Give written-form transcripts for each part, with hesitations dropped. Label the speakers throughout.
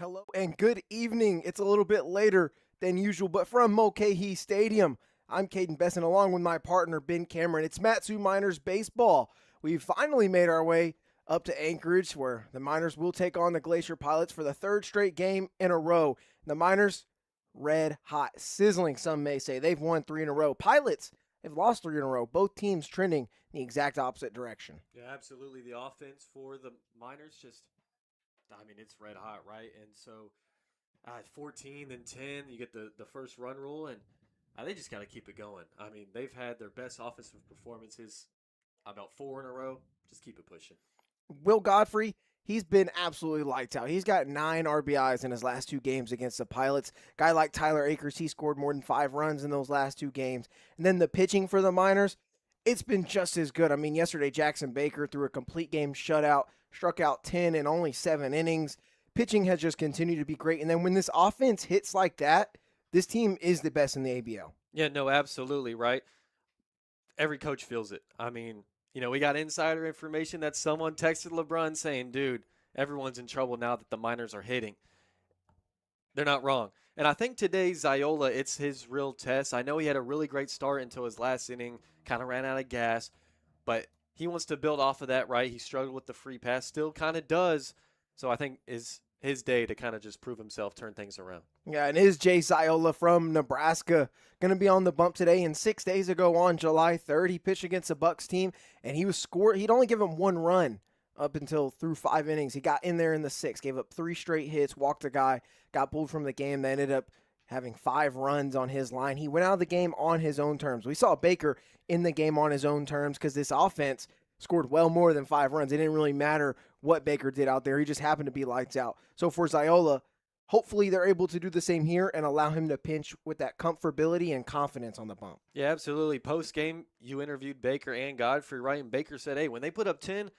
Speaker 1: Hello and good evening. It's a little bit later than usual, but from Mulcahy Stadium, I'm Kaden Bessent along with my partner Ben Cameron. It's Matsu Miners Baseball. We've finally made our way up to Anchorage where the Miners will take on the Glacier Pilots for the third straight game in a row. The Miners, red hot, sizzling, some may say. They've won three in a row. Pilots have lost three in a row. Both teams trending in the exact opposite direction.
Speaker 2: Yeah, absolutely. The offense for the Miners it's red hot, right? And so 14, then 10, you get the first run rule, and they just got to keep it going. I mean, they've had their best offensive performances about four in a row. Just keep it pushing.
Speaker 1: Will Godfrey, he's been absolutely lights out. He's got 9 RBIs in his last 2 games against the Pilots. Guy like Tyler Akers, he scored more than 5 runs in those last 2 games. And then the pitching for the Miners, it's been just as good. I mean, yesterday Jackson Baker threw a complete game shutout, struck out 10 in only 7 innings. Pitching has just continued to be great. And then when this offense hits like that, this team is the best in the ABL.
Speaker 2: Yeah, no, absolutely, right? Every coach feels it. I mean, we got insider information that someone texted LeBron saying, dude, everyone's in trouble now that the Miners are hitting. They're not wrong. And I think today, Ziola, it's his real test. I know he had a really great start until his last inning, kind of ran out of gas, but he wants to build off of that, right? He struggled with the free pass, still kind of does. So I think is his day to kind of just prove himself, turn things around.
Speaker 1: Yeah, and is Jay Ziola from Nebraska going to be on the bump today? And 6 days ago on July 3rd, he pitched against the Bucks team, and he was scored. He'd only given 1 run up until through 5 innings. He got in there in the 6th, gave up 3 straight hits, walked a guy, got pulled from the game. They ended up having 5 runs on his line. He went out of the game on his own terms. We saw Baker in the game on his own terms because this offense scored well more than 5 runs. It didn't really matter what Baker did out there. He just happened to be lights out. So for Ziola, hopefully they're able to do the same here and allow him to pinch with that comfortability and confidence on the bump.
Speaker 2: Yeah, absolutely. Post-game, you interviewed Baker and Godfrey, right? And Baker said, hey, when they put up 10,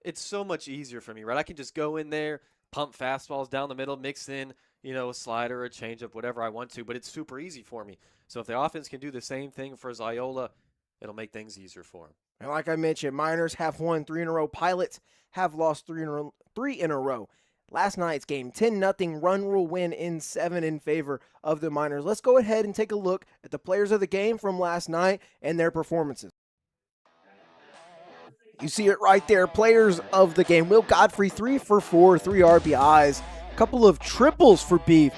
Speaker 2: it's so much easier for me, right? I can just go in there, pump fastballs down the middle, mix in, a slider, a changeup, whatever I want to, but it's super easy for me. So if the offense can do the same thing for Ziola, it'll make things easier for him.
Speaker 1: And like I mentioned, Miners have won 3 in a row. Pilots have lost 3 in a row. Last night's game, 10-0 run rule win in 7 in favor of the Miners. Let's go ahead and take a look at the players of the game from last night and their performances. You see it right there, players of the game. Will Godfrey, 3 for 4, 3 RBIs. A couple of triples for Beef.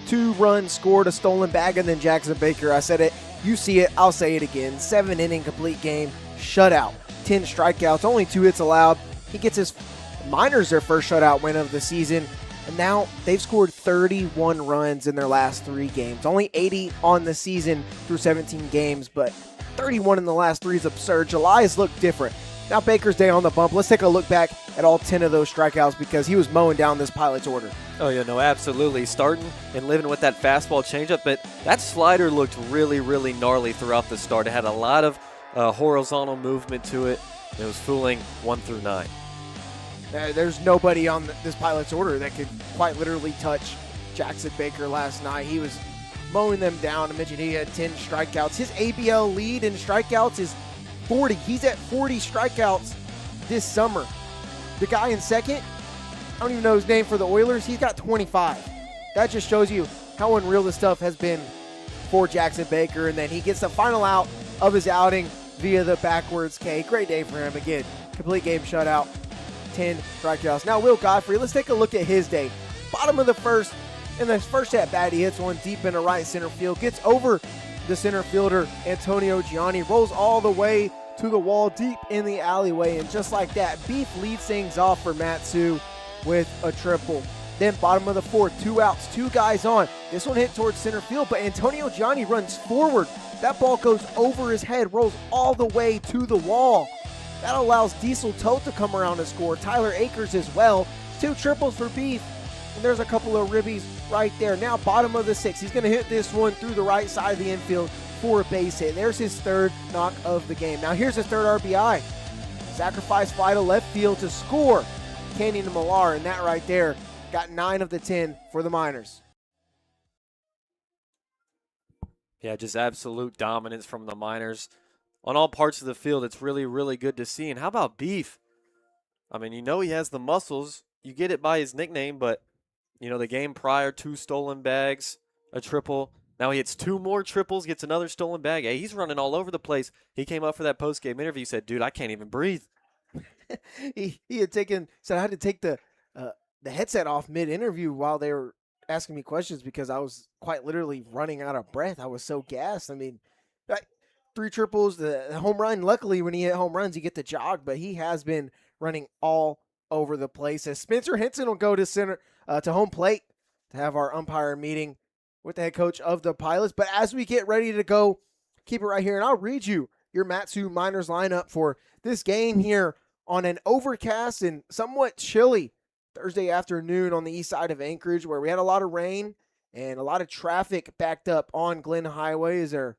Speaker 1: 2 runs scored, a stolen bag, and then Jackson Baker. I said it, you see it, I'll say it again. 7-inning complete game, shutout, 10 strikeouts, only 2 hits allowed. He gets his Miners their first shutout win of the season, and now they've scored 31 runs in their last 3 games. Only 80 on the season through 17 games, but 31 in the last 3 is absurd. July's looked different. Now Baker's day on the bump. Let's take a look back at all 10 of those strikeouts because he was mowing down this Pilots order.
Speaker 2: Oh, yeah, no, absolutely. Starting and living with that fastball changeup, but that slider looked really, really gnarly throughout the start. It had a lot of horizontal movement to it. It was fooling 1 through 9.
Speaker 1: There's nobody on this Pilots order that could quite literally touch Jackson Baker last night. He was mowing them down. I mentioned he had 10 strikeouts. His ABL lead in strikeouts is 40. He's at 40 strikeouts this summer. The guy in second, I don't even know his name for the Oilers, he's got 25. That just shows you how unreal this stuff has been for Jackson Baker. And then he gets the final out of his outing via the backwards K. Great day for him. Again, complete game shutout, 10 strikeouts. Now Will Godfrey, let's take a look at his day. Bottom of the first, in the first at bat, he hits one deep into right center field, gets over the center fielder, Antonio Gianni, rolls all the way to the wall deep in the alleyway, and just like that, Beef leads things off for Matsu with a triple. Then bottom of the 4th, 2 outs, 2 guys on. This one hit towards center field, but Antonio Gianni runs forward. That ball goes over his head, rolls all the way to the wall. That allows Diesel Tote to come around and score. Tyler Akers as well. 2 triples for Beef. And there's a couple of ribbies right there. Now bottom of the 6th. He's going to hit this one through the right side of the infield for a base hit. There's his 3rd knock of the game. Now here's his 3rd RBI. Sacrifice fly to left field to score. Canyon Millar, and that right there got 9 of the 10 for the Miners.
Speaker 2: Yeah, just absolute dominance from the Miners. On all parts of the field, it's really, really good to see. And how about Beef? I mean, he has the muscles. You get it by his nickname, but, The game prior, 2 stolen bags, a triple. Now he hits 2 more triples, gets another stolen bag. Hey, he's running all over the place. He came up for that post-game interview, said, dude, I can't even breathe.
Speaker 1: he had said I had to take the headset off mid-interview while they were asking me questions because I was quite literally running out of breath. I was so gassed. I mean, 3 triples, the home run. Luckily, when he hit home runs, you get the jog, but he has been running all over the place. As Spencer Henson will go to home plate to have our umpire meeting with the head coach of the Pilots. But as we get ready to go, keep it right here, and I'll read you your Mat-Su Miners lineup for this game here on an overcast and somewhat chilly Thursday afternoon on the east side of Anchorage, where we had a lot of rain and a lot of traffic backed up on Glen Highway as there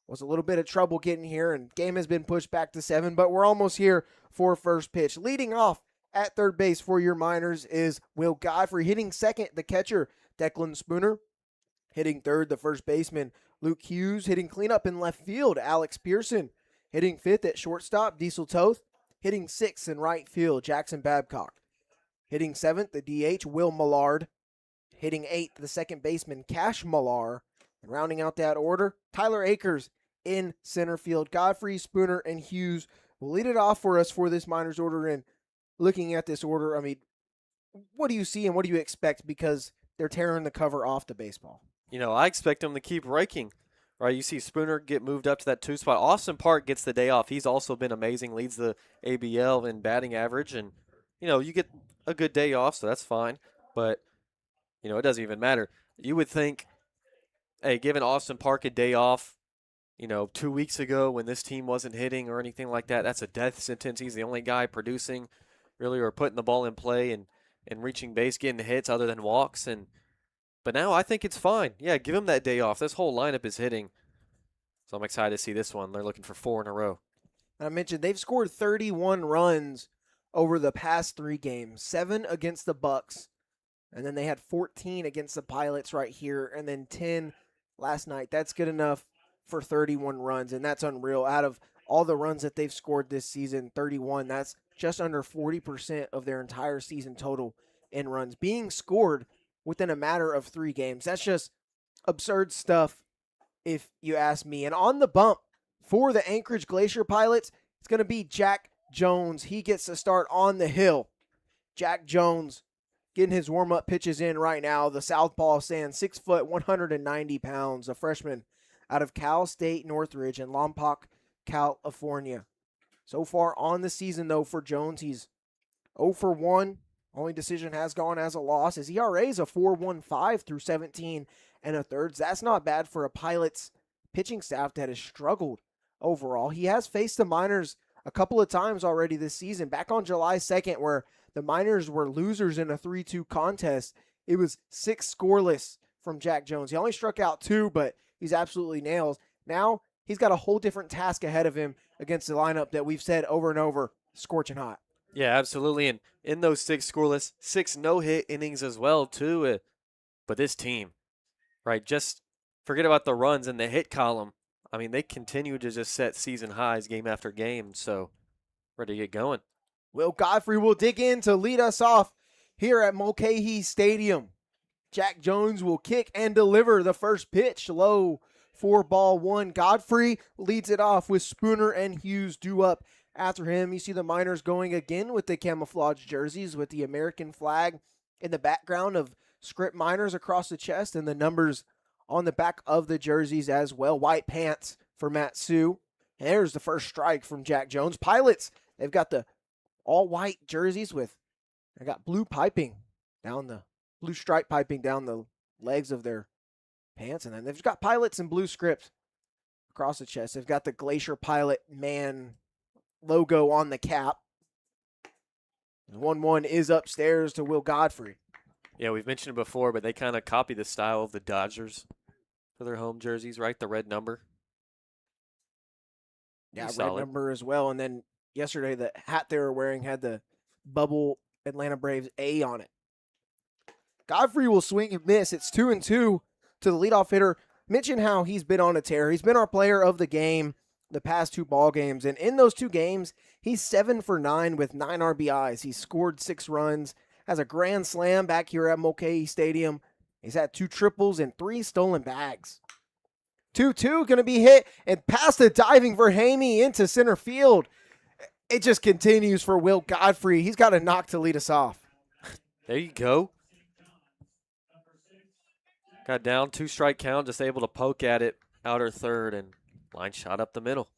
Speaker 1: was a little bit of trouble getting here, and game has been pushed back to 7, but we're almost here for first pitch. Leading off at third base for your Miners is Will Godfrey. Hitting second, the catcher, Declan Spooner. Hitting third, the first baseman, Luke Hughes. Hitting cleanup in left field, Alex Pearson. Hitting fifth at shortstop, Diesel Toth. Hitting sixth in right field, Jackson Babcock. Hitting seventh, the DH, Will Millard. Hitting eighth, the second baseman, Cash Millar. And rounding out that order, Tyler Akers in center field. Godfrey, Spooner, and Hughes will lead it off for us for this Miners order. And looking at this order, I mean, what do you see and what do you expect? Because they're tearing the cover off the baseball.
Speaker 2: I expect them to keep raking. Right, you see Spooner get moved up to that 2 spot. Austin Park gets the day off. He's also been amazing, leads the ABL in batting average. And, you get a good day off, so that's fine. But, it doesn't even matter. You would think, hey, giving Austin Park a day off, 2 weeks ago when this team wasn't hitting or anything like that, that's a death sentence. He's the only guy producing really or putting the ball in play and reaching base, getting hits other than walks. But now I think it's fine. Yeah, give him that day off. This whole lineup is hitting. So I'm excited to see this one. They're looking for 4 in a row.
Speaker 1: I mentioned they've scored 31 runs over the past 3 games, 7 against the Bucks, and then they had 14 against the Pilots right here, and then 10 last night. That's good enough for 31 runs, and that's unreal. Out of all the runs that they've scored this season, 31, that's just under 40% of their entire season total in runs being scored within a matter of 3 games. That's just absurd stuff, if you ask me. And on the bump for the Anchorage Glacier Pilots, it's going to be Jack Jones. He gets to start on the hill. Jack Jones getting his warm-up pitches in right now. The southpaw stands 6 foot, 190 pounds, a freshman out of Cal State Northridge in Lompoc, California. So far on the season, though, for Jones, he's 0 for 1. Only decision has gone as a loss. His ERA is a 4.15 through 17 and a thirds. That's not bad for a Pilots pitching staff that has struggled overall. He has faced the Miners a couple of times already this season. Back on July 2nd, where the Miners were losers in a 3-2 contest, it was 6 scoreless from Jack Jones. He only struck out 2, but he's absolutely nails. Now he's got a whole different task ahead of him against the lineup that we've said over and over, scorching hot.
Speaker 2: Yeah, absolutely. And in those 6 scoreless, 6 no-hit innings as well, too. But this team, right, just forget about the runs in the hit column. I mean, they continue to just set season highs game after game. So, ready to get going.
Speaker 1: Will Godfrey will dig in to lead us off here at Mulcahy Stadium. Jack Jones will kick and deliver the first pitch. Low for ball 1. Godfrey leads it off with Spooner and Hughes due up after him. You see the Miners going again with the camouflage jerseys with the American flag in the background of script Miners across the chest and the numbers on the back of the jerseys as well. White pants for Mat-Su. There's the first strike from Jack Jones. Pilots, they've got the all-white jerseys they got blue stripe piping down the legs of their pants. And then they've got Pilots in blue script across the chest. They've got the Glacier Pilot man logo on the cap. 1-1 is upstairs to Will Godfrey.
Speaker 2: Yeah, we've mentioned it before, but they kind of copy the style of the Dodgers for their home jerseys, right? The red number.
Speaker 1: Yeah, red number as well. And then yesterday, the hat they were wearing had the bubble Atlanta Braves A on it. Godfrey will swing and miss. It's 2-2 to the leadoff hitter. Mention how he's been on a tear. He's been our player of the game the past 2 ball games. And in those 2 games, he's 7 for 9 with 9 RBIs. He scored 6 runs has a grand slam back here at Mulcahy Stadium. He's had 2 triples and 3 stolen bags. 2-2 going to be hit and past the diving Verhamey into center field. It just continues for Will Godfrey. He's got a knock to lead us off.
Speaker 2: There you go. Got down, 2-strike count, just able to poke at it, outer third, and line shot up the middle.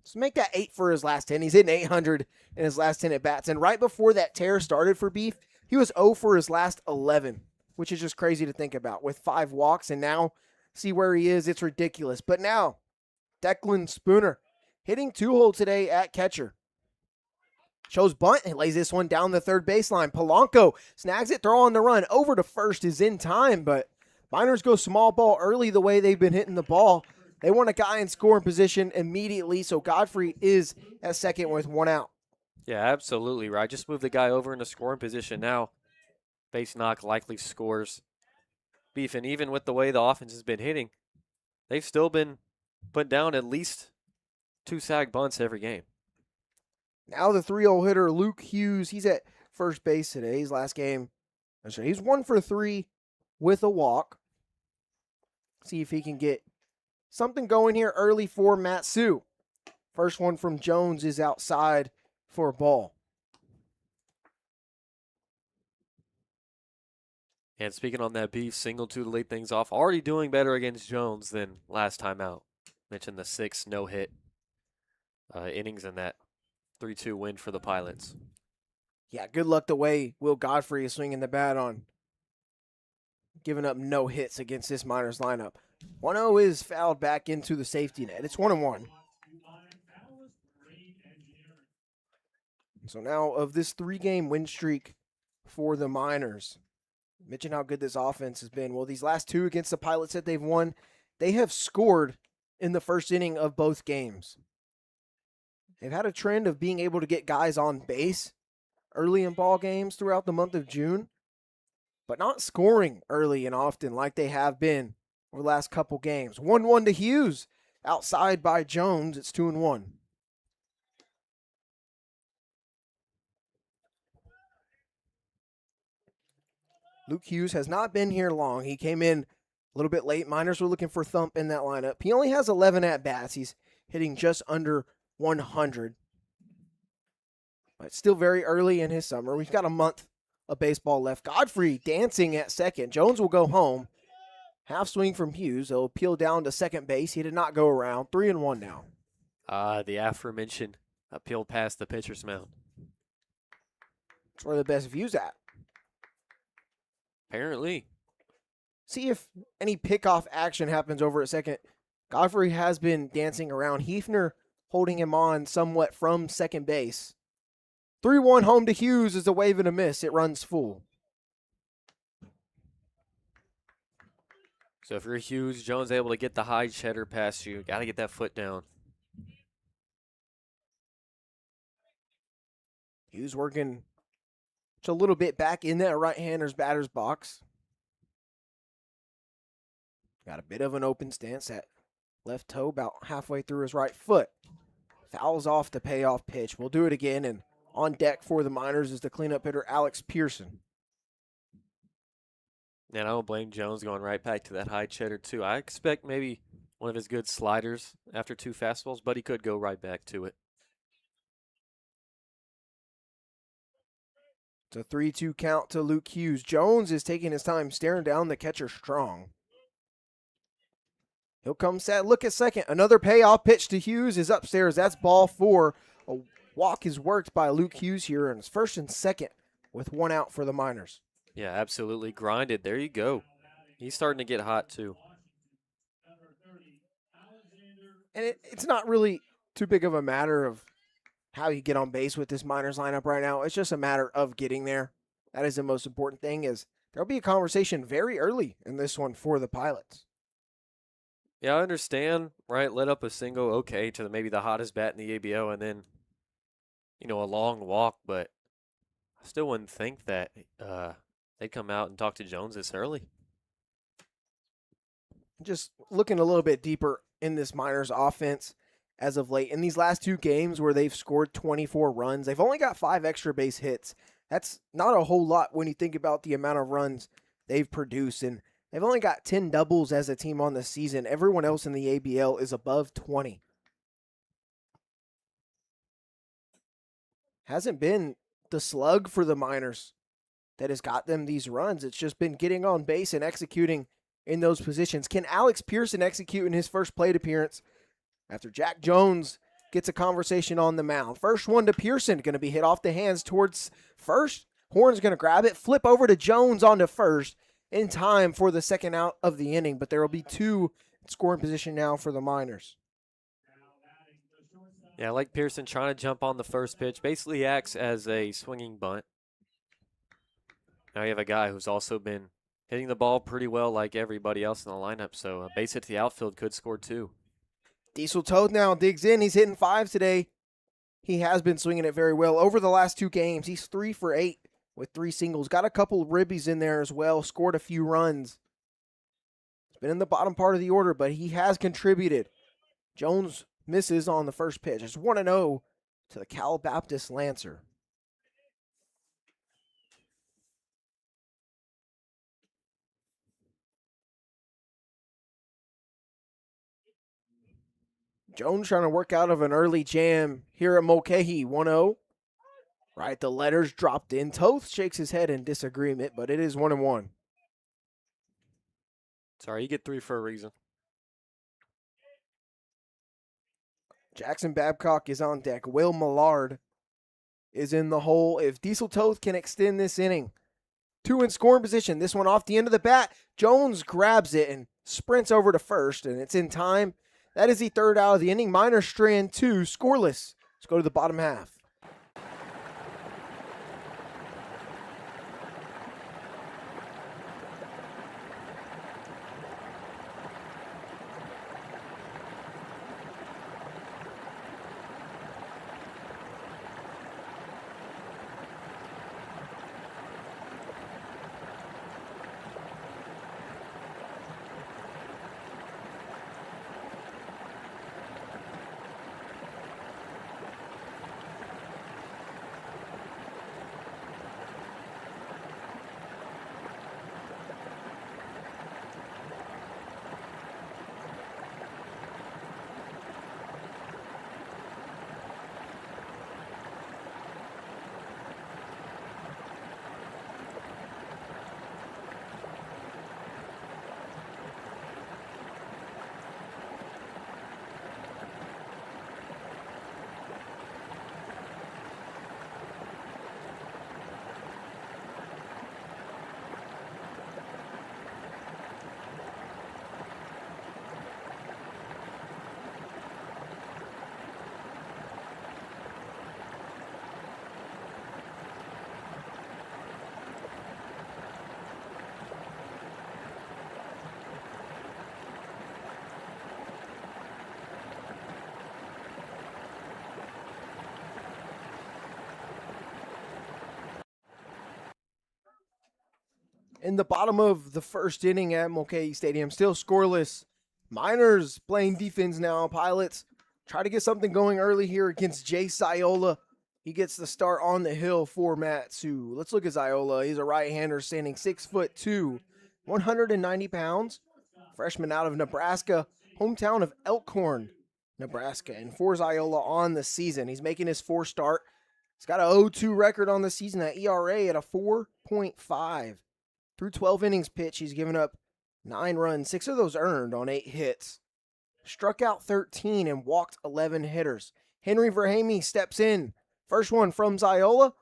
Speaker 1: So make that 8 for his last 10. He's hitting 800 in his last 10 at-bats. And right before that tear started for Beef, he was 0 for his last 11, which is just crazy to think about, with 5 walks. And now, see where he is. It's ridiculous. But now, Declan Spooner hitting 2-hole today at catcher. Shows bunt and lays this one down the third baseline. Polanco snags it, throw on the run. Over to first is in time, but Miners go small ball early the way they've been hitting the ball. They want a guy in scoring position immediately, so Godfrey is at second with 1 out.
Speaker 2: Yeah, absolutely right. Just move the guy over in the scoring position now. Base knock likely scores. Beef, and even with the way the offense has been hitting, they've still been put down at least 2 sag bunts every game.
Speaker 1: Now the 3-0 hitter, Luke Hughes, he's at first base today. His last game, he's 1 for 3 with a walk. See if he can get something going here early for Matsu. First one from Jones is outside for a ball.
Speaker 2: And speaking on that, Beef, single 2 to lead things off. Already doing better against Jones than last time out. Mentioned the 6 no-hit innings in that 3-2 win for the Pilots.
Speaker 1: Yeah, good luck the way Will Godfrey is swinging the bat on. Giving up no hits against this Miners lineup. 1-0 is fouled back into the safety net. It's 1-1. So now of this 3-game win streak for the Miners, mention how good this offense has been. Well, these last 2 against the Pilots that they've won, they have scored in the first inning of both games. They've had a trend of being able to get guys on base early in ball games throughout the month of June, but not scoring early and often like they have been over the last couple games. 1-1 to Hughes, outside by Jones. It's 2-1. Luke Hughes has not been here long. He came in a little bit late. Miners were looking for Thump in that lineup. He only has 11 at-bats. He's hitting just under 100. But still very early in his summer. We've got a month of baseball left. Godfrey dancing at second. Jones will go home. Half swing from Hughes. He'll peel down to second base. He did not go around. 3-1 now.
Speaker 2: The aforementioned appeal past the pitcher's mound.
Speaker 1: That's where the best view's at.
Speaker 2: Apparently.
Speaker 1: See if any pickoff action happens over at second. Godfrey has been dancing around. Hefner holding him on somewhat from second base. 3-1 home to Hughes is a wave and a miss. It runs full.
Speaker 2: So if you're Hughes, Jones able to get the high cheddar past you. Got to get that foot down.
Speaker 1: Hughes working just a little bit back in that right-hander's batter's box. Got a bit of an open stance at left toe, about halfway through his right foot. Fouls off the payoff pitch. We'll do it again, and on deck for the Miners is the cleanup hitter, Alex Pearson.
Speaker 2: And I don't blame Jones going right back to that high cheddar, too. I expect maybe one of his good sliders after 2 fastballs, but he could go right back to it.
Speaker 1: It's a 3-2 count to Luke Hughes. Jones is taking his time staring down the catcher strong. He'll come set, look at second. Another payoff pitch to Hughes is upstairs. That's ball 4. A walk is worked by Luke Hughes here, and it's first and second with 1 out for the Miners.
Speaker 2: Yeah, absolutely. Grinded. There you go. He's starting to get hot, too.
Speaker 1: And it's not really too big of a matter of how you get on base with this Miners lineup right now. It's just a matter of getting there. That is the most important thing, is there'll be a conversation very early in this one for the Pilots.
Speaker 2: Yeah, I understand, right? Let up a single, okay, to maybe the hottest bat in the ABO, and then, a long walk, but I still wouldn't think that they'd come out and talk to Jones this early.
Speaker 1: Just looking a little bit deeper in this Miners offense as of late, in these last 2 games where they've scored 24 runs, they've only got 5 extra base hits. That's not a whole lot when you think about the amount of runs they've produced. And they've only got 10 doubles as a team on the season. Everyone else in the ABL is above 20. Hasn't been the slug for the Miners that has got them these runs. It's just been getting on base and executing in those positions. Can Alex Pearson execute in his first plate appearance after Jack Jones gets a conversation on the mound? First one to Pearson, going to be hit off the hands towards first. Horn's going to grab it, flip over to Jones onto first in time for the second out of the inning, but there will be two in scoring position now for the Miners.
Speaker 2: Yeah, I like Pearson trying to jump on the first pitch. Basically acts as a swinging bunt. Now you have a guy who's also been hitting the ball pretty well like everybody else in the lineup, so a base hit to the outfield could score two.
Speaker 1: Diesel Toth now digs in. He's hitting 5 today. He has been swinging it very well. Over the last 2 games, he's 3 for 8 with 3 singles. Got a couple of ribbies in there as well. Scored a few runs. He's been in the bottom part of the order, but he has contributed. Jones misses on the first pitch. It's 1-0 to the Cal Baptist Lancer. Jones trying to work out of an early jam here at Mulcahy. 1-0. Right, the letters dropped in. Toth shakes his head in disagreement, but it is 1-1.
Speaker 2: Sorry, you get 3 for a reason.
Speaker 1: Jackson Babcock is on deck. Will Millard is in the hole. If Diesel Toth can extend this inning, 2 in scoring position. This one off the end of the bat. Jones grabs it and sprints over to first, and it's in time. That is the third out of the inning. Miners strand 2, scoreless. Let's go to the bottom half. In the bottom of the first inning at Mulcahy Stadium, still scoreless. Miners playing defense now. Pilots try to get something going early here against Jay Ziola. He gets the start on the hill for Matsu. Let's look at Ziola. He's a right-hander standing 6'2", 190 pounds. Freshman out of Nebraska, hometown of Elkhorn, Nebraska. And for Ziola on the season, he's making his 4th start. He's got an 0-2 record on the season, that ERA at a 4.5. Through 12 innings pitched, he's given up 9 runs, 6 of those earned on 8 hits. Struck out 13 and walked 11 hitters. Henry Verhamy steps in. First one from Ziola,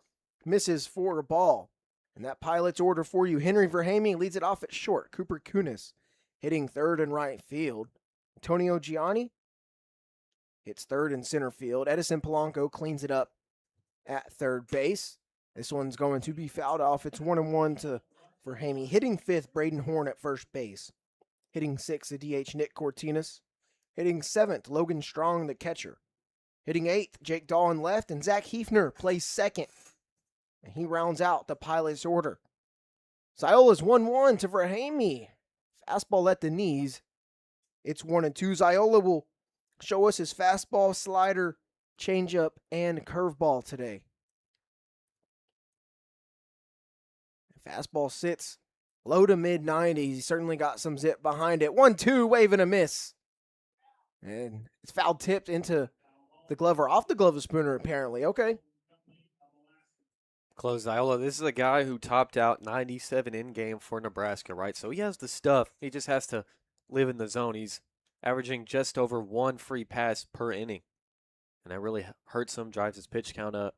Speaker 1: misses for a ball. And that Pilot's order for you. Henry Verhamy leads it off at short. Cooper Kunis hitting third and right field. Antonio Gianni hits third and center field. Edison Polanco cleans it up at third base. This one's going to be fouled off. It's 1-1 to Verhamy. Hitting 5th, Braden Horn at first base. Hitting 6th, the DH Nick Cortinas. Hitting 7th, Logan Strong, the catcher. Hitting 8th, Jake Dahl in left, and Zach Hefner plays second. And he rounds out the Pilot's order. Ziola's 1-1 to Verhamy. Fastball at the knees. It's 1-2. Ziola will show us his fastball, slider, changeup, and curveball today. Fastball sits low to mid 90s. He certainly got some zip behind it. 1-2, wave and a miss. And it's foul tipped into the glove or off the glove of Spooner, apparently. Okay.
Speaker 2: Close Ziola. This is a guy who topped out 97 in game for Nebraska, right? So he has the stuff. He just has to live in the zone. He's averaging just over 1 free pass per inning. And that really hurts him, drives his pitch count up.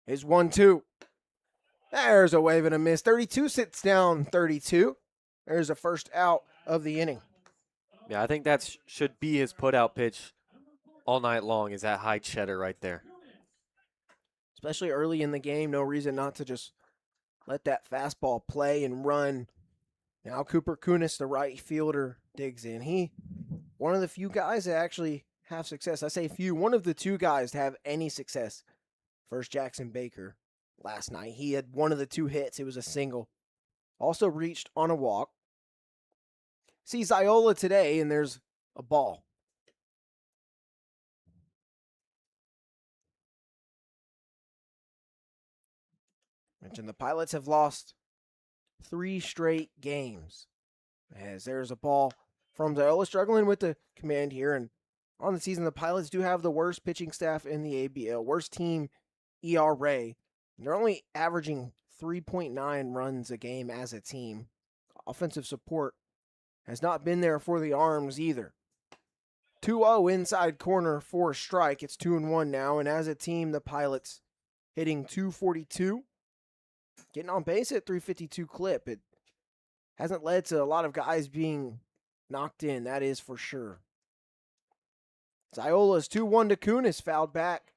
Speaker 1: Is 1-2. There's a wave and a miss. 32 sits down 32. There's a first out of the inning.
Speaker 2: Yeah, I think that should be his put-out pitch all night long, is that high cheddar right there.
Speaker 1: Especially early in the game, no reason not to just let that fastball play and run. Now Cooper Kunis, the right fielder, digs in. One of the few guys that actually have success. I say few, one of the 2 guys to have any success. First Jackson Baker last night. He had one of the 2 hits. It was a single. Also reached on a walk. See Ziola today, and there's a ball. Mentioned the Pilots have lost 3 straight games. As there's a ball from Ziola, struggling with the command here. And on the season, the Pilots do have the worst pitching staff in the ABL, worst team ERA. They're only averaging 3.9 runs a game as a team. Offensive support has not been there for the Arms either. 2-0 inside corner for a strike. It's 2-1 now. And as a team, the Pilots hitting .242. Getting on base at .352 clip. It hasn't led to a lot of guys being knocked in, that is for sure. Ziola's 2-1 to Kunis, fouled back.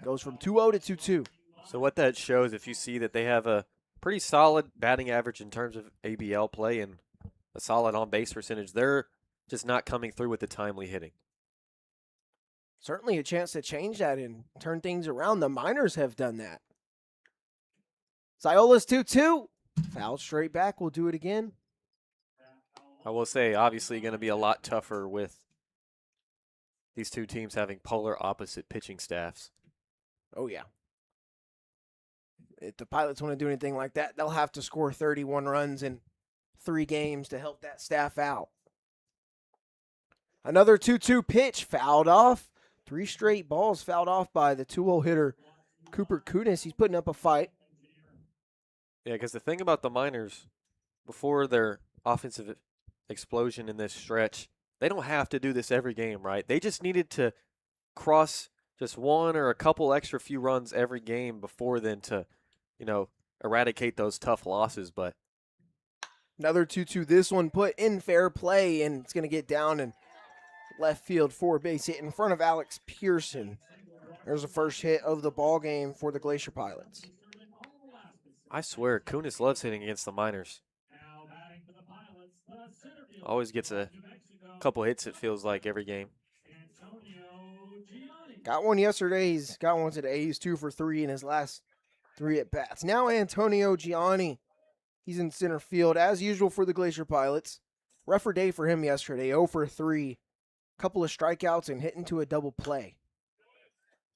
Speaker 1: Goes from 2-0 to 2-2.
Speaker 2: So what that shows, if you see that they have a pretty solid batting average in terms of ABL play and a solid on-base percentage, they're just not coming through with the timely hitting.
Speaker 1: Certainly a chance to change that and turn things around. The Miners have done that. Ziola's 2-2. Foul straight back. We'll do it again.
Speaker 2: I will say, obviously, going to be a lot tougher with these 2 teams having polar opposite pitching staffs.
Speaker 1: Oh, yeah. If the Pilots want to do anything like that, they'll have to score 31 runs in 3 games to help that staff out. Another 2-2 pitch fouled off. 3 straight balls fouled off by the 2-0 hitter, Cooper Kunis. He's putting up a fight.
Speaker 2: Yeah, because the thing about the Miners, before their offensive explosion in this stretch, they don't have to do this every game, right? They just needed to cross just 1 or a couple extra few runs every game before then to, eradicate those tough losses. But
Speaker 1: another 2-2. This one put in fair play, and it's going to get down in left field for a base hit in front of Alex Pearson. There's the first hit of the ball game for the Glacier Pilots.
Speaker 2: I swear, Kunis loves hitting against the Miners. Always gets a couple hits, it feels like, every game.
Speaker 1: Got one yesterday. He's got one today. He's 2 for 3 in his last 3 at-bats. Now Antonio Gianni. He's in center field, as usual for the Glacier Pilots. Rougher day for him yesterday, 0 for 3. Couple of strikeouts and hit into a double play.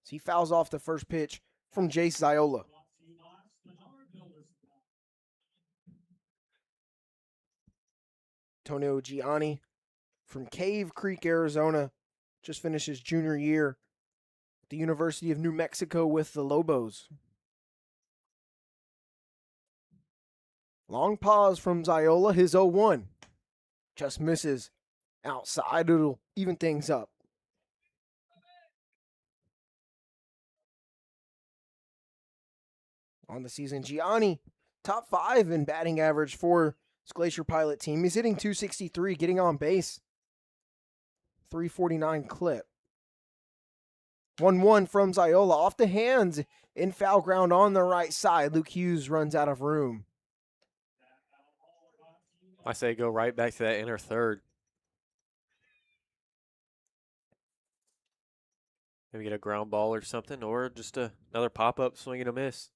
Speaker 1: So he fouls off the first pitch from Jace Ziola. Antonio Gianni from Cave Creek, Arizona. Just finished his junior year at the University of New Mexico with the Lobos. Long pause from Ziola, his 0-1. Just misses outside. It'll even things up. On the season, Gianni, top 5 in batting average for this Glacier Pilot team. He's hitting .263, getting on base. .349 clip. 1-1 from Ziola. Off the hands in foul ground on the right side. Luke Hughes runs out of room.
Speaker 2: I say go right back to that inner third. Maybe get a ground ball or something, or just another pop-up swing and a miss.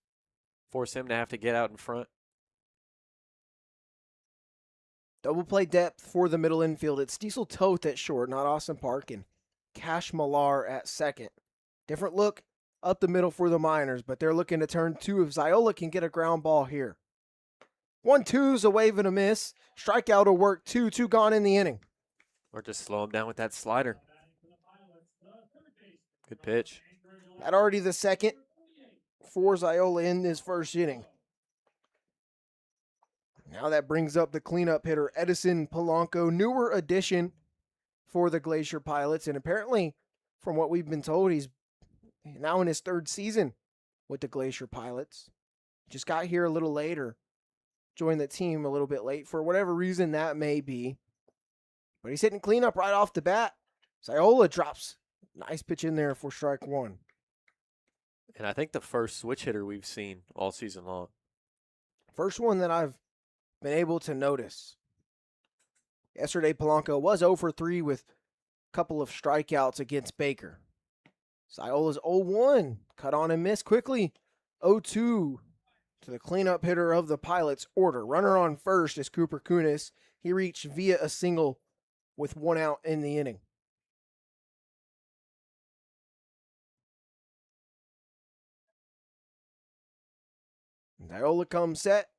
Speaker 2: Force him to have to get out in front.
Speaker 1: Double play depth for the middle infield. It's Diesel Toth at short, not Austin Park, and Cash Millar at second. Different look up the middle for the Miners, but they're looking to turn 2 if Ziola can get a ground ball here. 1-2's a wave and a miss. Strikeout will work 2 gone in the inning.
Speaker 2: Or just slow him down with that slider. Good pitch.
Speaker 1: That already the second for Ziola in this first inning. Now that brings up the cleanup hitter, Edison Polanco, newer addition for the Glacier Pilots. And apparently, from what we've been told, he's now in his 3rd season with the Glacier Pilots. Just got here a little later, joined the team a little bit late for whatever reason that may be. But he's hitting cleanup right off the bat. Ziola drops. Nice pitch in there for strike 1.
Speaker 2: And I think the first switch hitter we've seen all season long.
Speaker 1: First one that I've been able to notice. Yesterday, Polanco was 0 for 3 with a couple of strikeouts against Baker. Ziola's 0-1. Cut on and miss quickly. 0-2 to the cleanup hitter of the Pilots' order. Runner on first is Cooper Kunis. He reached via a single with 1 out in the inning. Ziola comes set.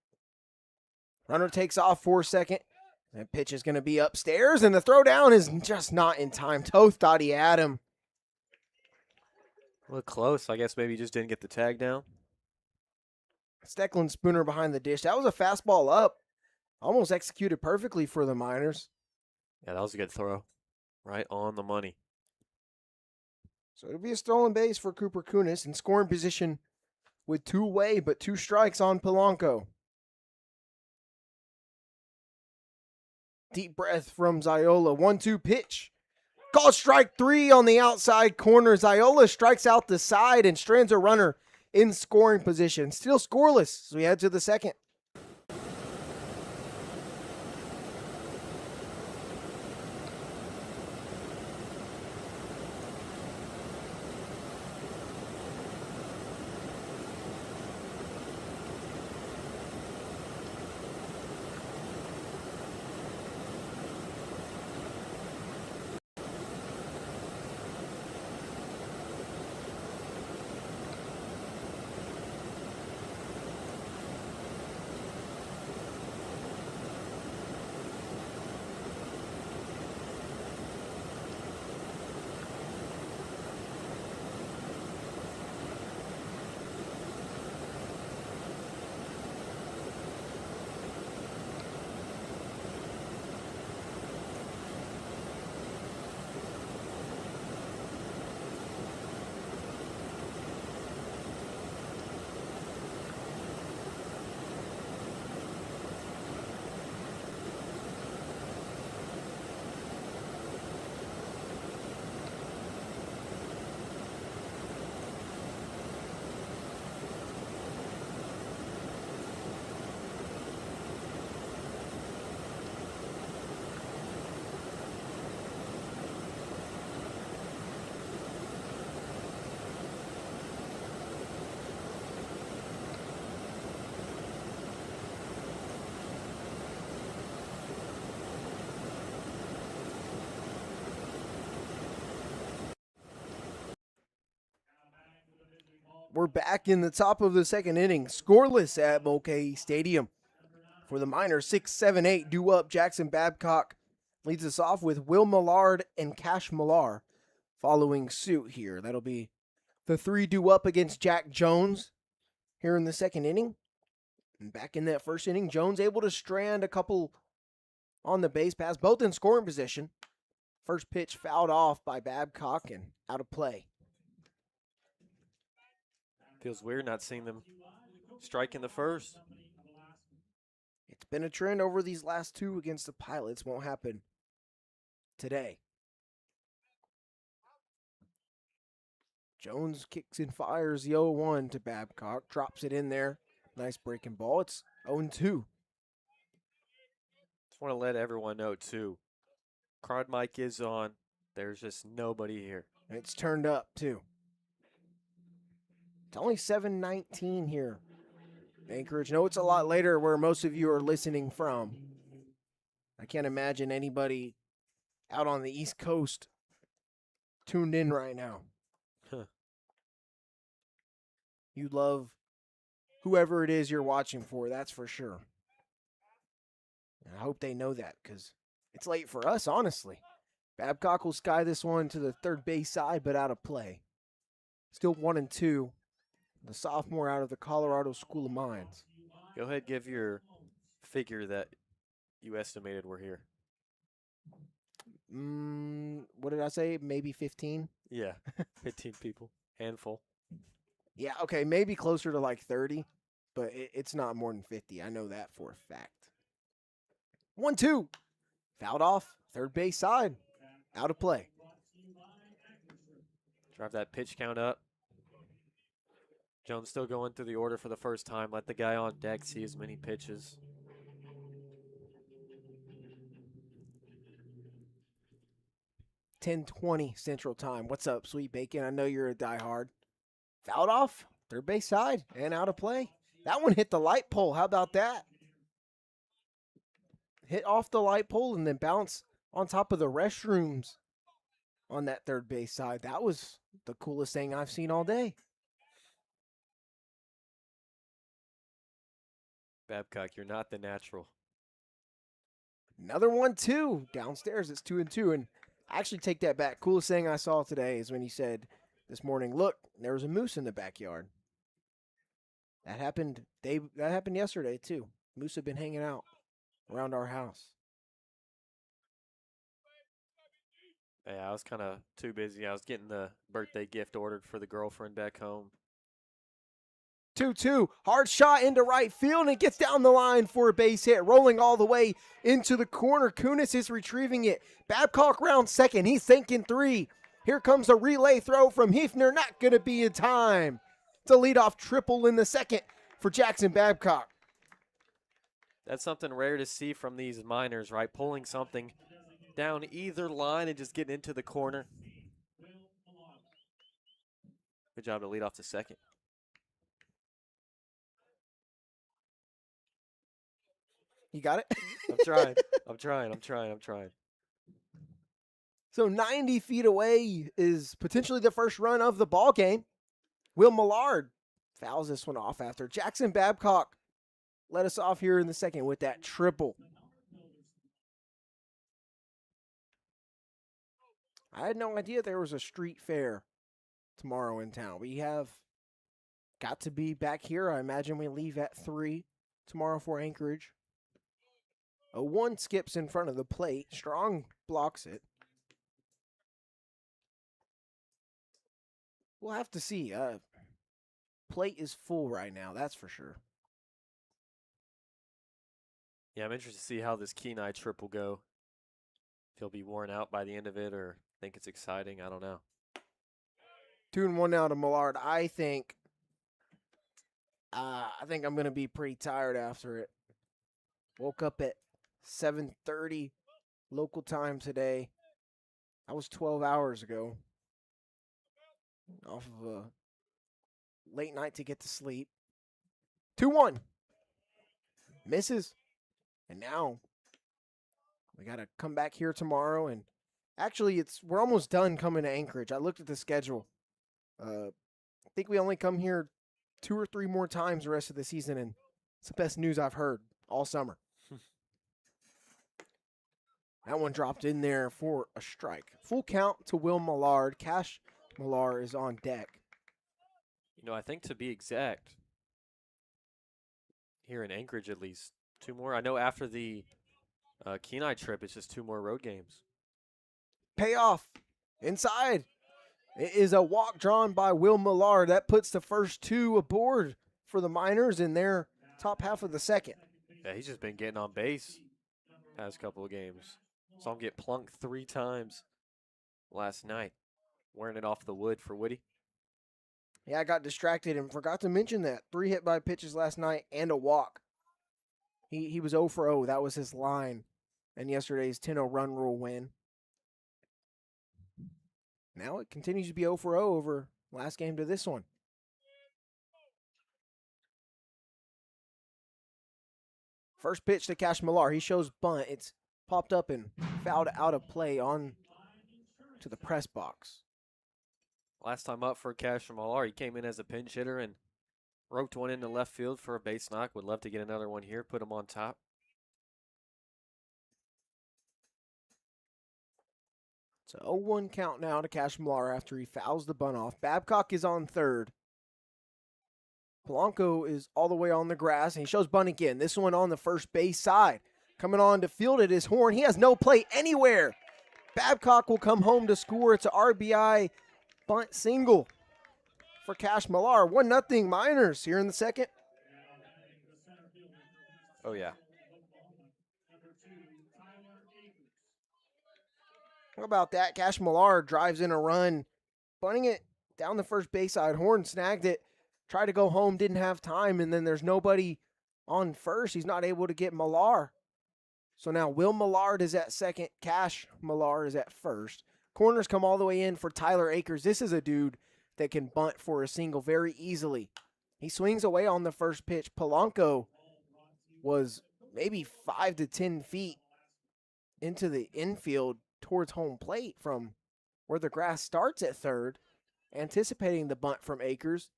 Speaker 1: Runner takes off for second. That pitch is going to be upstairs, and the throw down is just not in time. Toth thought he had him.
Speaker 2: Look close. I guess maybe he just didn't get the tag down.
Speaker 1: Steckland Spooner behind the dish. That was a fastball up. Almost executed perfectly for the Miners.
Speaker 2: Yeah, that was a good throw. Right on the money.
Speaker 1: So it'll be a stolen base for Cooper Kunis in scoring position with 2 away, but 2 strikes on Polanco. Deep breath from Ziola. 1-2 pitch. Called strike 3 on the outside corner. Ziola strikes out the side and strands a runner in scoring position. Still scoreless as we head to the second. We're back in the top of the second inning, scoreless at Mulcahy Stadium. For the Miners, 6-7-8 due up. Jackson Babcock leads us off with Will Millard and Cash Millar following suit here. That'll be the 3 due up against Jack Jones here in the second inning. And back in that first inning, Jones able to strand a couple on the base pass, both in scoring position. First pitch fouled off by Babcock and out of play.
Speaker 2: Feels weird not seeing them strike in the first.
Speaker 1: It's been a trend over these last 2 against the Pilots. Won't happen today. Jones kicks and fires the 0-1 to Babcock. Drops it in there. Nice breaking ball. It's 0-2.
Speaker 2: Just want to let everyone know, too. Crowd mic is on. There's just nobody here.
Speaker 1: And it's turned up, too. It's only 7:19 here. Anchorage. No, it's a lot later where most of you are listening from. I can't imagine anybody out on the East Coast tuned in right now.
Speaker 2: Huh.
Speaker 1: You love whoever it is you're watching for, that's for sure. And I hope they know that because it's late for us, honestly. Babcock will sky this one to the third base side, but out of play. Still 1-2. The sophomore out of the Colorado School of Mines.
Speaker 2: Go ahead, give your figure that you estimated were here.
Speaker 1: What did I say? Maybe 15?
Speaker 2: Yeah, 15 people. Handful.
Speaker 1: Yeah, okay, maybe closer to like 30, but it's not more than 50. I know that for a fact. 1-2. Fouled off. Third base side. Out of play.
Speaker 2: Drive that pitch count up. Jones still going through the order for the first time. Let the guy on deck see as many pitches.
Speaker 1: (10:20) Central Time. What's up, Sweet Bacon? I know you're a diehard. Fouled off. Third base side and out of play. That one hit the light pole. How about that? Hit off the light pole and then bounce on top of the restrooms on that third base side. That was the coolest thing I've seen all day.
Speaker 2: Babcock, you're not the natural.
Speaker 1: Another 1-2. Downstairs, it's 2-2. And I actually take that back. Coolest thing I saw today is when you said this morning, look, there was a moose in the backyard. That happened yesterday, too. Moose have been hanging out around our house.
Speaker 2: Yeah, I was kind of too busy. I was getting the birthday gift ordered for the girlfriend back home.
Speaker 1: 2-2. Hard shot into right field, and it gets down the line for a base hit. Rolling all the way into the corner. Kunis is retrieving it. Babcock round second. He's thinking three. Here comes a relay throw from Hefner. Not going to be in time. It's a leadoff triple in the second for Jackson Babcock.
Speaker 2: That's something rare to see from these minors, right? Pulling something down either line and just getting into the corner. Good job to lead off the second.
Speaker 1: You got it?
Speaker 2: I'm trying.
Speaker 1: So 90 feet away is potentially the first run of the ball game. Will Millard fouls this one off after Jackson Babcock let us off here in the second with that triple. I had no idea there was a street fair tomorrow in town. We have got to be back here. I imagine we leave at 3 tomorrow for Anchorage. A 1 skips in front of the plate. Strong blocks it. We'll have to see. Plate is full right now, that's for sure.
Speaker 2: Yeah, I'm interested to see how this Kenai trip will go. If he'll be worn out by the end of it or think it's exciting, I don't know.
Speaker 1: 2-1 now to Millard. I think I'm going to be pretty tired after it. Woke up at 7:30 local time today. That was 12 hours ago. Off of a late night to get to sleep. 2-1. Misses. And now we got to come back here tomorrow. And actually, we're almost done coming to Anchorage. I looked at the schedule. I think we only come here 2 or 3 more times the rest of the season. And it's the best news I've heard all summer. That one dropped in there for a strike. Full count to Will Millard. Cash Millard is on deck.
Speaker 2: You know, I think to be exact, here in Anchorage at least, 2 more. I know after the Kenai trip, it's just 2 more road games.
Speaker 1: Payoff inside. It is a walk drawn by Will Millard. That puts the first 2 aboard for the Miners in their top half of the second.
Speaker 2: Yeah, he's just been getting on base past couple of games. Saw him get plunked 3 times last night, wearing it off the wood for Woody.
Speaker 1: Yeah, I got distracted and forgot to mention that. 3 hit by pitches last night and a walk. He was 0 for 0. That was his line. And yesterday's 10-0 run rule win. Now it continues to be 0 for 0 over last game to this one. First pitch to Cash Millard. He shows bunt. It's popped up and fouled out of play on to the press box.
Speaker 2: Last time up for Cash Millard, he came in as a pinch hitter and Roped one into left field for a base knock. Would love to get another one here. Put him on top.
Speaker 1: It's a 0-1 count now to Cash Millar after he fouls the bunt off. Babcock is on third. Polanco is all the way on the grass, and he shows bunt again. This one on the first base side. Coming on to field it is Horn. He has no play anywhere. Babcock will come home to score. It's an RBI bunt single for Cash Millar. 1-0 Miners here in the second.
Speaker 2: Oh, yeah.
Speaker 1: How about that? Cash Millar drives in a run, bunting it down the first base side. Horn snagged it, tried to go home, didn't have time, and then there's nobody on first. He's not able to get Millar. So now Will Millard is at second. Cash Millar is at first. Corners come all the way in for Tyler Akers. This is a dude that can bunt for a single very easily. He swings away on the first pitch. Polanco was maybe 5 to 10 feet into the infield towards home plate from where the grass starts at third, anticipating the bunt from Akers.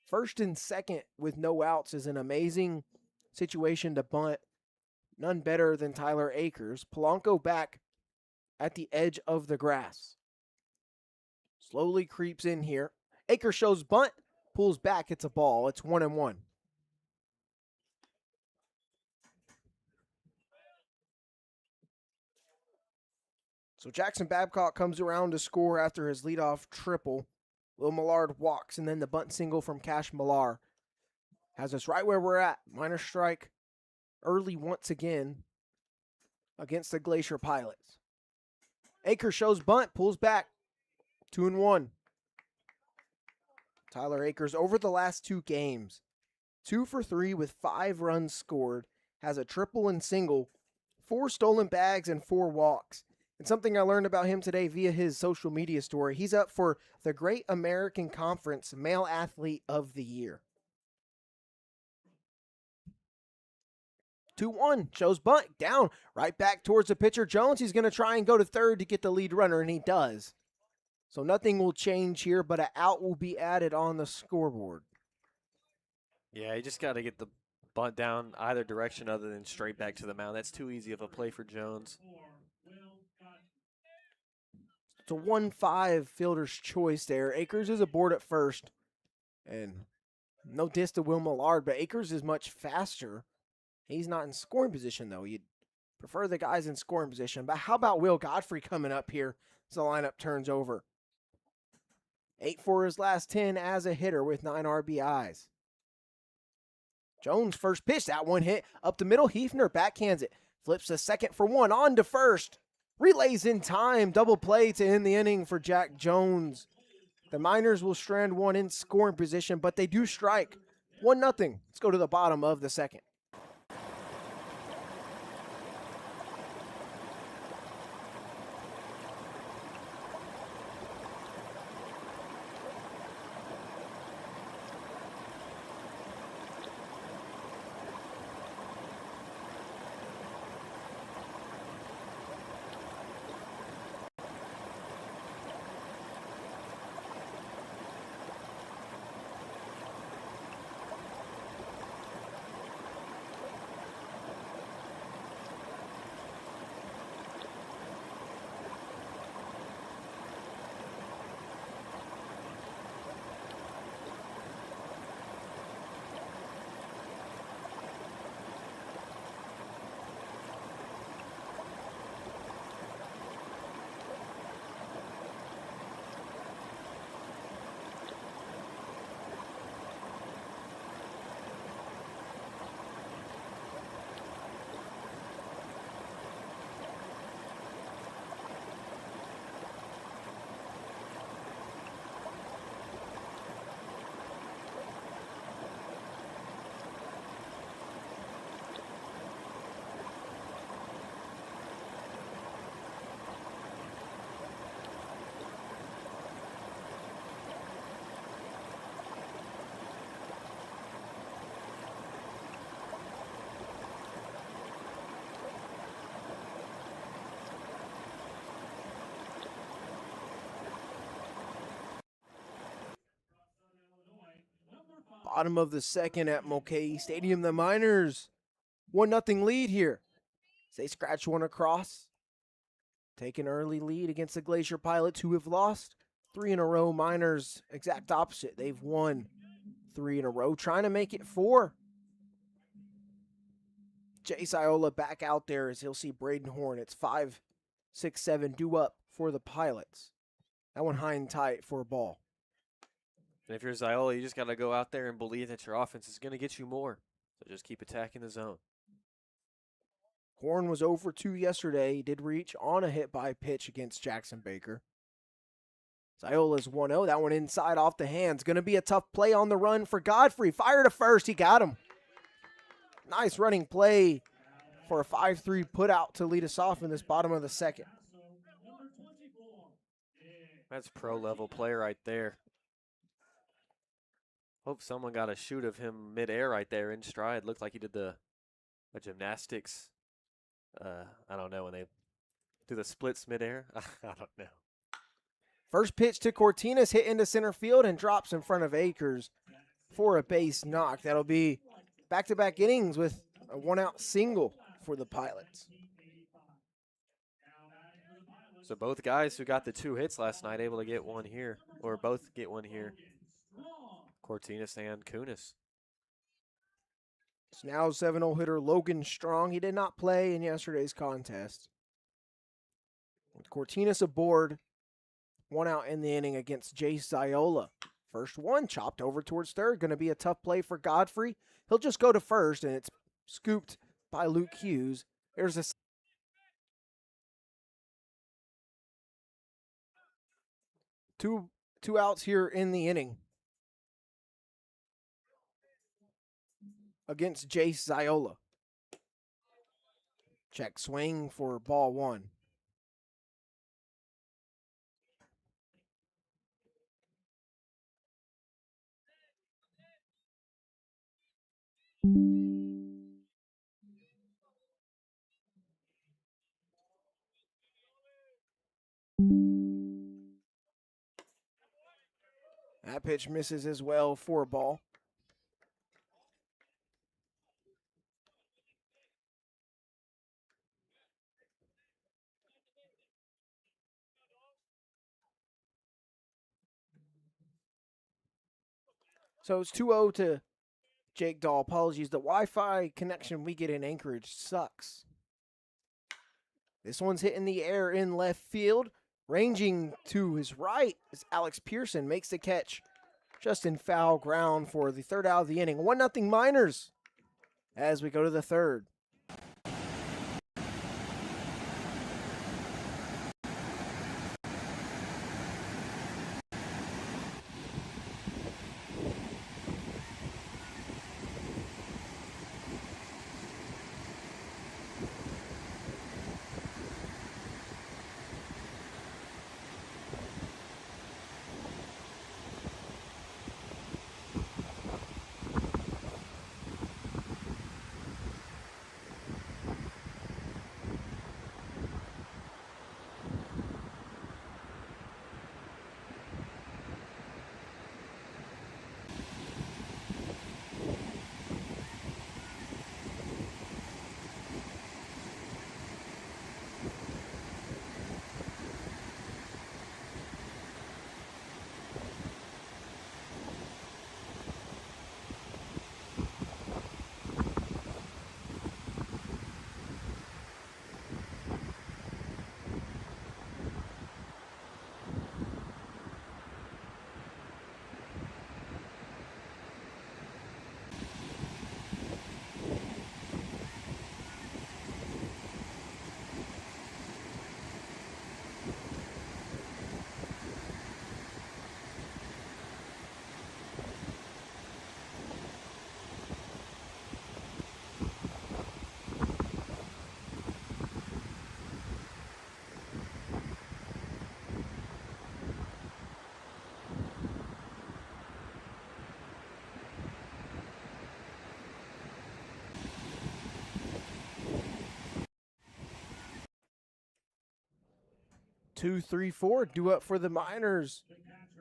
Speaker 1: First and second with no outs is an amazing situation to bunt. None better than Tyler Akers. Polanco back at the edge of the grass. Slowly creeps in here. Akers shows bunt, pulls back, it's a ball. It's 1-1. So Jackson Babcock comes around to score after his leadoff triple. Will Millard walks, and then the bunt single from Cash Millar has us right where we're at. Minor strike early once again against the Glacier Pilots. Akers shows bunt, pulls back. 2-1. Tyler Akers over the last 2 games, 2 for 3 with 5 runs scored, has a triple and single, 4 stolen bags, and 4 walks. And something I learned about him today via his social media story, he's up for the Great American Conference Male Athlete of the Year. 2-1, shows bunt, down, right back towards the pitcher. Jones, he's going to try and go to third to get the lead runner, and he does. So nothing will change here, but an out will be added on the scoreboard.
Speaker 2: Yeah, you just got to get the bunt down either direction other than straight back to the mound. That's too easy of a play for Jones.
Speaker 1: It's a 1-5 fielder's choice there. Akers is aboard at first. And no diss to Will Millard, but Akers is much faster. He's not in scoring position, though. You'd prefer the guys in scoring position. But how about Will Godfrey coming up here as the lineup turns over? 8 for his last 10 as a hitter with 9 RBIs. Jones first pitch, that one hit up the middle. Hefner backhands it. Flips the second for 1 on to first. Relays in time. Double play to end the inning for Jack Jones. The Miners will strand one in scoring position, but they do strike. 1-0. Let's go to the bottom of the second. Bottom of the second at Mulcahy Stadium. The Miners 1-0 lead here. They scratch one across. Take an early lead against the Glacier Pilots, who have lost 3 in a row. Miners, exact opposite. They've won 3 in a row, trying to make it 4. Chase Iola back out there as he'll see Braden Horn. It's 5, 6, 7 due up for the Pilots. That one high and tight for a ball.
Speaker 2: And if you're Ziola, you just got to go out there and believe that your offense is going to get you more. So just keep attacking the zone.
Speaker 1: Horn was 0 for 2 yesterday. He did reach on a hit by pitch against Jackson Baker. Ziola's 1-0. That one inside off the hands. Going to be a tough play on the run for Godfrey. Fire to first. He got him. Nice running play for a 5-3 put out to lead us off in this bottom of the second.
Speaker 2: That's pro-level play right there. Hope someone got a shoot of him midair right there in stride. Looked like he did the gymnastics. I don't know when they do the splits midair. I don't know.
Speaker 1: First pitch to Cortinas, hit into center field and drops in front of Akers for a base knock. That'll be back-to-back innings with a 1-out single for the Pilots.
Speaker 2: So both guys who got the 2 hits last night able to get one here, or both get one here. Cortinas and Kunis.
Speaker 1: It's now 7-0 hitter Logan Strong. He did not play in yesterday's contest. With Cortinas aboard, 1 out in the inning against Jace Ziola. First one chopped over towards third. Going to be a tough play for Godfrey. He'll just go to first, and it's scooped by Luke Hughes. There's a two outs here in the inning against Jace Ziola. Check swing for ball 1. That pitch misses as well for a ball. So it's 2-0 to Jake Dahl. Apologies. The Wi-Fi connection we get in Anchorage sucks. This one's hitting the air in left field. Ranging to his right is Alex Pearson. Makes the catch just in foul ground for the 3rd out of the inning. 1-0 Miners as we go to the 3rd. Two, three, four, due up for the Miners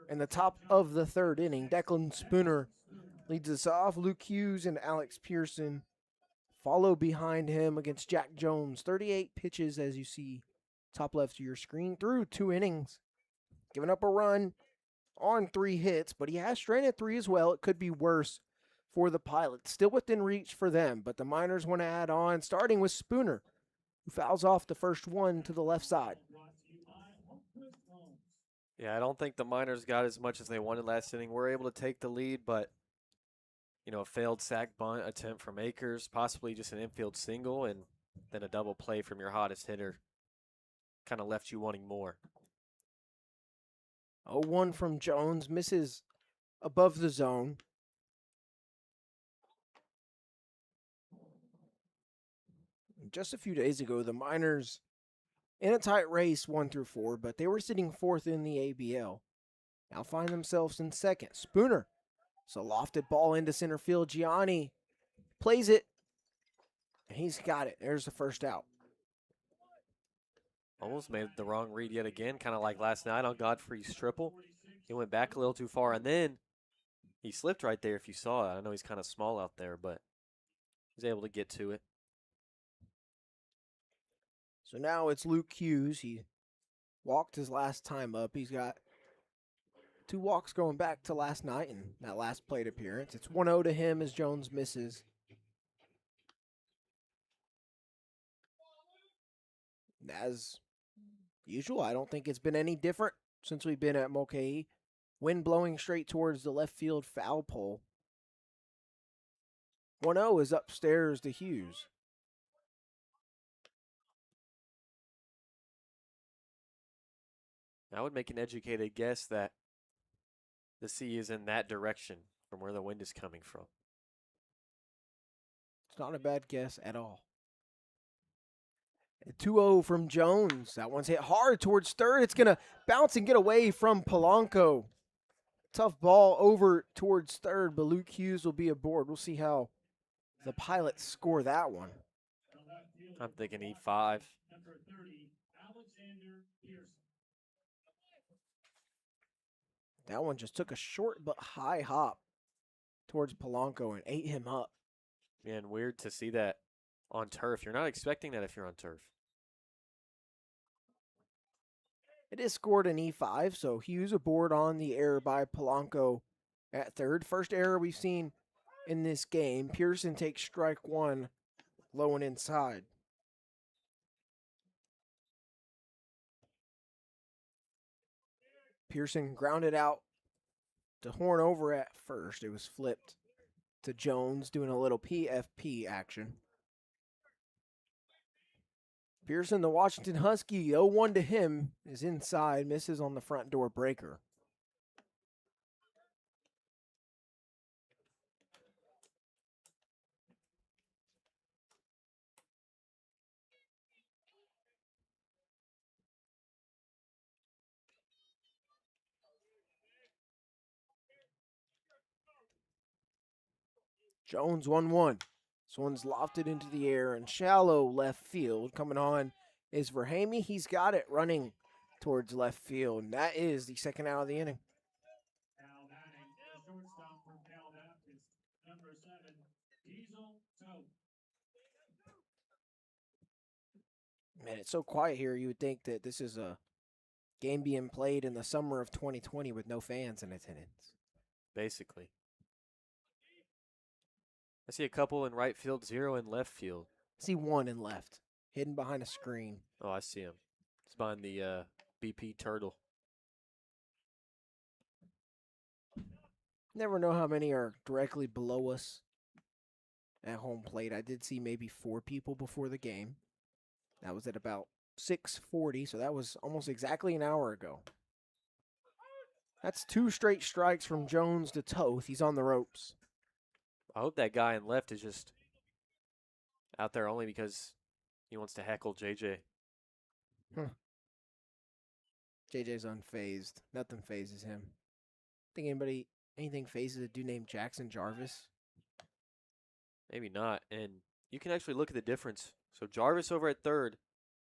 Speaker 1: in the top of the 3rd inning. Declan Spooner leads us off. Luke Hughes and Alex Pearson follow behind him against Jack Jones. 38 pitches, as you see top left of your screen, through 2 innings. Giving up a run on 3 hits, but he has stranded 3 as well. It could be worse for the Pilots. Still within reach for them, but the Miners want to add on, starting with Spooner, who fouls off the first one to the left side.
Speaker 2: Yeah, I don't think the Miners got as much as they wanted last inning. We're able to take the lead, but a failed sac bunt attempt from Akers, possibly just an infield single, and then a double play from your hottest hitter kind of left you wanting more.
Speaker 1: 0-1 from Jones, misses above the zone. Just a few days ago, the Miners in a tight race 1 through 4, but they were sitting 4th in the ABL. Now find themselves in 2nd. Spooner. It's a lofted ball into center field. Gianni plays it, and he's got it. There's the first out.
Speaker 2: Almost made the wrong read yet again, kind of like last night on Godfrey's triple. He went back a little too far, and then he slipped right there if you saw it. I know he's kind of small out there, but he's able to get to it.
Speaker 1: So now it's Luke Hughes. He walked his last time up. He's got 2 walks going back to last night and that last plate appearance. It's 1-0 to him as Jones misses. As usual, I don't think it's been any different since we've been at Mulcahy. Wind blowing straight towards the left field foul pole. 1-0 is upstairs to Hughes.
Speaker 2: I would make an educated guess that the sea is in that direction from where the wind is coming from.
Speaker 1: It's not a bad guess at all. 2-0 from Jones. That one's hit hard towards third. It's going to bounce and get away from Polanco. Tough ball over towards third, but Luke Hughes will be aboard. We'll see how the Pilots score that one.
Speaker 2: I'm thinking E5.
Speaker 1: That one just took a short but high hop towards Polanco and ate him up.
Speaker 2: Man, weird to see that on turf. You're not expecting that if you're on turf.
Speaker 1: It is scored an E5, so Hughes aboard on the error by Polanco at third. First error we've seen in this game. Pearson takes strike 1, low and inside. Pearson grounded out to Horn over at first. It was flipped to Jones doing a little PFP action. Pearson, the Washington Husky, 0-1 to him, is inside, misses on the front door breaker. Jones 1-1. This one's lofted into the air and shallow left field. Coming on is Verhamy. He's got it running towards left field. And that is the second out of the inning. Man, it's so quiet here. You would think that this is a game being played in the summer of 2020 with no fans in attendance.
Speaker 2: Basically. I see a couple in right field, 0 in left field.
Speaker 1: I see 1 in left, hidden behind a screen.
Speaker 2: Oh, I see him. He's behind the BP Turtle.
Speaker 1: Never know how many are directly below us at home plate. I did see maybe 4 people before the game. That was at about 6:40, so that was almost exactly an hour ago. That's 2 straight strikes from Jones to Toth. He's on the ropes.
Speaker 2: I hope that guy in left is just out there only because he wants to heckle JJ.
Speaker 1: JJ's unfazed. Nothing phases him. Think anything phases a dude named Jackson Jarvis?
Speaker 2: Maybe not. And you can actually look at the difference. So Jarvis over at third,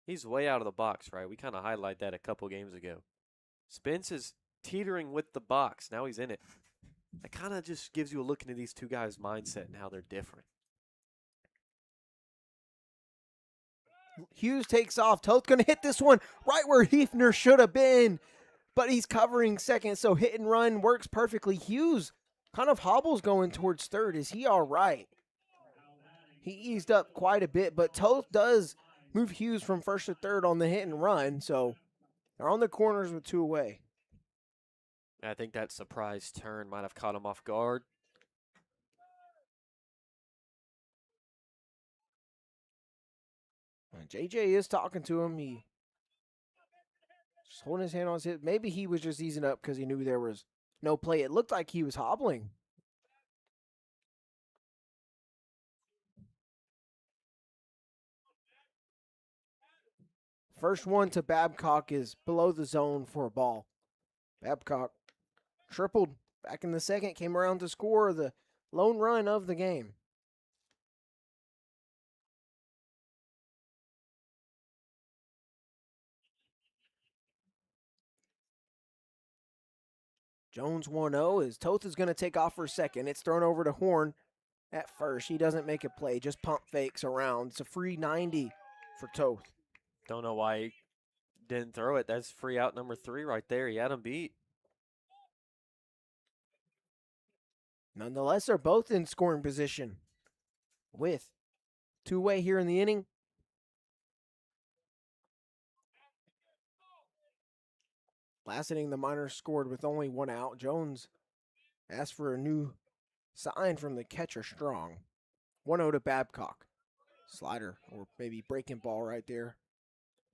Speaker 2: he's way out of the box, right? We kind of highlighted that a couple games ago. Spence is teetering with the box. Now he's in it. That kind of just gives you a look into these two guys' mindset and how they're different.
Speaker 1: Hughes takes off. Toth going to hit this one right where Hefner should have been, but he's covering second, so hit and run works perfectly. Hughes kind of hobbles going towards third. Is he all right? He eased up quite a bit, but Toth does move Hughes from first to third on the hit and run, so they're on the corners with 2 away.
Speaker 2: I think that surprise turn might have caught him off guard.
Speaker 1: JJ is talking to him. He just holding his hand on his hip. Maybe he was just easing up because he knew there was no play. It looked like he was hobbling. First one to Babcock is below the zone for a ball. Babcock tripled back in the second, came around to score the lone run of the game. Jones 1-0 as Toth is going to take off for a second. It's thrown over to Horn at first. He doesn't make a play, just pump fakes around. It's a free 90 for Toth.
Speaker 2: Don't know why he didn't throw it. That's free out number 3 right there. He had him beat.
Speaker 1: Nonetheless, they're both in scoring position with 2 away here in the inning. Last inning, the Miners scored with only 1 out. Jones asked for a new sign from the catcher, Strong. 1-0 to Babcock. Slider, or maybe breaking ball right there.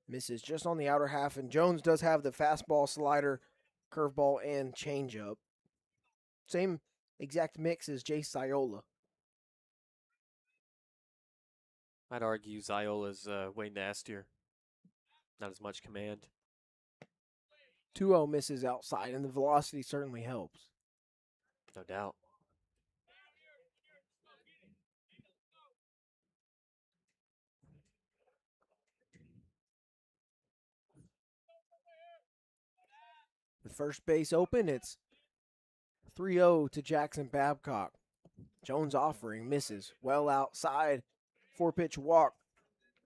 Speaker 1: Misses just on the outer half, and Jones does have the fastball, slider, curveball, and changeup. Same exact mix as Jay Ciola.
Speaker 2: I'd argue Ziola's way nastier. Not as much command.
Speaker 1: 2-0 misses outside, and the velocity certainly helps.
Speaker 2: No doubt.
Speaker 1: With first base open, it's 3-0 to Jackson Babcock. Jones offering, misses, well outside, 4-pitch walk.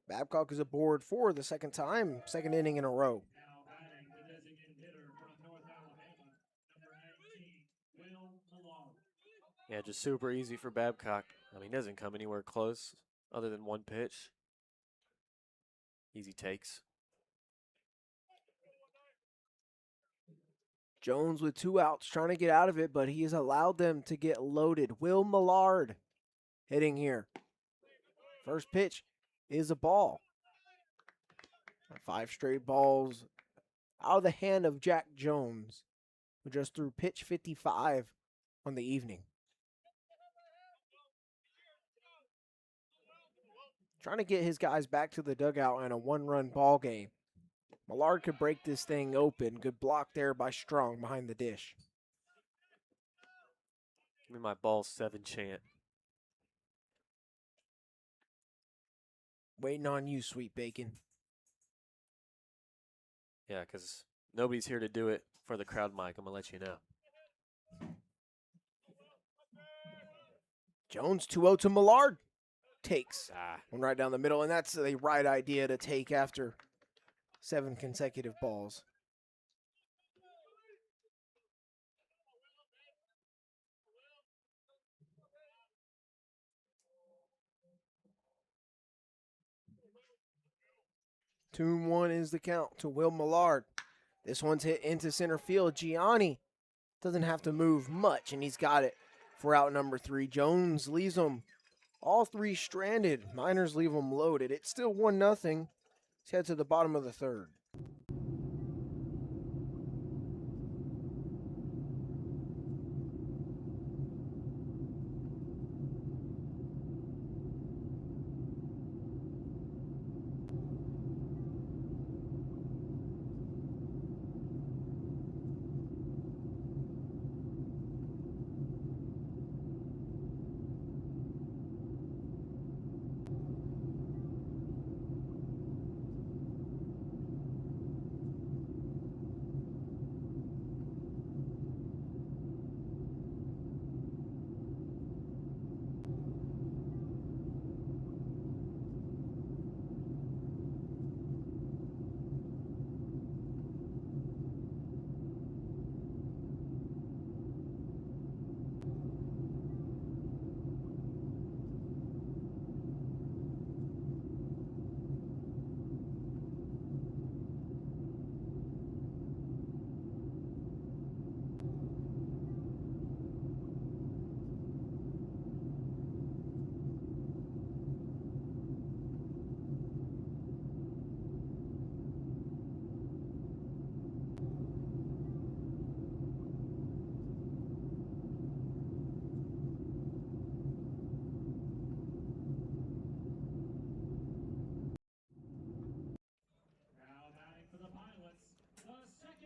Speaker 1: Babcock is aboard for the second time, second inning in a row.
Speaker 2: Yeah, just super easy for Babcock. I mean, he doesn't come anywhere close other than 1 pitch. Easy takes.
Speaker 1: Jones with 2 outs trying to get out of it, but he has allowed them to get loaded. Will Millard hitting here. First pitch is a ball. 5 straight balls out of the hand of Jack Jones, who just threw pitch 55 on the evening. Trying to get his guys back to the dugout in a 1-run ball game. Millard could break this thing open. Good block there by Strong behind the dish.
Speaker 2: Give me my ball 7 chant.
Speaker 1: Waiting on you, Sweet Bacon.
Speaker 2: Yeah, because nobody's here to do it for the crowd mic. I'm going to let you know.
Speaker 1: Jones 2-0 to Millard. Takes
Speaker 2: Ah,
Speaker 1: one right down the middle, and that's the right idea to take after 7 consecutive balls. Two and 1 is the count to Will Millard. This one's hit into center field. Gianni doesn't have to move much, and he's got it for out number 3. Jones leaves them all 3 stranded. Miners leave them loaded. It's still 1-0. Let's head to the bottom of the third.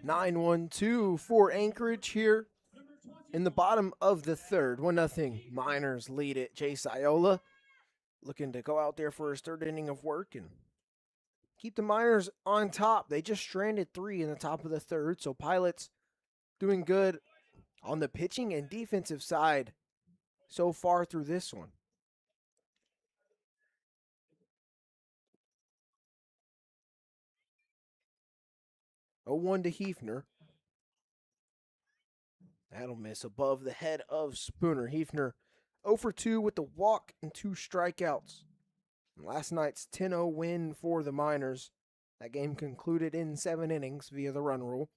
Speaker 1: 9-1-2 for Anchorage here in the bottom of the third. 1-0 Miners lead it. Chase Iola looking to go out there for his third inning of work and keep the Miners on top. They just stranded 3 in the top of the third, so Pilots doing good on the pitching and defensive side so far through this one. 0-1 to Hefner. That'll miss above the head of Spooner. Hefner 0 for 2 with the walk and 2 strikeouts. Last night's 10-0 win for the Miners. That game concluded in 7 innings via the run rule.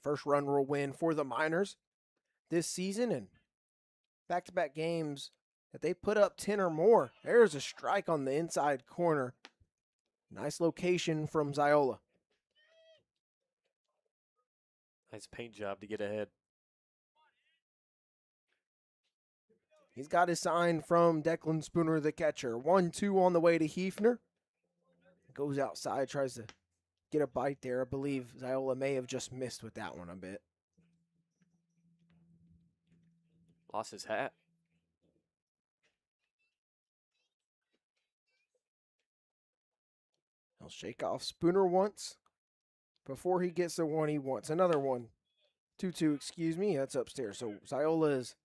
Speaker 1: First run rule win for the Miners this season, and back-to-back games that they put up 10 or more. There's a strike on the inside corner. Nice location from Ziola.
Speaker 2: Nice paint job to get ahead.
Speaker 1: He's got his sign from Declan Spooner, the catcher. 1-2 on the way to Hefner. Goes outside, tries to get a bite there. I believe Ziola may have just missed with that one a bit.
Speaker 2: Lost his hat.
Speaker 1: He'll shake off Spooner once before he gets the one he wants. Another one. 2-2, excuse me. That's upstairs. So Ziola is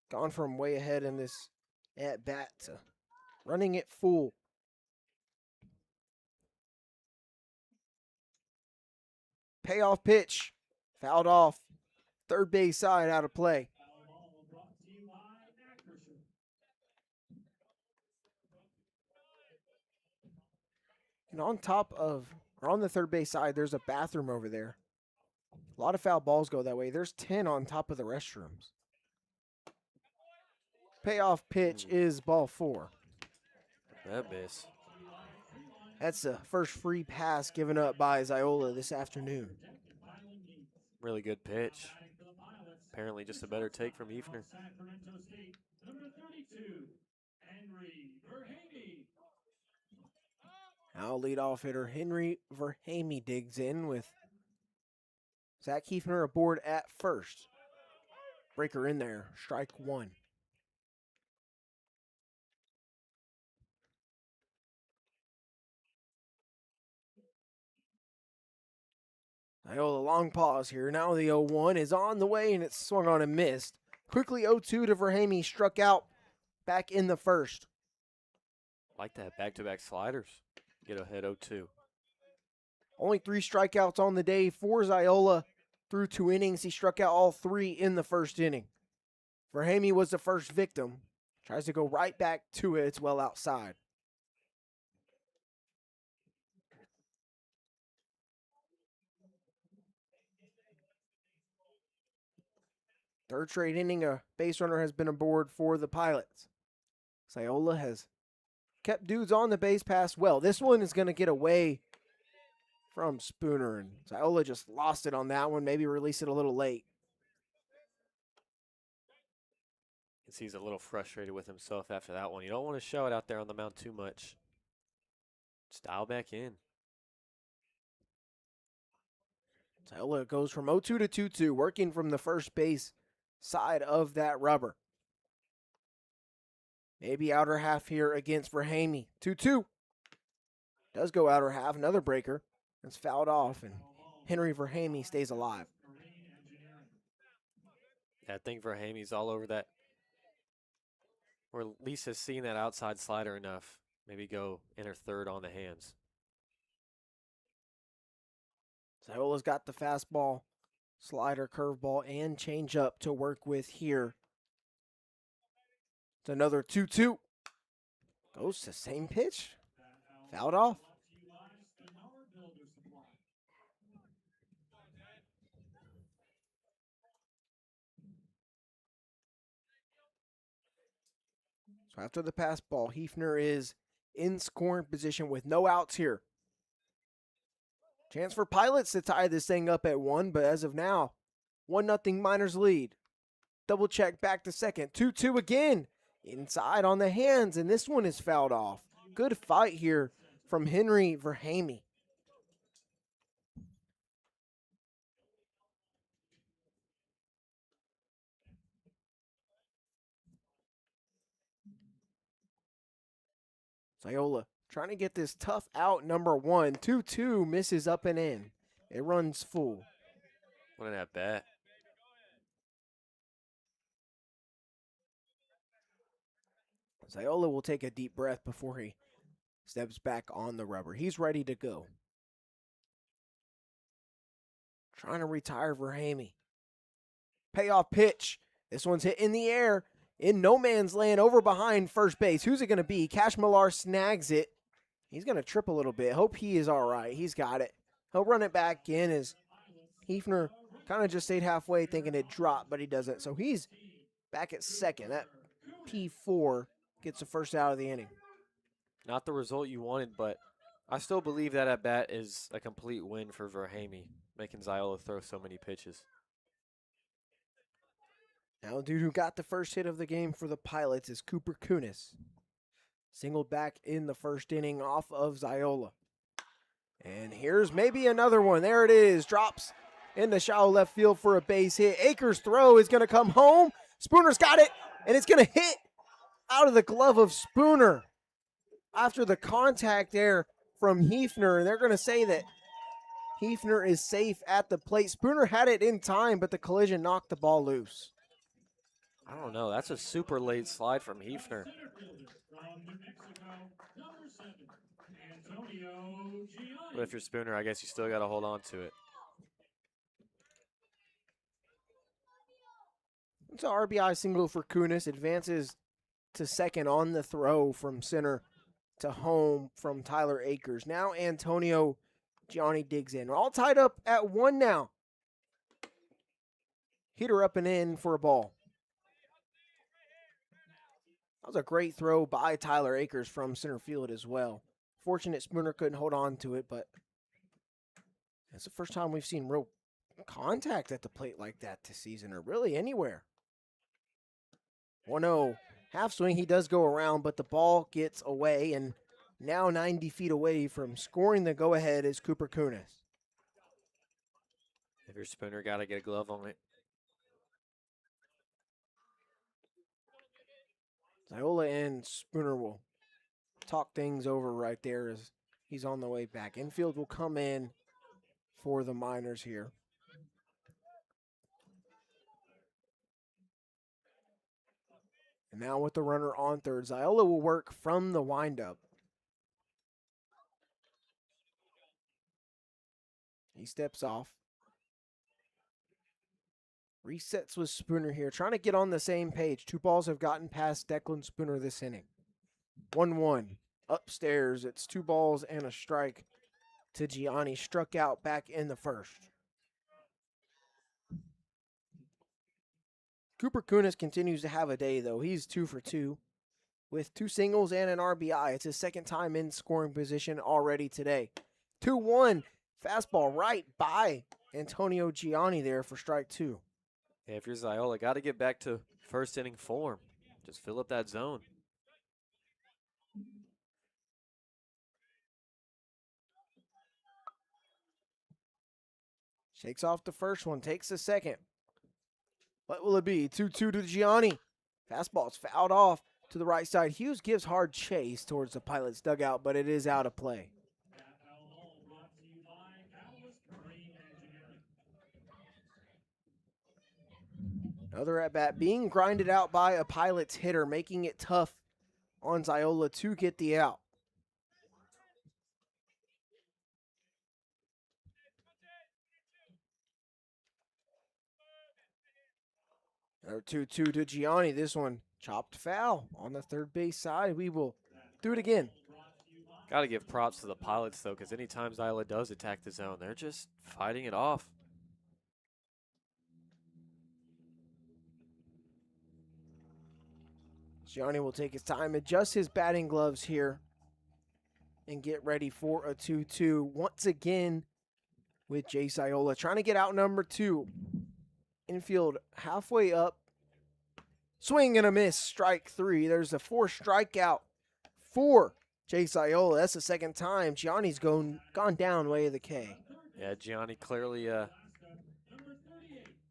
Speaker 1: gone from way ahead in this at-bat to running it full. Payoff pitch. Fouled off. Third base side out of play. And on the third base side, there's a bathroom over there. A lot of foul balls go that way. There's 10 on top of the restrooms. Payoff pitch is ball 4.
Speaker 2: That miss.
Speaker 1: That's the first free pass given up by Ziola this afternoon.
Speaker 2: Really good pitch. Apparently just a better take from Hefner.
Speaker 1: Now leadoff hitter Henry Verhamy digs in with Zach Hefner aboard at first. Breaker in there, strike 1. Iola long pause here. Now the 0-1 is on the way and it's swung on and missed. Quickly 0-2 to Verhamy, struck out back in the first.
Speaker 2: Like that back-to-back sliders. Get ahead 0-2.
Speaker 1: Only 3 strikeouts on the day for Ziola through 2 innings. He struck out all 3 in the first inning. Verhamy was the first victim. Tries to go right back to it. It's well outside. Third straight inning, a base runner has been aboard for the Pilots. Ziola has kept dudes on the base pass well. This one is going to get away from Spooner, and Ziola just lost it on that one. Maybe released it a little late.
Speaker 2: He's a little frustrated with himself after that one. You don't want to show it out there on the mound too much. Just dial back in.
Speaker 1: Ziola goes from 0-2 to 2-2, working from the first base side of that rubber. Maybe outer half here against Verhamy. 2-2. Does go outer half. Another breaker. It's fouled off, and Henry Verhamy stays alive.
Speaker 2: I think Verhamy's all over that. Or at least has seen that outside slider enough. Maybe go enter third on the hands.
Speaker 1: Ziola's got the fastball, slider, curveball, and changeup to work with here. It's another 2-2. Goes to same pitch. Fouled off. So after the pass ball, Hefner is in scoring position with no outs here. Chance for Pilots to tie this thing up at 1, but as of now, 1-0 Miners lead. Double check back to second. 2-2 again. Inside on the hands, and this one is fouled off. Good fight here from Henry Verhamy. Ziola trying to get this tough out, number 1. 2-2, misses up and in. It runs full.
Speaker 2: What an at bat.
Speaker 1: Ziola will take a deep breath before he steps back on the rubber. He's ready to go. Trying to retire Verhamy. Payoff pitch. This one's hit in the air. In no man's land over behind first base. Who's it going to be? Cash Millar snags it. He's going to trip a little bit. Hope he is all right. He's got it. He'll run it back in as Hefner kind of just stayed halfway thinking it dropped, but he doesn't. So he's back at second. That P4 gets the first out of the inning.
Speaker 2: Not the result you wanted, but I still believe that at bat is a complete win for Verhamy, making Ziola throw so many pitches.
Speaker 1: Now, the dude who got the first hit of the game for the Pilots is Cooper Kunis. Singled back in the first inning off of Ziola. And here's maybe another one. There it is. Drops in the shallow left field for a base hit. Akers' throw is going to come home. Spooner's got it, and it's going to hit out of the glove of Spooner. After the contact there from Hefner, they're going to say that Hefner is safe at the plate. Spooner had it in time, but the collision knocked the ball loose.
Speaker 2: I don't know. That's a super late slide from Hefner. But if you're Spooner, I guess you still got to hold on to it.
Speaker 1: It's an RBI single for Kunis. Advances to second on the throw from center to home from Tyler Akers. Now Antonio Gianni digs in. We're all tied up at 1 now. Heater up and in for a ball. That was a great throw by Tyler Akers from center field as well. Fortunate Spooner couldn't hold on to it, but it's the first time we've seen real contact at the plate like that this season, or really anywhere. 1-0. Half swing, he does go around, but the ball gets away, and now 90 feet away from scoring the go-ahead is Cooper Kunis.
Speaker 2: If you're Spooner, got to get a glove on it.
Speaker 1: Ziola and Spooner will talk things over right there as he's on the way back. Infield will come in for the Miners here. And now with the runner on third, Ziola will work from the windup. He steps off. Resets with Spooner here, trying to get on the same page. 2 balls have gotten past Declan Spooner this inning. 1-1. Upstairs, it's 2 balls and a strike to Gianni. Struck out back in the first. Cooper Kunis continues to have a day, though. He's 2 for 2 with 2 singles and an RBI. It's his second time in scoring position already today. 2-1. Fastball right by Antonio Gianni there for strike 2.
Speaker 2: Yeah, if you're Ziola, got to get back to first inning form. Just fill up that zone.
Speaker 1: Shakes off the first one, takes the second. What will it be? 2-2 to Gianni. Fastball's fouled off to the right side. Hughes gives hard chase towards the Pilots dugout, but it is out of play. Another at-bat being grinded out by a Pilots hitter, making it tough on Ziola to get the out. Another 2-2 to Gianni. This one chopped foul on the third base side. We will do it again.
Speaker 2: Got to give props to the Pilots, though, because anytime Ziola does attack the zone, they're just fighting it off.
Speaker 1: Gianni will take his time, adjust his batting gloves here, and get ready for a 2-2. Once again with Jay Ziola, trying to get out number 2. Infield halfway up. Swing and a miss, strike 3. There's a 4 strikeout for Jay Ziola. That's the second time Gianni's gone down way of the K.
Speaker 2: Yeah, Gianni clearly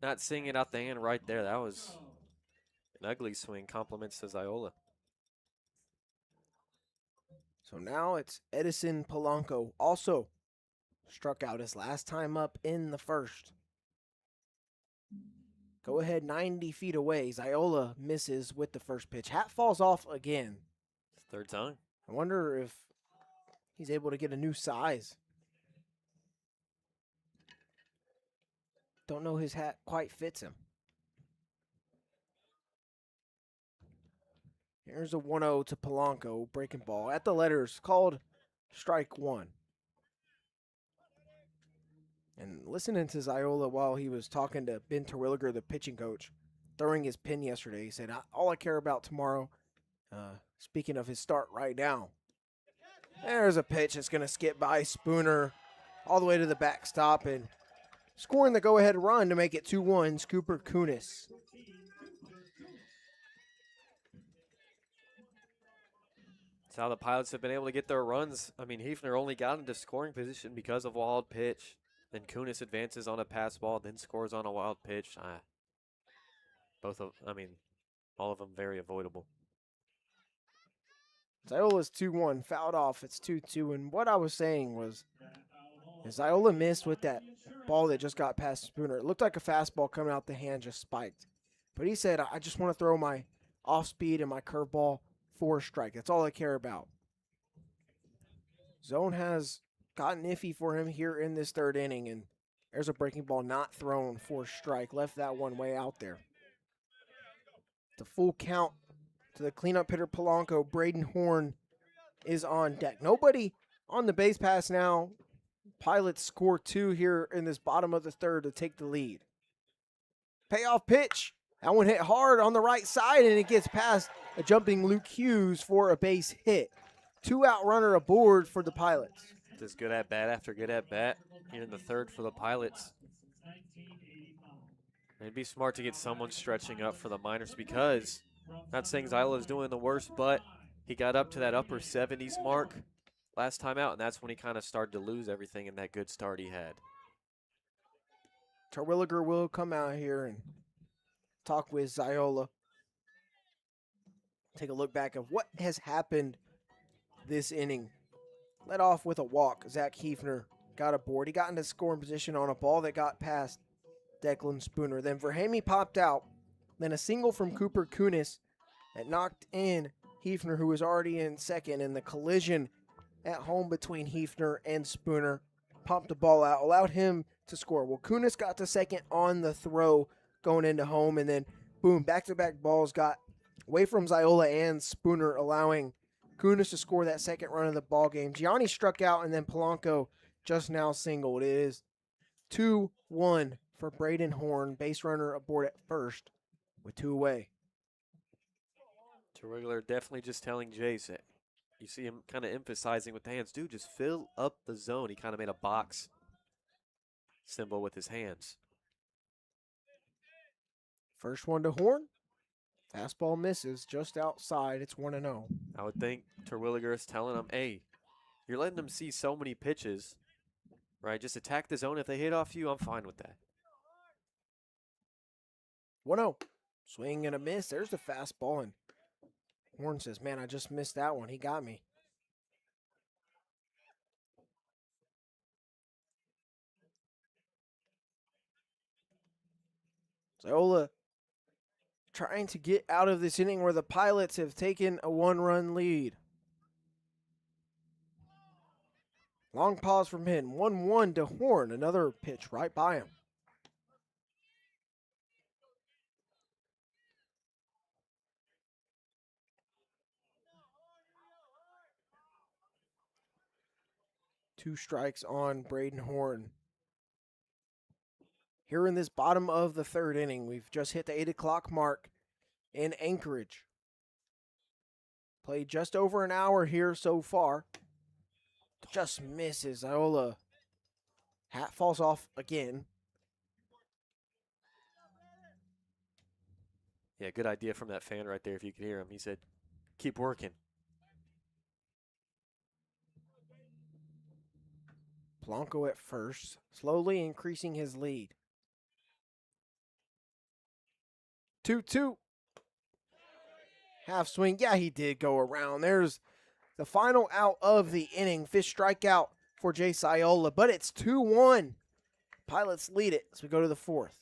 Speaker 2: not seeing it out the hand right there. That was an ugly swing. Compliments to Ziola.
Speaker 1: So now it's Edison Polanco, also struck out his last time up in the first. Go ahead 90 feet away. Ziola misses with the first pitch. Hat falls off again.
Speaker 2: Third time.
Speaker 1: I wonder if he's able to get a new size. Don't know his hat quite fits him. Here's a 1-0 to Polanco. Breaking ball at the letters, called strike one. And listening to Ziola while he was talking to Ben Terwilliger, the pitching coach, throwing his pin yesterday, he said, all I care about tomorrow, speaking of his start right now, there's a pitch that's going to skip by Spooner all the way to the backstop and scoring the go-ahead run to make it 2-1, Cooper Kunis.
Speaker 2: That's how the Pilots have been able to get their runs. I mean, Hefner only got into scoring position because of wild pitch. Then Kunis advances on a pass ball, then scores on a wild pitch. All of them very avoidable.
Speaker 1: Ziola's 2-1, fouled off. It's 2-2. And what I was saying was, Ziola missed with that ball that just got past Spooner. It looked like a fastball coming out the hand, just spiked. But he said, I just want to throw my off speed and my curveball for a strike. That's all I care about. Zone has gotten iffy for him here in this third inning, and there's a breaking ball not thrown for a strike. Left that one way out there. The full count to the cleanup hitter Polanco. Braden Horn is on deck. Nobody on the base pass now. Pilots score 2 here in this bottom of the third to take the lead. Payoff pitch. That one hit hard on the right side, and it gets past a jumping Luke Hughes for a base hit. 2-out runner aboard for the Pilots.
Speaker 2: Just good at bat after good at bat here in the third for the Pilots. It'd be smart to get someone stretching up for the minors because, not saying Zyla's doing the worst, but he got up to that upper 70s mark last time out, and that's when he kind of started to lose everything in that good start he had.
Speaker 1: Terwilliger will come out here and talk with Ziola. Take a look back of what has happened this inning. Led off with a walk. Zach Hefner got aboard. He got into scoring position on a ball that got past Declan Spooner. Then Verhamy popped out. Then a single from Cooper Kunis that knocked in Hefner, who was already in second. And the collision at home between Hefner and Spooner pumped the ball out, allowed him to score. Well, Kunis got to second on the throw going into home. And then, boom, back-to-back balls got away from Ziola and Spooner, allowing Kunis to score that second run of the ball game. Gianni struck out, and then Polanco just now singled. It is 2-1 for Braden Horn, base runner aboard at first with 2 away.
Speaker 2: Terwilliger definitely just telling Jace it. You see him kind of emphasizing with the hands, dude, just fill up the zone. He kind of made a box symbol with his hands.
Speaker 1: First one to Horn. Fastball misses just outside. It's 1-0.
Speaker 2: I would think Terwilliger is telling him, hey, you're letting them see so many pitches, right? Just attack the zone. If they hit off you, I'm fine with that.
Speaker 1: 1-0. Swing and a miss. There's the fastball, and Horn says, man, I just missed that one. He got me. Ziola trying to get out of this inning where the Pilots have taken a 1-run lead. Long pause from him. 1-1 to Horn. Another pitch right by him. Two strikes on Braden Horn. Here in this bottom of the third inning, we've just hit the 8 o'clock mark in Anchorage. Played just over an hour here so far. Just misses. Ziola. Hat falls off again.
Speaker 2: Yeah, good idea from that fan right there if you could hear him. He said, keep working.
Speaker 1: Polanco at first, slowly increasing his lead. 2-2. Half swing. Yeah, he did go around. There's The final out of the inning. Fifth strikeout for Jay Sciola, but it's 2-1. Pilots lead it as we go to the fourth.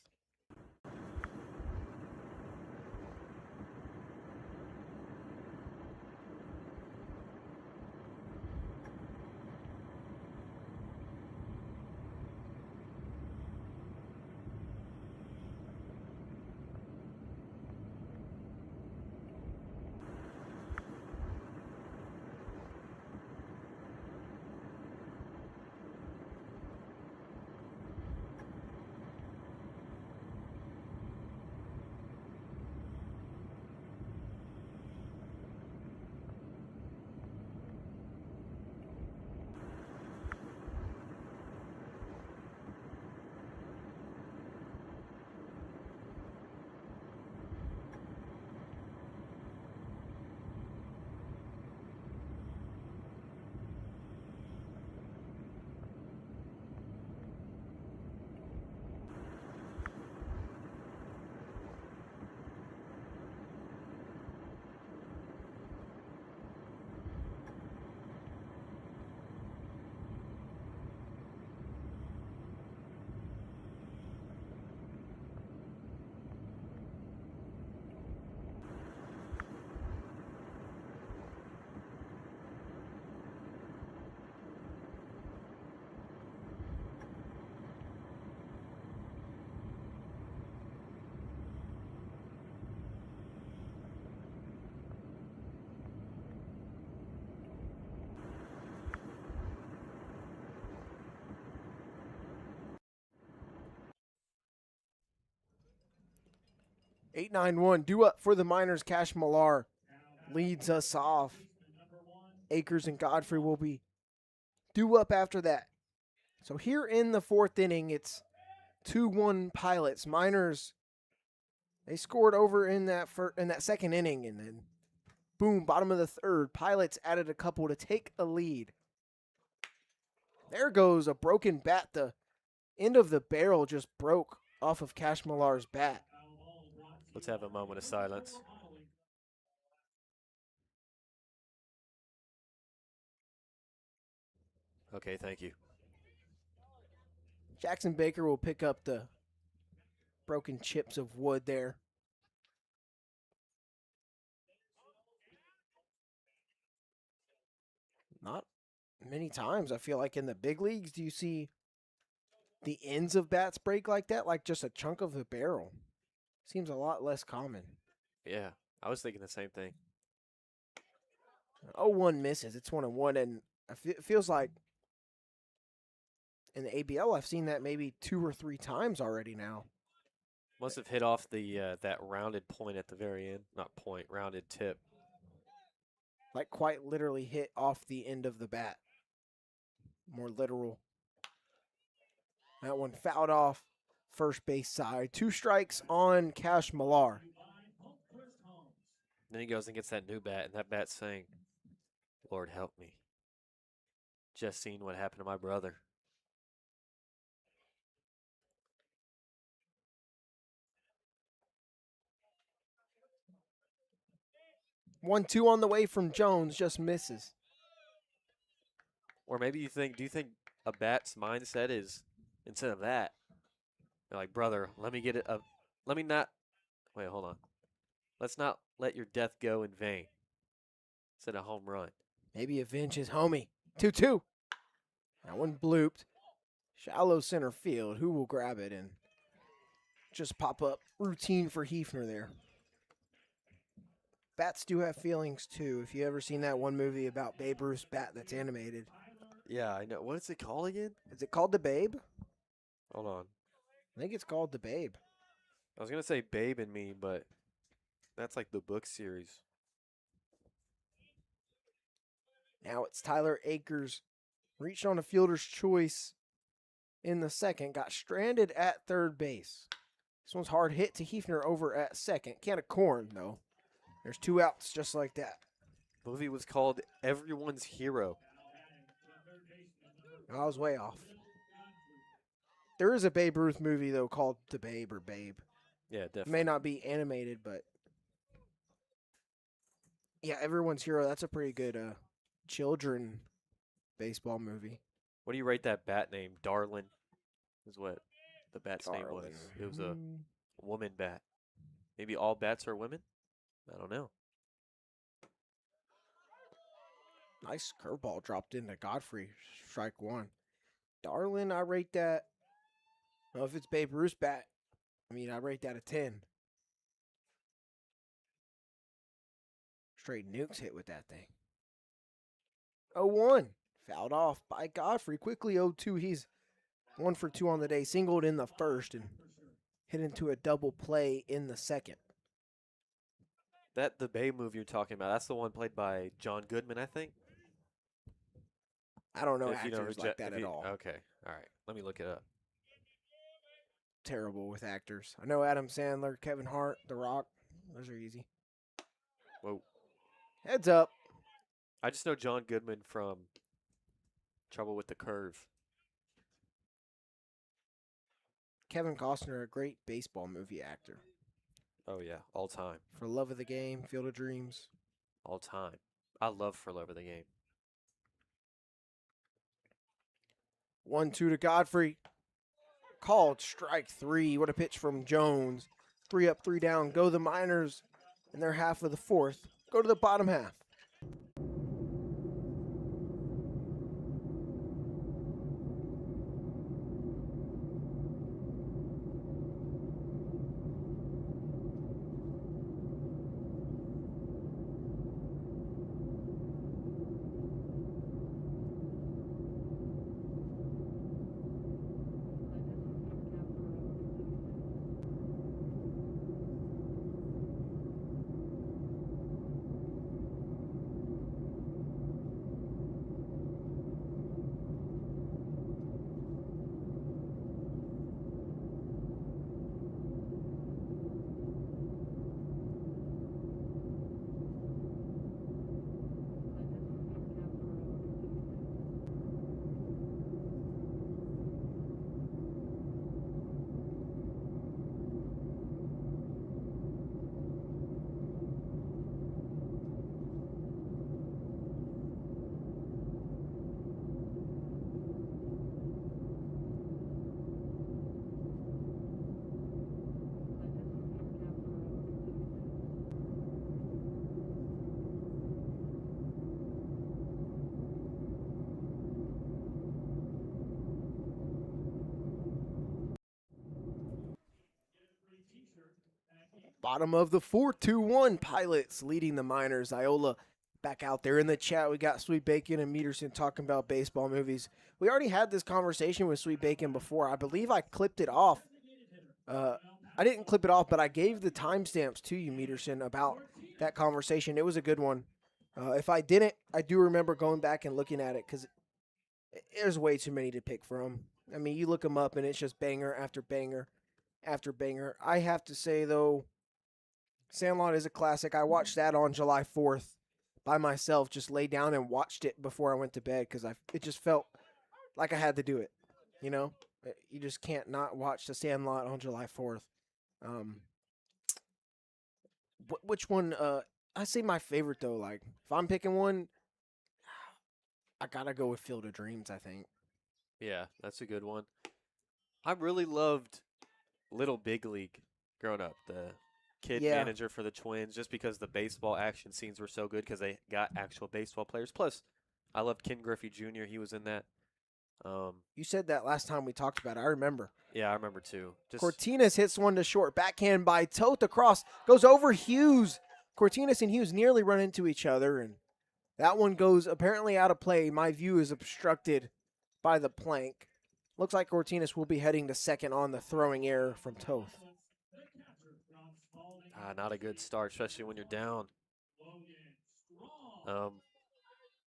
Speaker 1: Eight nine one. Due up for the Miners. Cash Millar leads us off. Akers and Godfrey will be due up after that. So here in the fourth inning, it's 2-1 Pilots. Miners, they scored over in that second inning, and then boom, bottom of the third. Pilots added a couple to take a lead. There goes a broken bat. The end of the barrel just broke off of Cash Millar's bat.
Speaker 2: Let's have a moment of silence. Okay, thank you.
Speaker 1: Jackson Baker will pick up the broken chips of wood there. Not many times, I feel like, in the big leagues do you see the ends of bats break like that, like just a chunk of the barrel. Seems a lot less common.
Speaker 2: Yeah, I was thinking the same thing.
Speaker 1: 0-1 misses. It's 1-1, and it feels like in the ABL I've seen that maybe 2 or 3 times already now.
Speaker 2: Must have hit off the that rounded point at the very end. Not point, rounded tip.
Speaker 1: Like quite literally hit off the end of the bat. More literal. That one fouled off first base side. 2 strikes on Cash Millar.
Speaker 2: Then he goes and gets that new bat, and that bat's saying, Lord help me. Just seen what happened to my brother.
Speaker 1: One, two on the way from Jones, just misses.
Speaker 2: Or maybe do you think a bat's mindset is, instead of that, they're like, brother, let me not, wait, hold on. Let's not let your death go in vain. Instead of home run.
Speaker 1: Maybe avenge his homie. 2-2. That one blooped. Shallow center field. Who will grab it and just pop up? Routine for Hefner there. Bats do have feelings, too. If you ever seen that one movie about Babe Ruth's bat that's animated.
Speaker 2: Yeah, I know. What is it called again?
Speaker 1: Is it called The Babe?
Speaker 2: Hold on.
Speaker 1: I think it's called The Babe.
Speaker 2: I was going to say Babe and Me, but that's like the book series.
Speaker 1: Now it's Tyler Akers. Reached on a fielder's choice in the second. Got stranded at third base. This one's hard hit to Hefner over at second. Can of corn, though. There's 2 outs just like that.
Speaker 2: The movie was called Everyone's Hero.
Speaker 1: I was way off. There is a Babe Ruth movie, though, called The Babe or Babe.
Speaker 2: Yeah, definitely.
Speaker 1: It may not be animated, but yeah, Everyone's Hero. That's a pretty good children baseball movie.
Speaker 2: What do you rate that bat name? Darlin is what the bat's name was.
Speaker 1: Darling.
Speaker 2: It was a woman bat. Maybe all bats are women? I don't know.
Speaker 1: Nice curveball dropped into Godfrey. Strike one. Darlin, I rate that. I don't know if it's Babe Ruth's bat. I mean, I rate that a 10. Straight nukes hit with that thing. 0-1. Fouled off by Godfrey. Quickly 0-2. He's 1 for 2 on the day. Singled in the first and hit into a double play in the second.
Speaker 2: The Bay move you're talking about, that's the one played by John Goodman, I think?
Speaker 1: I don't know
Speaker 2: If you
Speaker 1: actors
Speaker 2: who
Speaker 1: like
Speaker 2: Ja-
Speaker 1: that
Speaker 2: if
Speaker 1: at
Speaker 2: you-
Speaker 1: all.
Speaker 2: Okay, all right. Let me look it up.
Speaker 1: Terrible with actors. I know Adam Sandler, Kevin Hart, The Rock. Those are easy.
Speaker 2: Whoa.
Speaker 1: Heads up.
Speaker 2: I just know John Goodman from Trouble with the Curve.
Speaker 1: Kevin Costner, a great baseball movie actor.
Speaker 2: Oh, yeah, all time.
Speaker 1: For Love of the Game, Field of Dreams.
Speaker 2: All time. I love For Love of the Game.
Speaker 1: 1-2 to Godfrey. Called strike 3. What a pitch from Jones. 3 up, 3 down. Go the Miners in their half of the fourth. Go to the bottom half. Bottom of the fourth, 2-1. Pilots leading the Miners. Iola back out there in the chat. We got Sweet Bacon and Meterson talking about baseball movies. We already had this conversation with Sweet Bacon before. I believe I clipped it off. I didn't clip it off, but I gave the timestamps to you, Meterson, about that conversation. It was a good one. If I didn't, I do remember going back and looking at it because there's way too many to pick from. I mean, you look them up and it's just banger after banger after banger. I have to say, though, Sandlot is a classic. I watched that on July 4th by myself, just laid down and watched it before I went to bed because it just felt like I had to do it. You know, you just can't not watch The Sandlot on July 4th. Which one? I say my favorite though. Like if I'm picking one, I gotta go with Field of Dreams. I think.
Speaker 2: Yeah, that's a good one. I really loved Little Big League growing up. The kid
Speaker 1: Yeah.
Speaker 2: manager for the Twins, just because the baseball action scenes were so good because they got actual baseball players. Plus, I loved Ken Griffey Jr. He was in that.
Speaker 1: You said that last time we talked about it. I remember.
Speaker 2: Yeah, I remember too. Just
Speaker 1: Cortinas hits one to short. Backhand by Toth across. Goes over Hughes. Cortinas and Hughes nearly run into each other, and that one goes apparently out of play. My view is obstructed by the plank. Looks like Cortinas will be heading to second on the throwing error from Toth.
Speaker 2: not a good start, especially when you're down.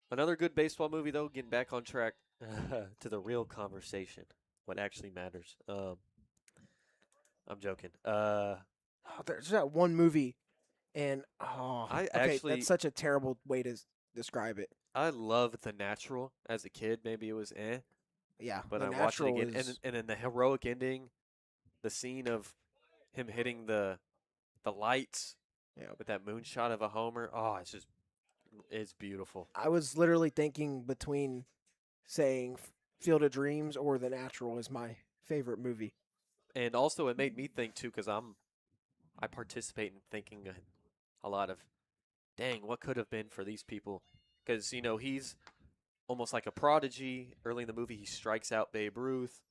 Speaker 2: Another good baseball movie, though, getting back on track to the real conversation, what actually matters. I'm joking.
Speaker 1: There's that one movie, and that's such a terrible way to describe it.
Speaker 2: I loved The Natural as a kid. Maybe it was
Speaker 1: Yeah,
Speaker 2: but
Speaker 1: The
Speaker 2: I watched it
Speaker 1: Natural
Speaker 2: again.
Speaker 1: is-
Speaker 2: And then the heroic ending, the scene of him hitting the lights
Speaker 1: Yeah.
Speaker 2: with that moonshot of a homer. Oh, it's just It's beautiful.
Speaker 1: I was literally thinking between saying Field of Dreams or The Natural is my favorite movie.
Speaker 2: And also, it made me think too, because I participate in thinking a lot of, dang, what could have been for these people? Because he's almost like a prodigy. Early in the movie, he strikes out Babe Ruth,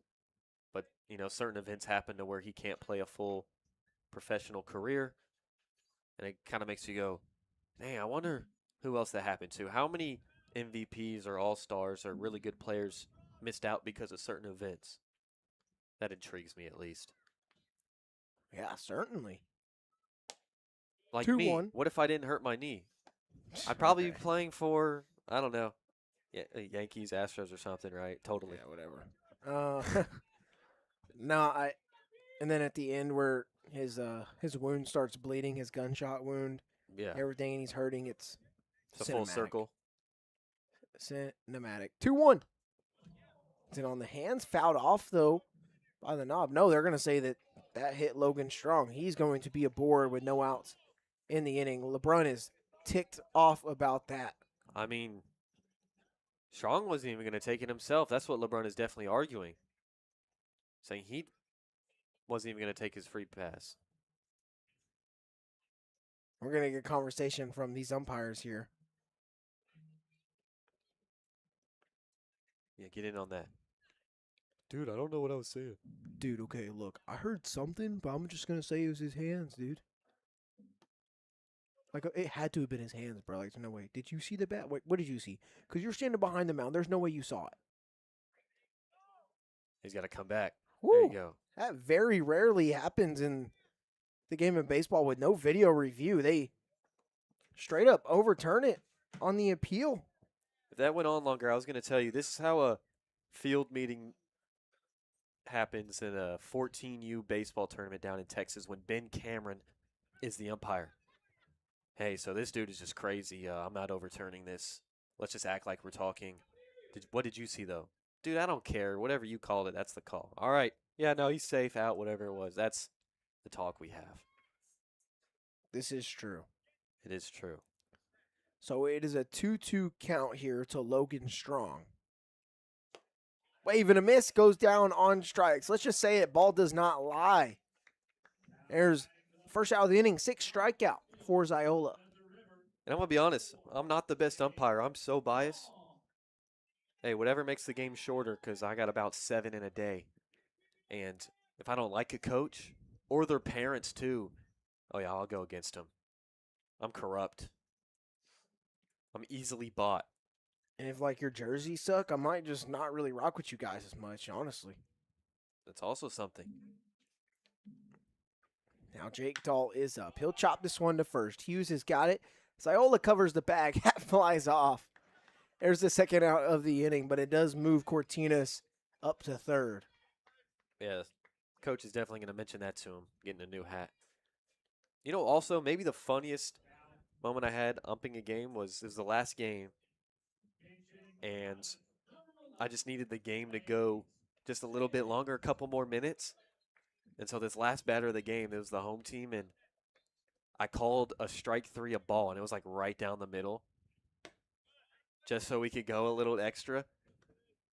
Speaker 2: but certain events happen to where he can't play a full professional career, and it kind of makes you go, dang, I wonder who else that happened to. How many MVPs or All Stars or really good players missed out because of certain events? That intrigues me at least.
Speaker 1: Yeah, certainly.
Speaker 2: Like me,
Speaker 1: 2-1.
Speaker 2: what if I didn't hurt my knee? I'd probably be
Speaker 1: Okay.
Speaker 2: playing for, I don't know, Yankees, Astros, or something, right? Totally.
Speaker 1: Yeah, whatever. No, and then at the end where his wound starts bleeding, his gunshot wound,
Speaker 2: Yeah.
Speaker 1: everything, and he's hurting. It's
Speaker 2: It's a full circle.
Speaker 1: Cinematic. 2-1. Is it on the hands? Fouled off though by the knob. No, they're gonna say that hit Logan Strong. He's going to be aboard with no outs in the inning. LeBron is ticked off about that.
Speaker 2: I mean, Strong wasn't even going to take it himself. That's what LeBron is definitely arguing. Saying he wasn't even going to take his free pass.
Speaker 1: We're gonna get conversation from these umpires here.
Speaker 2: Yeah, get in on that. Dude, I don't know what I was saying.
Speaker 1: Dude, okay, look, I heard something, but I'm just gonna say it was his hands, dude. Like, it had to have been his hands, bro. Like, there's no way. Did you see the bat? Wait, what did you see? Because you're standing behind the mound. There's no way you saw it.
Speaker 2: He's got to come back.
Speaker 1: Woo.
Speaker 2: There you go.
Speaker 1: That very rarely happens in the game of baseball with no video review. They straight up overturn it on the appeal.
Speaker 2: If that went on longer, I was going to tell you this is how a field meeting happens in a 14U baseball tournament down in Texas when Ben Cameron is the umpire. Hey, so this dude is just crazy. I'm not overturning this. Let's just act like we're talking. What did you see, though? Dude, I don't care. Whatever you called it, that's the call. All right. Yeah, no, he's safe, out, whatever it was. That's the talk we have.
Speaker 1: This is true.
Speaker 2: It is true.
Speaker 1: So it is a 2-2 count here to Logan Strong. Wave and a miss, goes down on strikes. Let's just say it. Ball does not lie. There's first out of the inning, 6 strikeout for Ziola.
Speaker 2: And I'm going to be honest. I'm not the best umpire. I'm so biased. Hey, whatever makes the game shorter, because I got about 7 in a day. And if I don't like a coach or their parents too, oh yeah, I'll go against them. I'm corrupt. I'm easily bought.
Speaker 1: And if like your jerseys suck, I might just not really rock with you guys as much, honestly.
Speaker 2: That's also something.
Speaker 1: Now Jake Dahl is up. He'll chop this one to first. Hughes has got it. Ziola covers the bag. Hat flies off. There's the second out of the inning, but it does move Cortinas up to third.
Speaker 2: Yeah, coach is definitely going to mention that to him, getting a new hat. Also, maybe the funniest moment I had umping a game was the last game, and I just needed the game to go just a little bit longer, a couple more minutes. And so this last batter of the game, it was the home team, and I called a strike 3 a ball, and it was like right down the middle, just so we could go a little extra.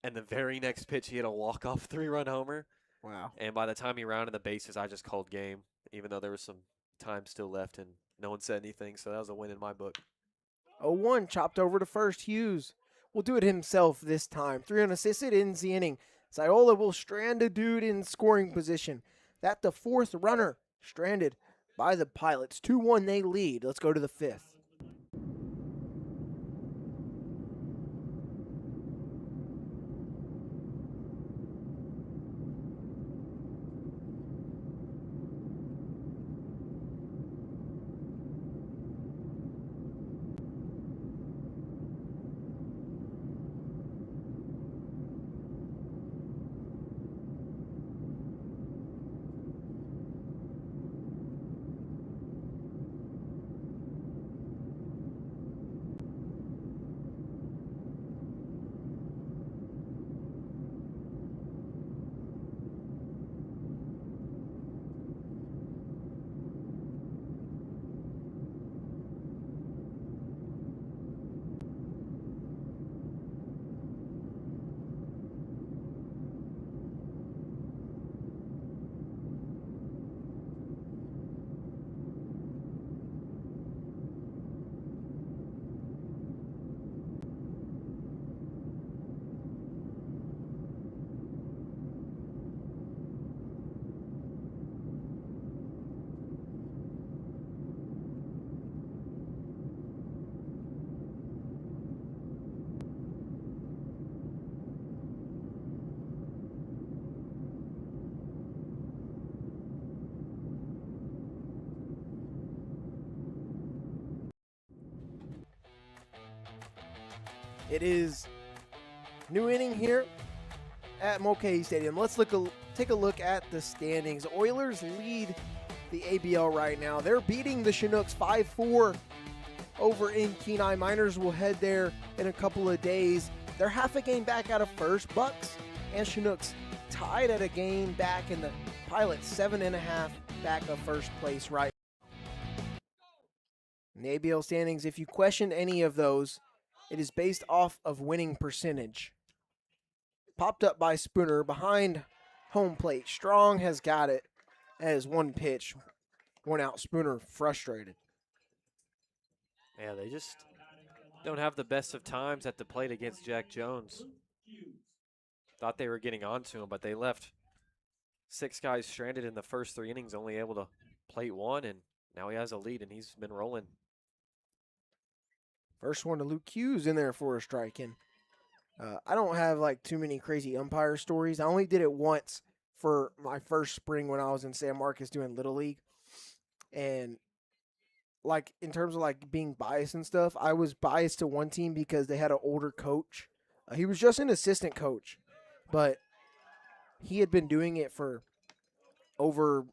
Speaker 2: And the very next pitch, he had a walk-off 3-run homer.
Speaker 1: Wow.
Speaker 2: And by the time he rounded the bases, I just called game, even though there was some time still left and no one said anything. So that was a win in my book.
Speaker 1: 0-1, chopped over to first. Hughes will do it himself this time. 3 unassisted, ends the inning. Ziola will strand a dude in scoring position. That the 4th runner stranded by the Pilots. 2-1, they lead. Let's go to the 5th. It is new inning here at Mulcahy Stadium. Let's take a look at the standings. Oilers lead the ABL right now. They're beating the Chinooks 5-4 over in Kenai. Miners will head there in a couple of days. They're half a game back out of first. Bucks and Chinooks tied at a game back, in the Pilots 7.5 back of first place right. In the ABL standings, if you question any of those, it is based off of winning percentage. Popped up by Spooner behind home plate. Strong has got it as one pitch. One out. Spooner frustrated.
Speaker 2: Yeah, they just don't have the best of times at the plate against Jack Jones. Thought they were getting onto him, but they left 6 guys stranded in the first 3 innings, only able to plate 1, and now he has a lead, and he's been rolling.
Speaker 1: First one to Luke Hughes in there for a strike. And I don't have like too many crazy umpire stories. I only did it once for my first spring when I was in San Marcos doing Little League. And like in terms of like being biased and stuff, I was biased to one team because they had an older coach. He was just an assistant coach, but he had been doing it for over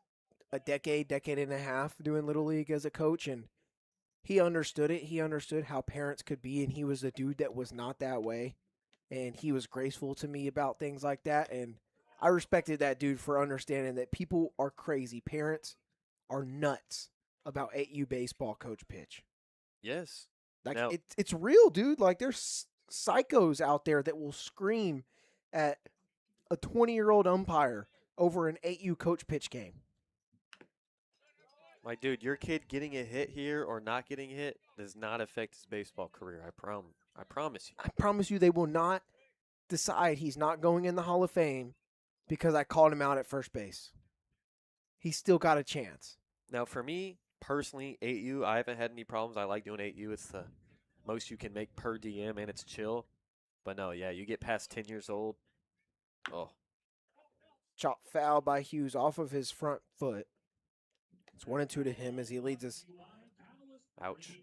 Speaker 1: a decade and a half doing Little League as a coach, and he understood it. He understood how parents could be, and he was a dude that was not that way, and he was graceful to me about things like that, and I respected that dude for understanding that people are crazy. Parents are nuts about 8U baseball coach pitch.
Speaker 2: Yes.
Speaker 1: Like,
Speaker 2: now,
Speaker 1: it's real, dude. Like, there's psychos out there that will scream at a 20-year-old umpire over an 8U coach pitch game.
Speaker 2: like, dude, your kid getting a hit here or not getting hit does not affect his baseball career. I promise you.
Speaker 1: I promise you they will not decide he's not going in the Hall of Fame because I called him out at first base. He's still got a chance.
Speaker 2: Now, for me, personally, 8U, I haven't had any problems. I like doing 8U. It's the most you can make per DM, and it's chill. But no, yeah, you get past 10 years old. Oh.
Speaker 1: Chop foul by Hughes off of his front foot. It's 1-2 to him as he leads us.
Speaker 2: Ouch.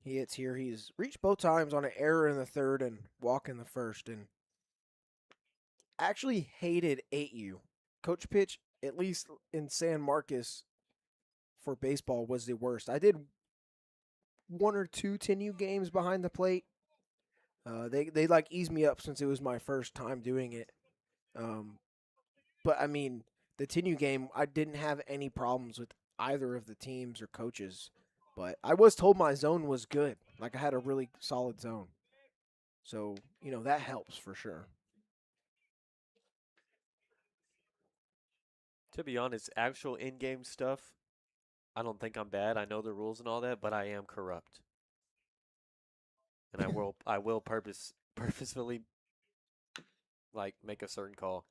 Speaker 1: He hits here. He's reached both times on an error in the third and walk in the first. And actually hated 8U. Coach pitch, at least in San Marcos for baseball, was the worst. I did 1 or 2 10U games behind the plate. They like eased me up since it was my first time doing it. But I mean, the 10U game, I didn't have any problems with either of the teams or coaches. But I was told my zone was good. Like, I had a really solid zone. So, you know, that helps for sure.
Speaker 2: To be honest, actual in-game stuff, I don't think I'm bad. I know the rules and all that, but I am corrupt. And I will purposefully like make a certain call.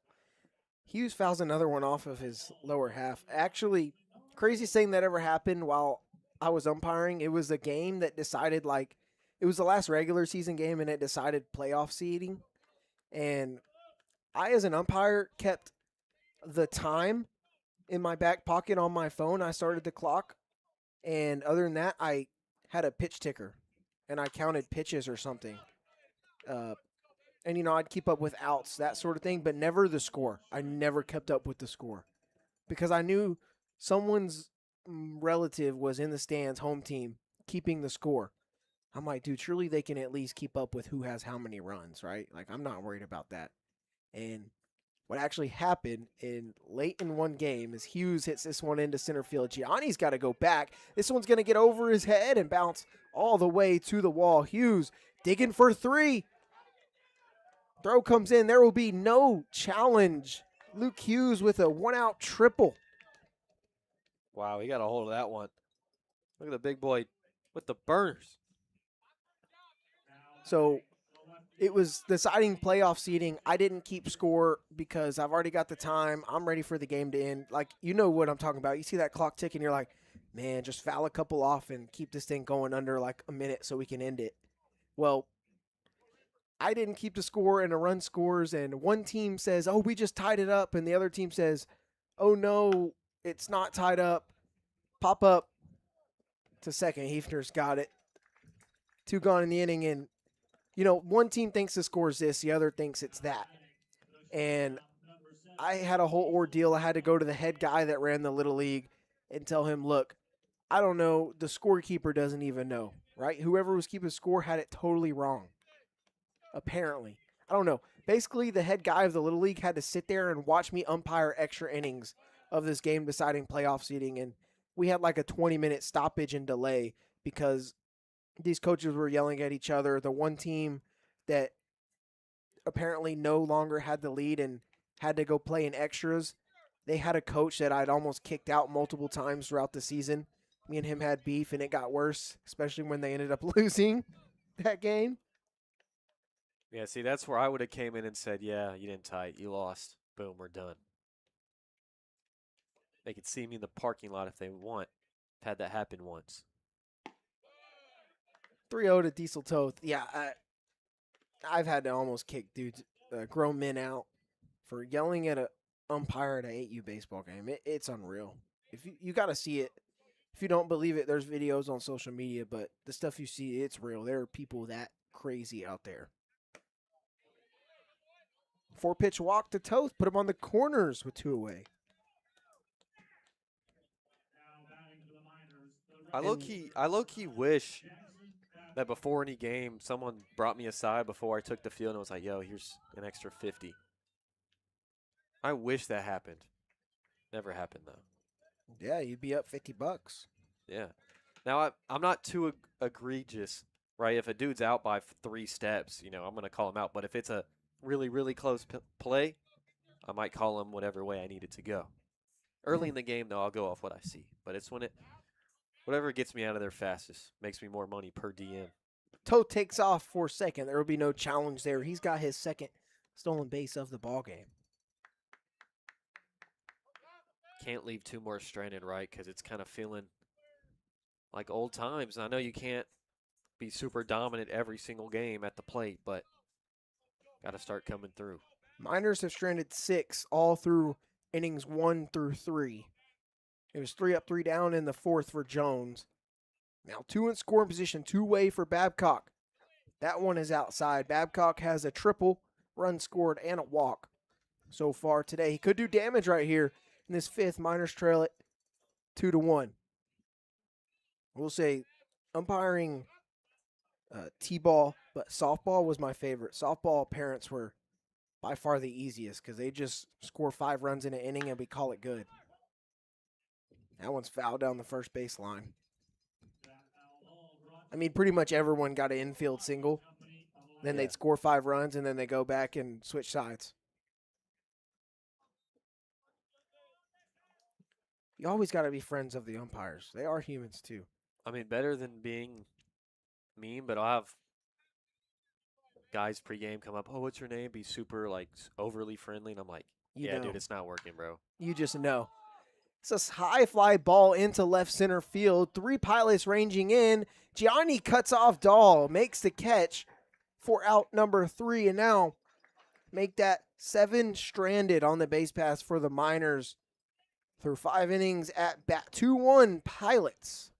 Speaker 1: Hughes fouls another one off of his lower half. Actually, craziest thing that ever happened while I was umpiring, it was a game that decided, like, it was the last regular season game and it decided playoff seeding. And I, as an umpire, kept the time in my back pocket on my phone. I started the clock. And other than that, I had a pitch ticker and I counted pitches or something. And, you know, I'd keep up with outs, that sort of thing, but never the score. I never kept up with the score because I knew someone's relative was in the stands, home team, keeping the score. I'm like, dude, surely they can at least keep up with who has how many runs, right? Like, I'm not worried about that. And what actually happened late in one game is Hughes hits this one into center field. Gianni's got to go back. This one's going to get over his head and bounce all the way to the wall. Hughes digging for 3. Throw comes in. There will be no challenge. Luke Hughes with a 1-out triple.
Speaker 2: Wow, he got a hold of that one. Look at the big boy with the burners.
Speaker 1: So it was deciding playoff seeding. I didn't keep score because I've already got the time. I'm ready for the game to end. Like, you know what I'm talking about. You see that clock ticking, you're like, man, just foul a couple off and keep this thing going under like a minute so we can end it. Well, I didn't keep the score, and a run scores, and one team says, oh, we just tied it up, and the other team says, oh, no, it's not tied up. Pop up to second. Hefner's got it. 2 gone in the inning, and one team thinks the score is this, the other thinks it's that. And I had a whole ordeal. I had to go to the head guy that ran the Little League and tell him, look, I don't know. The scorekeeper doesn't even know, right? Whoever was keeping score had it totally wrong, apparently. I don't know. Basically, the head guy of the Little League had to sit there and watch me umpire extra innings of this game deciding playoff seeding. And we had like a 20-minute stoppage and delay because these coaches were yelling at each other. The one team that apparently no longer had the lead and had to go play in extras, they had a coach that I'd almost kicked out multiple times throughout the season. Me and him had beef, and it got worse, especially when they ended up losing that game.
Speaker 2: Yeah, see, that's where I would have came in and said, yeah, you didn't tie it. You lost. Boom, we're done. They could see me in the parking lot if they want. I've had that happen once.
Speaker 1: 3-0 to Diesel Toth. Yeah, I've had to almost kick dudes, grown men out for yelling at a umpire at a 8U baseball game. It's unreal. If you got to see it. If you don't believe it, there's videos on social media, but the stuff you see, it's real. There are people that crazy out there. 4-pitch walk to Toth. Put him on the corners with 2 away.
Speaker 2: I low key wish that before any game, someone brought me aside before I took the field and was like, yo, here's an extra 50. I wish that happened. Never happened, though.
Speaker 1: Yeah, you'd be up $50.
Speaker 2: Yeah. Now, I'm not too egregious, right? If a dude's out by 3 steps, I'm going to call him out. But if it's a really, really close play, I might call him whatever way I need it to go. Early in the game, though, I'll go off what I see. But it's whatever gets me out of there fastest makes me more money per DM.
Speaker 1: Toth takes off for second. There will be no challenge there. He's got his second stolen base of the ball game.
Speaker 2: Can't leave 2 more stranded, right? Because it's kind of feeling like old times. I know you can't be super dominant every single game at the plate, but got to start coming through.
Speaker 1: Miners have stranded 6 all through innings 1 through 3. It was 3 up, 3 down in the 4th for Jones. Now 2 in scoring position, 2-way for Babcock. That one is outside. Babcock has a triple, run scored, and a walk so far today. He could do damage right here in this 5th. Miners trail it 2-1. We'll say umpiring T-ball, but softball was my favorite. Softball parents were by far the easiest because they just score 5 runs in an inning and we call it good. That one's fouled down the first baseline. I mean, pretty much everyone got an infield single. Then they'd score 5 runs, and then they go back and switch sides. You always got to be friends of the umpires. They are humans, too.
Speaker 2: I mean, better than being mean, but I'll have guys pregame come up, oh, what's your name? Be super, overly friendly. And I'm like, dude, it's not working, bro.
Speaker 1: You just know. It's a high fly ball into left center field. 3 pilots ranging in. Gianni cuts off Dahl, makes the catch for out number 3, and now make that 7 stranded on the base pass for the Miners through 5 innings at bat. 2-1 Pilots.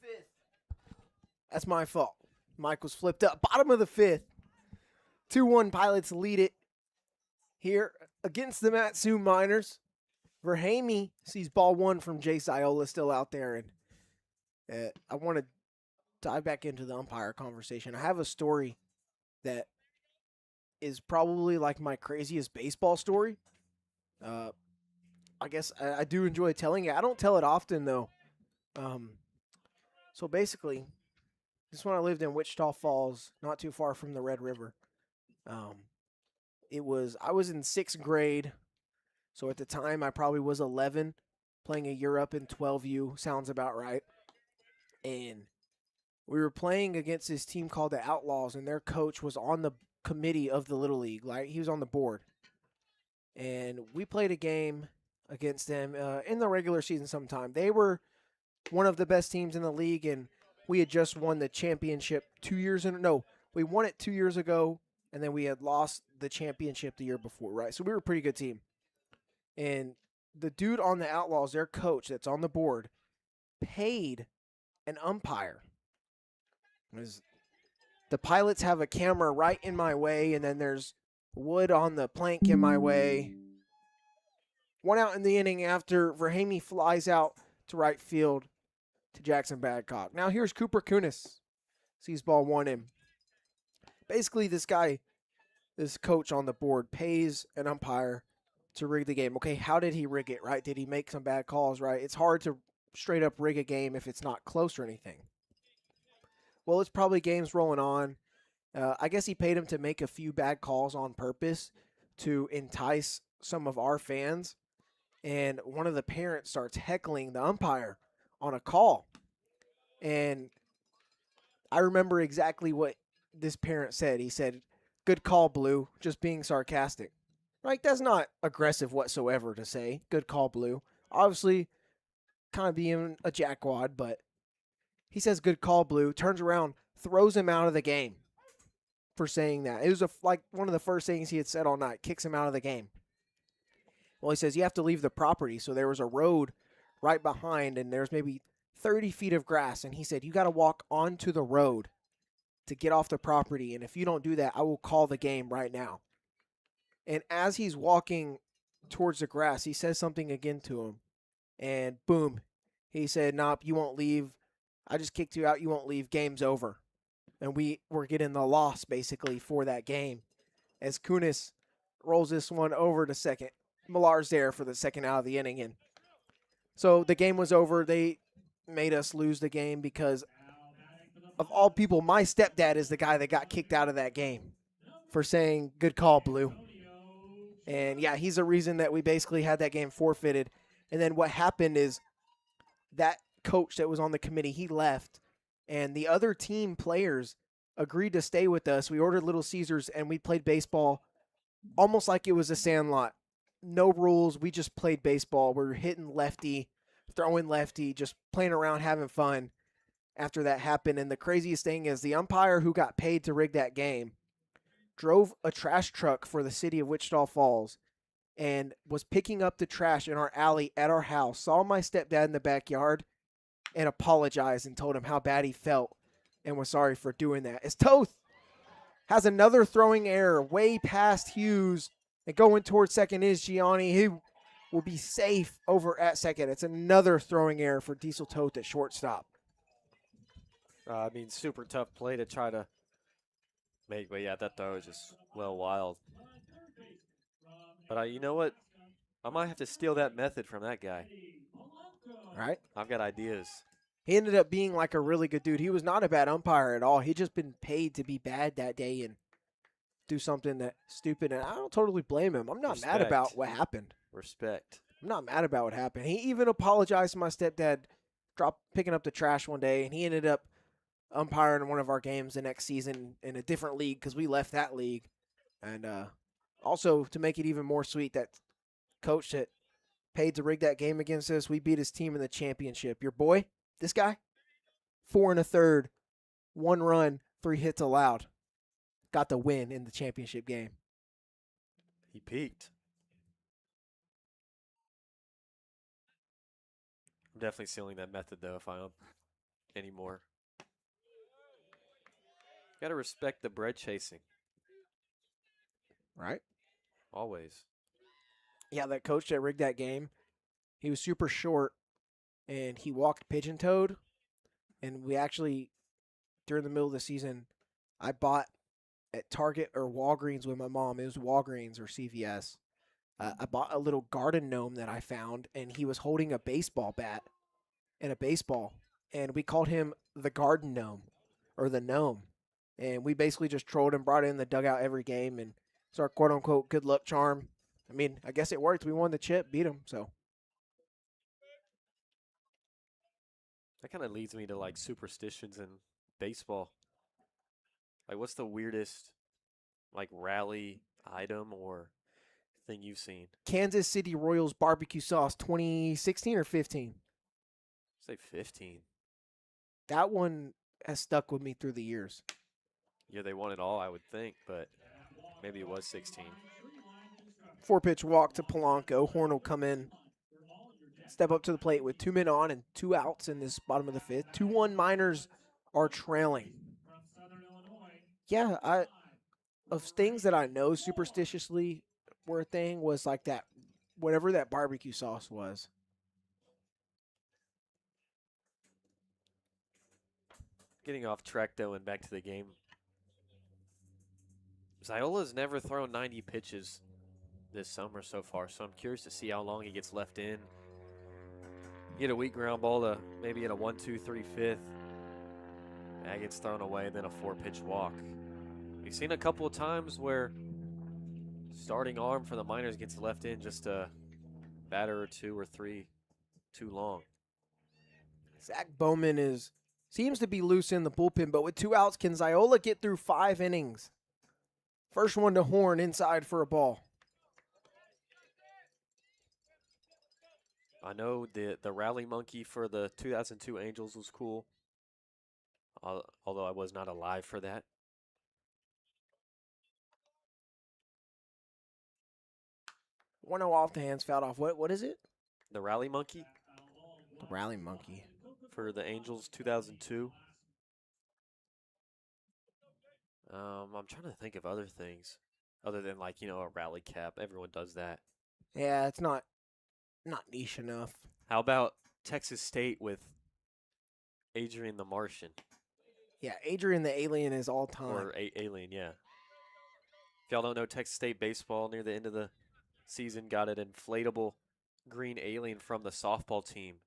Speaker 1: fifth. That's my fault. Mike was flipped up. Bottom of the fifth. 2-1 Pilots lead it here against the Matsu Miners. Verhamy sees ball one from Jay Ziola still out there. And I want to dive back into the umpire conversation. I have a story that is probably like my craziest baseball story. I guess I do enjoy telling it. I don't tell it often, though. So basically, this one I lived in Wichita Falls, not too far from the Red River. I was in 6th grade, so at the time I probably was 11, playing a year up in 12U, sounds about right. And we were playing against this team called the Outlaws, and their coach was on the committee of the Little League. Like, he was on the board. And we played a game against them in the regular season sometime. They were one of the best teams in the league, and we had just won the championship 2 years in. No, we won it 2 years ago, and then we had lost the championship the year before, right? So we were a pretty good team. And the dude on the Outlaws, their coach that's on the board, paid an umpire. The Pilots have a camera right in my way, and then there's wood on the plank in my way. 1 out in the inning after Verhamy flies out to right field to Jackson Badcock. Now here's Cooper Kunis. Sees ball one in. Basically, this coach on the board pays an umpire to rig the game. Okay, how did he rig it, right? Did he make some bad calls, right? It's hard to straight up rig a game if it's not close or anything. Well, it's probably games rolling on. I guess he paid him to make a few bad calls on purpose to entice some of our fans. And one of the parents starts heckling the umpire on a call. And I remember exactly what this parent said. He said, "Good call, Blue," just being sarcastic. Right? That's not aggressive whatsoever to say, "Good call, Blue." Obviously, kind of being a jackwad, but he says, "Good call, Blue," turns around, throws him out of the game for saying that. It was like one of the first things he had said all night, kicks him out of the game. Well, he says, "You have to leave the property." So there was a road right behind, and there's maybe 30 feet of grass. And he said, "You got to walk onto the road to get off the property. And if you don't do that, I will call the game right now." And as he's walking towards the grass, he says something again to him. And boom, he said, "Nope, you won't leave. I just kicked you out. You won't leave. Game's over." And we were getting the loss, basically, for that game. As Kunis rolls this one over to second. Millar's there for the second out of the inning. And so the game was over. They made us lose the game because, of all people, my stepdad is the guy that got kicked out of that game for saying, "Good call, Blue." And, yeah, he's the reason that we basically had that game forfeited. And then what happened is that coach that was on the committee, he left. And the other team players agreed to stay with us. We ordered Little Caesars, and we played baseball almost like it was a sandlot. No rules. We just played baseball. We were hitting lefty, throwing lefty, just playing around, having fun after that happened. And the craziest thing is the umpire who got paid to rig that game drove a trash truck for the city of Wichita Falls and was picking up the trash in our alley at our house, saw my stepdad in the backyard, and apologized and told him how bad he felt and was sorry for doing that. As Toth has another throwing error way past Hughes, and going towards second is Gianni. He will be safe over at second. It's another throwing error for Diesel Toth at shortstop.
Speaker 2: Super tough play to try to make, but yeah, that throw is just wild. But you know what? I might have to steal that method from that guy.
Speaker 1: All right.
Speaker 2: I've got ideas.
Speaker 1: He ended up being like a really good dude. He was not a bad umpire at all. He just been paid to be bad that day and do something that stupid. And I don't totally blame him. I'm not mad about what happened.
Speaker 2: Respect.
Speaker 1: I'm not mad about what happened. He even apologized to my stepdad, picking up the trash one day, and he ended up umpiring one of our games the next season in a different league because we left that league. And also, to make it even more sweet, that coach that paid to rig that game against us, we beat his team in the championship. Your boy, this guy, 4 1/3, 1 run, 3 hits allowed. Got the win in the championship game.
Speaker 2: He peaked. I'm definitely stealing that method, though, if I am. anymore. Got to respect the bread chasing.
Speaker 1: Right?
Speaker 2: Always.
Speaker 1: Yeah, that coach that rigged that game, he was super short, and he walked pigeon-toed, and we actually, during the middle of the season, I bought at Target or Walgreens with my mom. It was Walgreens or CVS. I bought a little garden gnome that I found, and he was holding a baseball bat and a baseball, and we called him the garden gnome or the gnome. And we basically just trolled him, brought it in the dugout every game, and it's our quote unquote good luck charm. I mean, I guess it worked. We won the chip, beat him, so.
Speaker 2: That kind of leads me to like superstitions in baseball. Like, what's the weirdest like rally item or thing you've seen?
Speaker 1: Kansas City Royals barbecue sauce 2016 or 15.
Speaker 2: Say 15.
Speaker 1: That one has stuck with me through the years.
Speaker 2: Yeah, they won it all, I would think, but maybe it was 16.
Speaker 1: 4-pitch walk to Polanco. Horn will come in, step up to the plate with 2 men on and 2 outs in this bottom of the 5th. 2-1 Miners are trailing. Yeah, of things that I know superstitiously were a thing was like that, whatever that barbecue sauce was.
Speaker 2: Getting off track though and back to the game. Ziola's never thrown 90 pitches this summer so far, so I'm curious to see how long he gets left in. Get a weak ground ball to maybe in a 1-2-3-5. That gets thrown away, then a 4-pitch walk. We've seen a couple of times where starting arm for the Miners gets left in just a batter or 2 or 3 too long.
Speaker 1: Zach Bowman seems to be loose in the bullpen, but with 2 outs, can Ziola get through 5 innings? First one to Horn inside for a ball.
Speaker 2: I know the rally monkey for the 2002 Angels was cool, although I was not alive for that.
Speaker 1: 1-0 off the hands, fouled off. What is it?
Speaker 2: The rally monkey
Speaker 1: The rally monkey.
Speaker 2: for the Angels 2002. I'm trying to think of other things other than like, a rally cap. Everyone does that.
Speaker 1: Yeah, it's not niche enough.
Speaker 2: How about Texas State with Adrian the Martian?
Speaker 1: Yeah, Adrian the Alien is all time.
Speaker 2: Or Alien, yeah. If y'all don't know, Texas State baseball near the end of the season got an inflatable green alien from the softball team.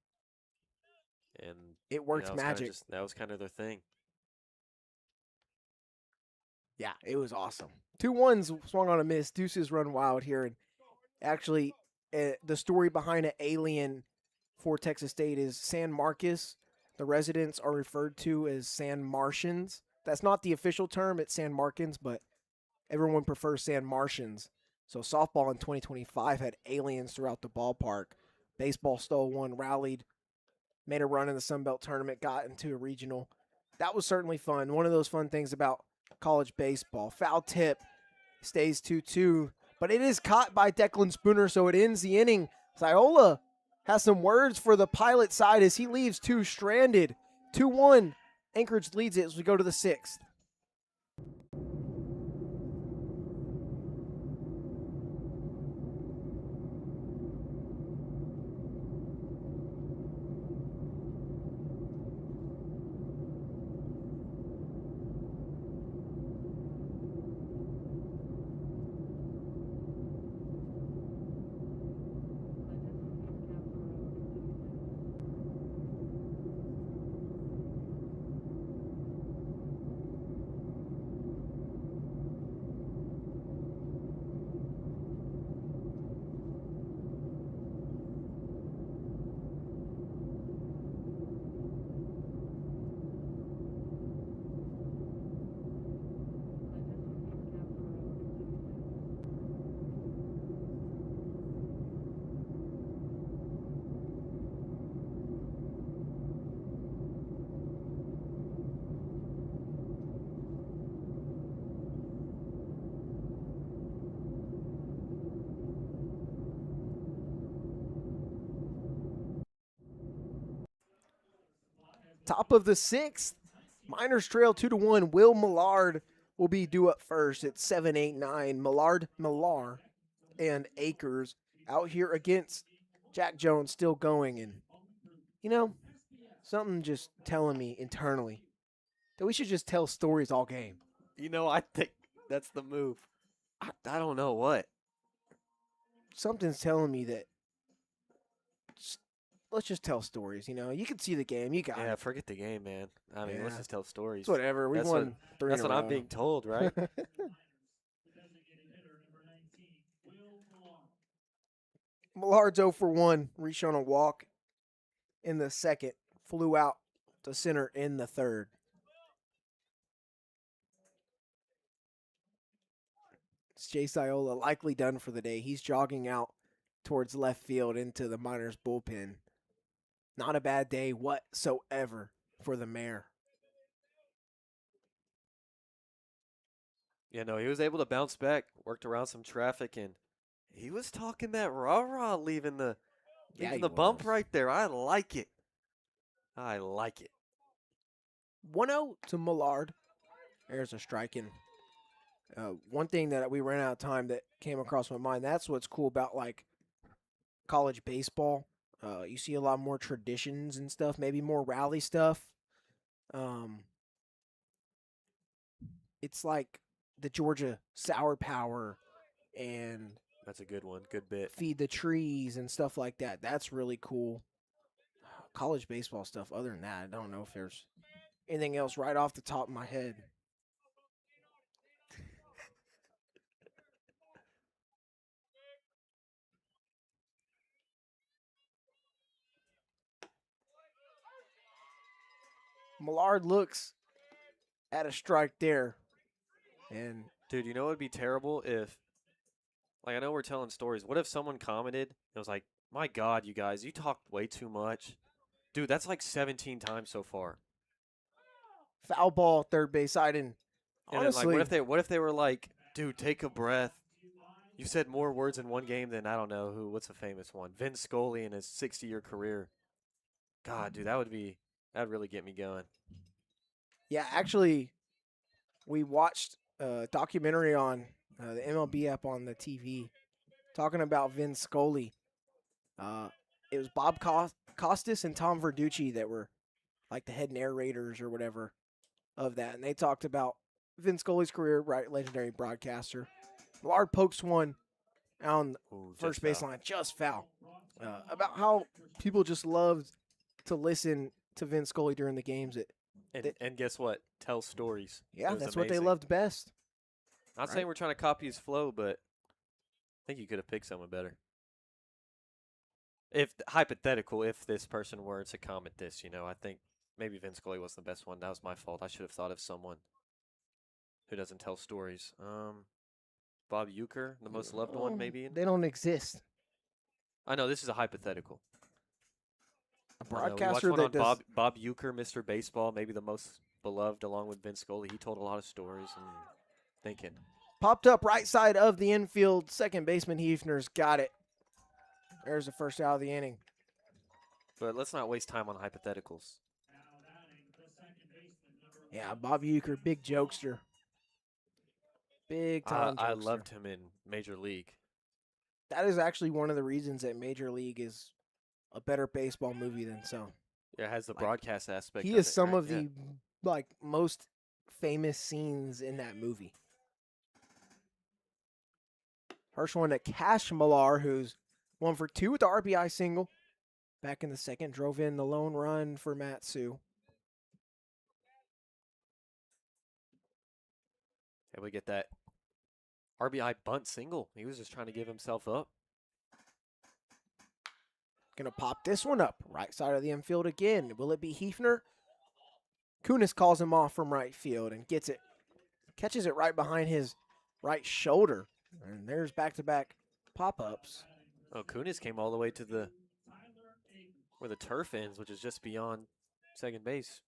Speaker 2: And
Speaker 1: it works magic.
Speaker 2: That was kind of their thing.
Speaker 1: Yeah, it was awesome. 2-1s swung on a miss. Deuces run wild here. And actually, the story behind an alien for Texas State is San Marcos. The residents are referred to as San Martians. That's not the official term. It's San Marcans, but everyone prefers San Martians. So softball in 2025 had aliens throughout the ballpark. Baseball stole one, rallied, made a run in the Sun Belt tournament, got into a regional. That was certainly fun. One of those fun things about college baseball. Foul tip, stays 2-2, but it is caught by Declan Spooner, so it ends the inning. Ziola has some words for the Pilot side as he leaves 2 stranded. 2-1. Anchorage leads it as we go to the 6th. Top of the sixth. Miners trail 2-1. Will Millard will be due up first at 7-8-9. Millar, and Akers out here against Jack Jones still going. And, something just telling me internally that we should just tell stories all game.
Speaker 2: I think that's the move. I don't know what.
Speaker 1: Something's telling me that let's just tell stories. You can see the game. You got
Speaker 2: Yeah,
Speaker 1: it.
Speaker 2: forget the game, man. I mean, let's
Speaker 1: Yeah.
Speaker 2: just tell stories.
Speaker 1: It's whatever. We've won 3
Speaker 2: That's
Speaker 1: in a
Speaker 2: what
Speaker 1: row.
Speaker 2: I'm being told, right?
Speaker 1: Millard's 0 for 1. Reached on a walk in the second. Flew out to center in the third. It's Chase Iola likely done for the day. He's jogging out towards left field into the Miners bullpen. Not a bad day whatsoever for the mayor.
Speaker 2: He was able to bounce back, worked around some traffic, and he was talking that rah-rah leaving the bump right there. I like it.
Speaker 1: 1-0 to Millard. There's a strike in. One thing that we ran out of time that came across my mind, that's what's cool about like college baseball. You see a lot more traditions and stuff, maybe more rally stuff. It's like the Georgia Sour Power and
Speaker 2: That's a good one. Good bit.
Speaker 1: Feed the Trees and stuff like that. That's really cool. College baseball stuff. Other than that, I don't know if there's anything else right off the top of my head. Millard looks at a strike there. And
Speaker 2: dude, what would be terrible if, like, I know we're telling stories. What if someone commented and was like, my God, you guys, you talked way too much. Dude, that's like 17 times so far.
Speaker 1: Foul ball, third base side. And honestly,
Speaker 2: then, like, what if they were like, dude, take a breath. You said more words in one game than I don't know who. What's a famous one? Vin Scully in his 60-year career. God, dude, that'd really get me going.
Speaker 1: Yeah, actually, we watched a documentary on the MLB app on the TV talking about Vin Scully. It was Bob Costas and Tom Verducci that were like the head narrators or whatever of that. And they talked about Vin Scully's career, right? Legendary broadcaster. Millard pokes one on first baseline, just foul. About how people just loved to listen to Vin Scully during the games.
Speaker 2: And guess what? Tell stories.
Speaker 1: Yeah, that's what they loved best.
Speaker 2: Not saying we're trying to copy his flow, but I think you could have picked someone better. If hypothetical, if this person were to comment this, I think maybe Vin Scully was the best one. That was my fault. I should have thought of someone who doesn't tell stories. Bob Uecker, the most loved one, maybe.
Speaker 1: They don't exist.
Speaker 2: I know this is a hypothetical.
Speaker 1: A broadcaster that does
Speaker 2: Bob Uecker, Mr. Baseball, maybe the most beloved, along with Vin Scully. He told a lot of stories. And thinking.
Speaker 1: Popped up right side of the infield. Second baseman Hefner's got it. There's the first out of the inning.
Speaker 2: But let's not waste time on hypotheticals.
Speaker 1: Yeah, Bob Uecker, big jokester. Big time jokester.
Speaker 2: I loved him in Major League.
Speaker 1: That is actually one of the reasons that Major League is a better baseball movie than some.
Speaker 2: Yeah, it has the broadcast aspect.
Speaker 1: He is some of the most famous scenes in that movie. First one to Cash Millar, who's 1 for 2 with the RBI single. Back in the second, drove in the lone run for Matsu.
Speaker 2: And we get that RBI bunt single. He was just trying to give himself up.
Speaker 1: Gonna pop this one up. Right side of the infield again. Will it be Hefner? Kunis calls him off from right field and gets it. Catches it right behind his right shoulder. And there's back-to-back pop-ups.
Speaker 2: Oh, Kunis came all the way to where the turf ends, which is just beyond second base.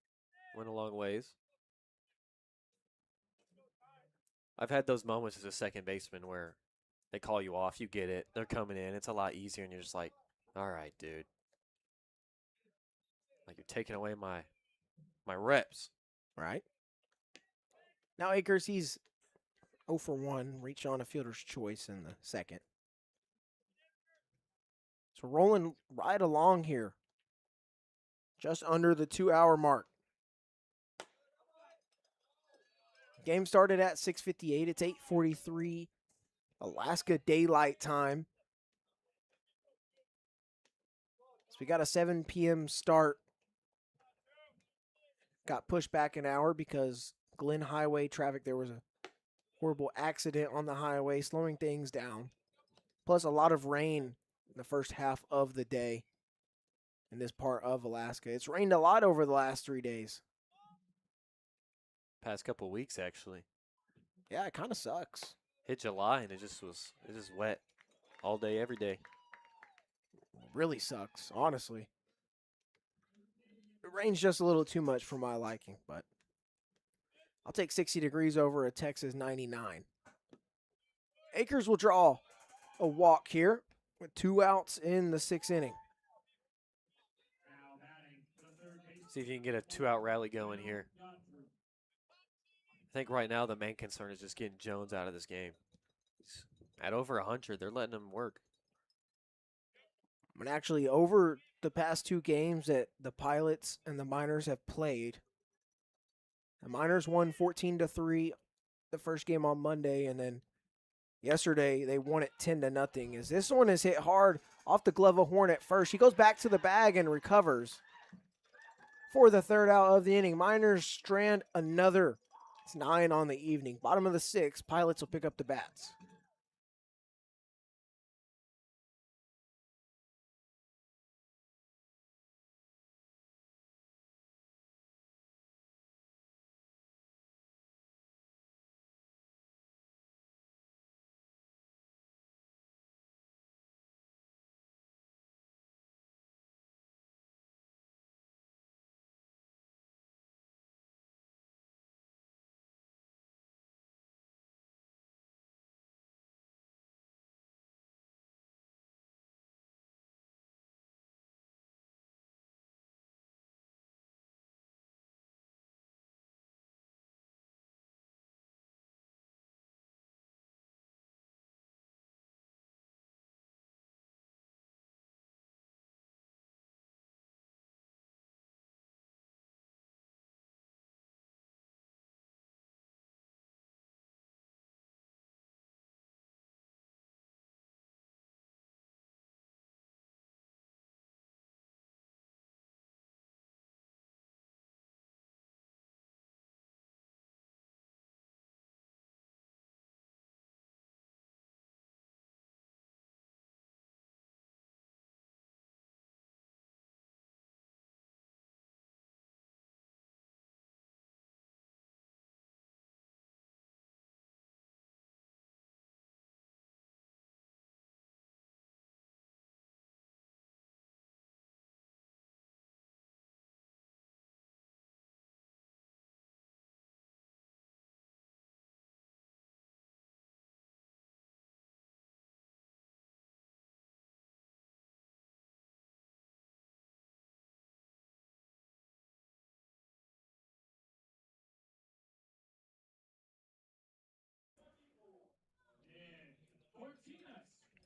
Speaker 2: Went a long ways. I've had those moments as a second baseman where they call you off, you get it, they're coming in, it's a lot easier, and you're just like, all right, dude. Like, you're taking away my my reps.
Speaker 1: Right. Now Akers, he's 0 for 1, reached on a fielder's choice in the second. So rolling right along here. Just under the 2-hour mark. Game started at 6:58. It's 8:43 Alaska Daylight Time. So we got a 7 p.m. start. Got pushed back an hour because Glen Highway traffic, there was a horrible accident on the highway, slowing things down. Plus a lot of rain in the first half of the day in this part of Alaska. It's rained a lot over the last 3 days.
Speaker 2: Past couple weeks, actually.
Speaker 1: Yeah, it kind of sucks.
Speaker 2: Hit July, and it just wet all day, every day.
Speaker 1: Really sucks, honestly. It rains just a little too much for my liking, but I'll take 60 degrees over a Texas 99. Akers will draw a walk here with 2 outs in the 6th inning.
Speaker 2: See if you can get a 2-out rally going here. I think right now the main concern is just getting Jones out of this game. He's at over 100, they're letting him work.
Speaker 1: And actually, over the past 2 games that the Pilots and the Miners have played, the Miners won 14-3 the first game on Monday, and then yesterday they won it 10-0. As this one is hit hard off the glove of Horn at first. He goes back to the bag and recovers for the 3rd out of the inning. Miners strand another. It's 9 on the evening. Bottom of the 6th, Pilots will pick up the bats.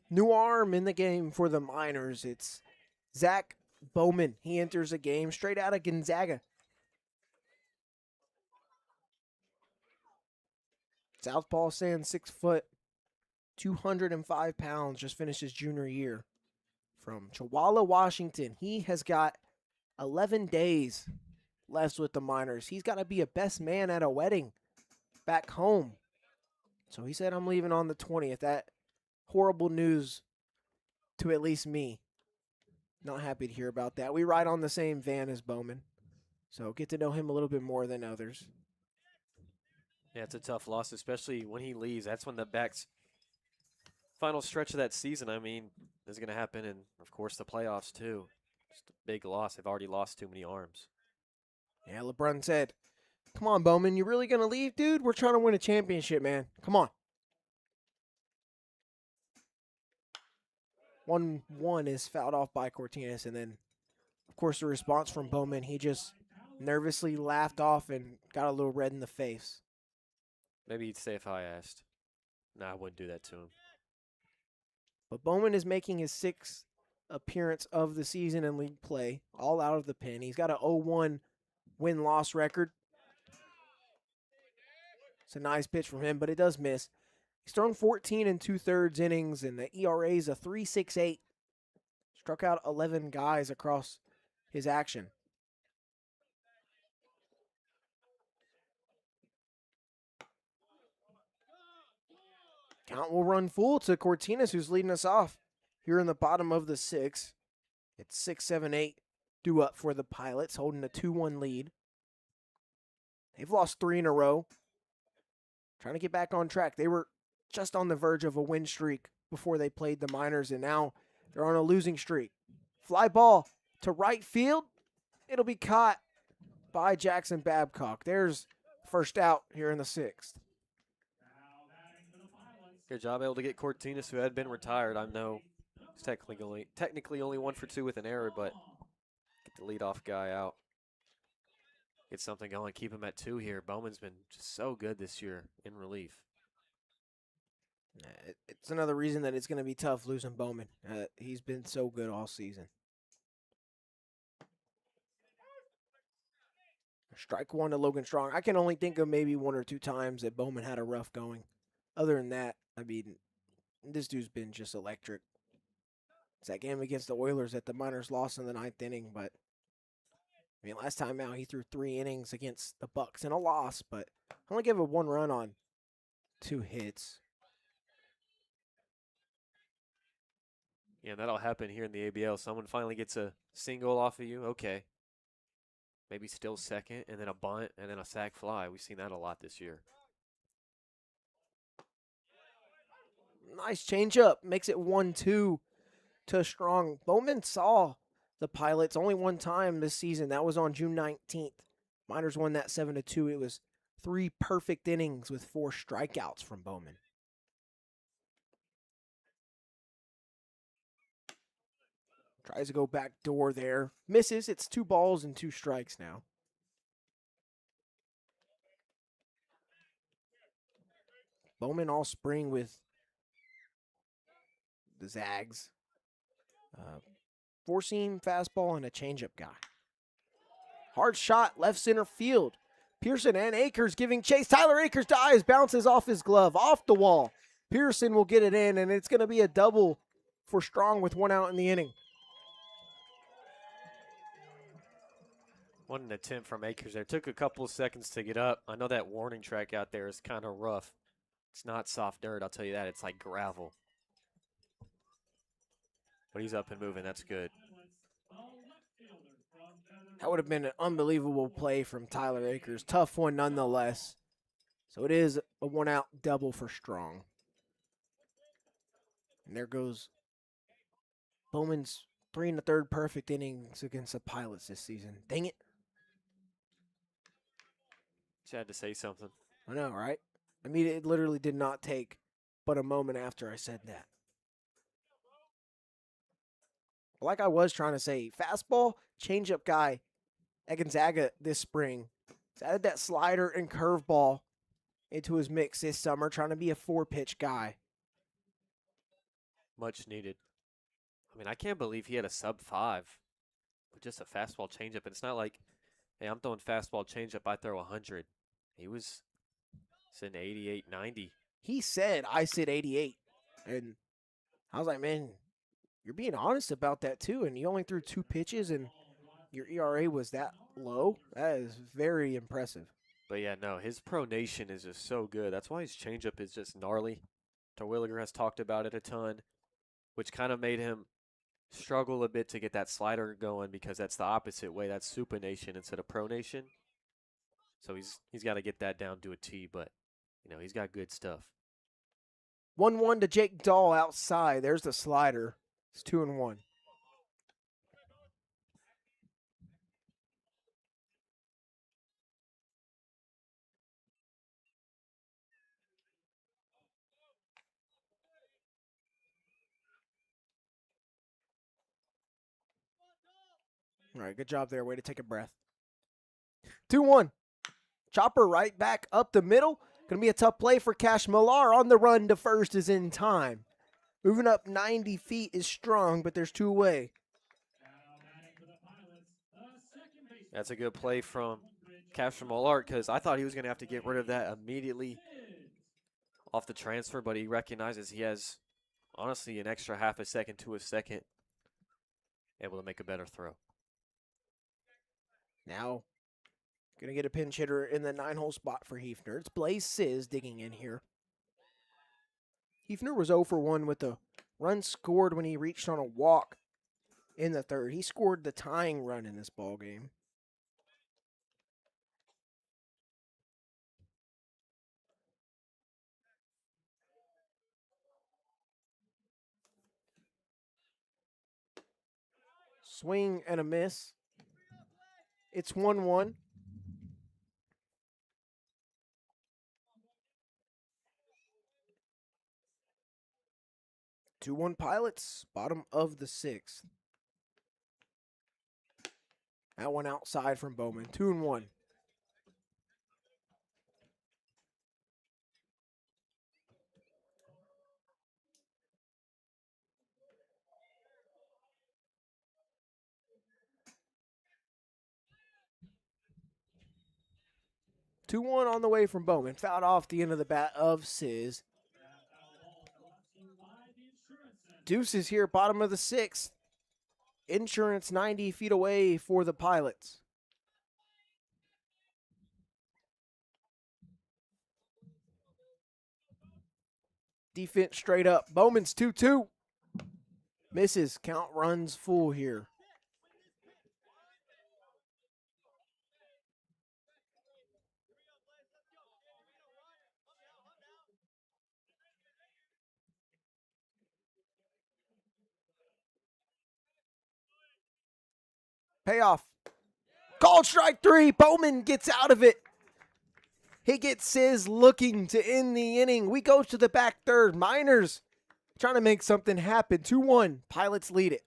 Speaker 1: New arm in the game for the Miners. It's Zach Bowman. He enters the game straight out of Gonzaga. Southpaw stands 6 foot, 205 pounds, just finished his junior year. From Chihuahua, Washington. He has got 11 days left with the Miners. He's got to be a best man at a wedding back home. So he said, I'm leaving on the 20th. That horrible news to at least me. Not happy to hear about that. We ride on the same van as Bowman, so get to know him a little bit more than others.
Speaker 2: Yeah, it's a tough loss, especially when he leaves. That's when the back's final stretch of that season, I mean, is going to happen. And, of course, the playoffs, too. Just a big loss. They've already lost too many arms.
Speaker 1: Yeah, LeBron said, come on, Bowman, you really going to leave, dude? We're trying to win a championship, man. Come on. 1-1 is fouled off by Cortinas, and then, of course, the response from Bowman, he just nervously laughed off and got a little red in the face.
Speaker 2: Maybe he'd say if I asked. Nah, I wouldn't do that to him.
Speaker 1: But Bowman is making his 6th appearance of the season in league play, all out of the pen. He's got an 0-1 win-loss record. It's a nice pitch from him, but it does miss. He's thrown 14 and 2/3 innings, and the ERA is a 3.68. Struck out 11 guys across his action. Count will run full to Cortinas, who's leading us off here in the bottom of the 6th. It's 6-7-8 due up for the Pilots, holding a 2-1 lead. They've lost 3 in a row. Trying to get back on track. They were just on the verge of a win streak before they played the Miners, and now they're on a losing streak. Fly ball to right field. It'll be caught by Jackson Babcock. There's first out here in the 6th.
Speaker 2: Good job able to get Cortinas, who had been retired. I know he's technically only 1 for 2 with an error, but get the leadoff guy out. Get something going, keep him at 2 here. Bowman's been just so good this year in relief.
Speaker 1: It's another reason that it's going to be tough losing Bowman. He's been so good all season. Strike 1 to Logan Strong. I can only think of maybe 1 or 2 times that Bowman had a rough going. Other than that, I mean, this dude's been just electric. It's that game against the Oilers that the Miners lost in the 9th inning, but I mean, last time out he threw 3 innings against the Bucks in a loss, but only gave up 1 run on 2 hits.
Speaker 2: Yeah, that'll happen here in the ABL. Someone finally gets a single off of you. Okay. Maybe still second, and then a bunt, and then a sac fly. We've seen that a lot this year.
Speaker 1: Nice changeup. Makes it 1-2 to Strong. Bowman saw the Pilots only 1 time this season. That was on June 19th. Miners won that 7-2. It was 3 perfect innings with 4 strikeouts from Bowman. Tries to go back door there. Misses. It's 2 balls and 2 strikes now. Bowman all spring with the Zags. 4-seam fastball and a changeup guy. Hard shot, left center field. Pearson and Akers giving chase. Tyler Akers dives, bounces off his glove, off the wall. Pearson will get it in, and it's going to be a double for Strong with 1 out in the inning.
Speaker 2: What an attempt from Akers there. Took a couple of seconds to get up. I know that warning track out there is kind of rough. It's not soft dirt, I'll tell you that. It's like gravel. But he's up and moving. That's good.
Speaker 1: That would have been an unbelievable play from Tyler Akers. Tough one nonetheless. So it is a 1-out double for Strong. And there goes Bowman's 3 1/3 perfect innings against the Pilots this season. Dang it.
Speaker 2: Just had to say something.
Speaker 1: I know, right? I mean, it literally did not take but a moment after I said that. Like I was trying to say, fastball, changeup guy at Gonzaga this spring. He's added that slider and curveball into his mix this summer, trying to be a 4-pitch guy.
Speaker 2: Much needed. I mean, I can't believe he had a sub-5 with just a fastball changeup. And it's not like, hey, I'm throwing fastball changeup, I throw 100. He was sitting 88, 90.
Speaker 1: He said, I said 88. And I was like, man, you're being honest about that too. And you only threw 2 pitches and your ERA was that low. That is very impressive.
Speaker 2: But yeah, no, his pronation is just so good. That's why his changeup is just gnarly. Terwilliger has talked about it a ton, which kind of made him struggle a bit to get that slider going because that's the opposite way. That's supination instead of pronation. So he's got to get that down to a T, but, you know, he's got good stuff.
Speaker 1: 1-1 to Jake Dahl outside. There's the slider. It's 2-1. All right, good job there. Way to take a breath. 2-1. Chopper right back up the middle. Going to be a tough play for Cash Millar. On the run to first is in time. Moving up 90 feet is strong, but there's two away.
Speaker 2: That's a good play from Captain Millard because I thought he was going to have to get rid of that immediately off the transfer, but he recognizes he has, honestly, an extra half a second to a second able to make a better throw.
Speaker 1: Now, going to get a pinch hitter in the 9-hole spot for Hefner. It's Blaze Sizz digging in here. Hefner was 0 for 1 with the run scored when he reached on a walk in the third. He scored the tying run in this ball game. Swing and a miss. It's 1-1. Two 2-1 Pilots, bottom of the 6th. That one outside from Bowman. 2-1. Two 2-1 on the way from Bowman. Fouled off the end of the bat of Sizz. Deuces here, bottom of the 6th. Insurance 90 feet away for the Pilots. Defense straight up. Bowman's 2-2. Misses. Count runs full here. Payoff. Called strike 3. Bowman gets out of it. He gets Sizz looking to end the inning. We go to the back third. Miners trying to make something happen. 2-1. Pilots lead it.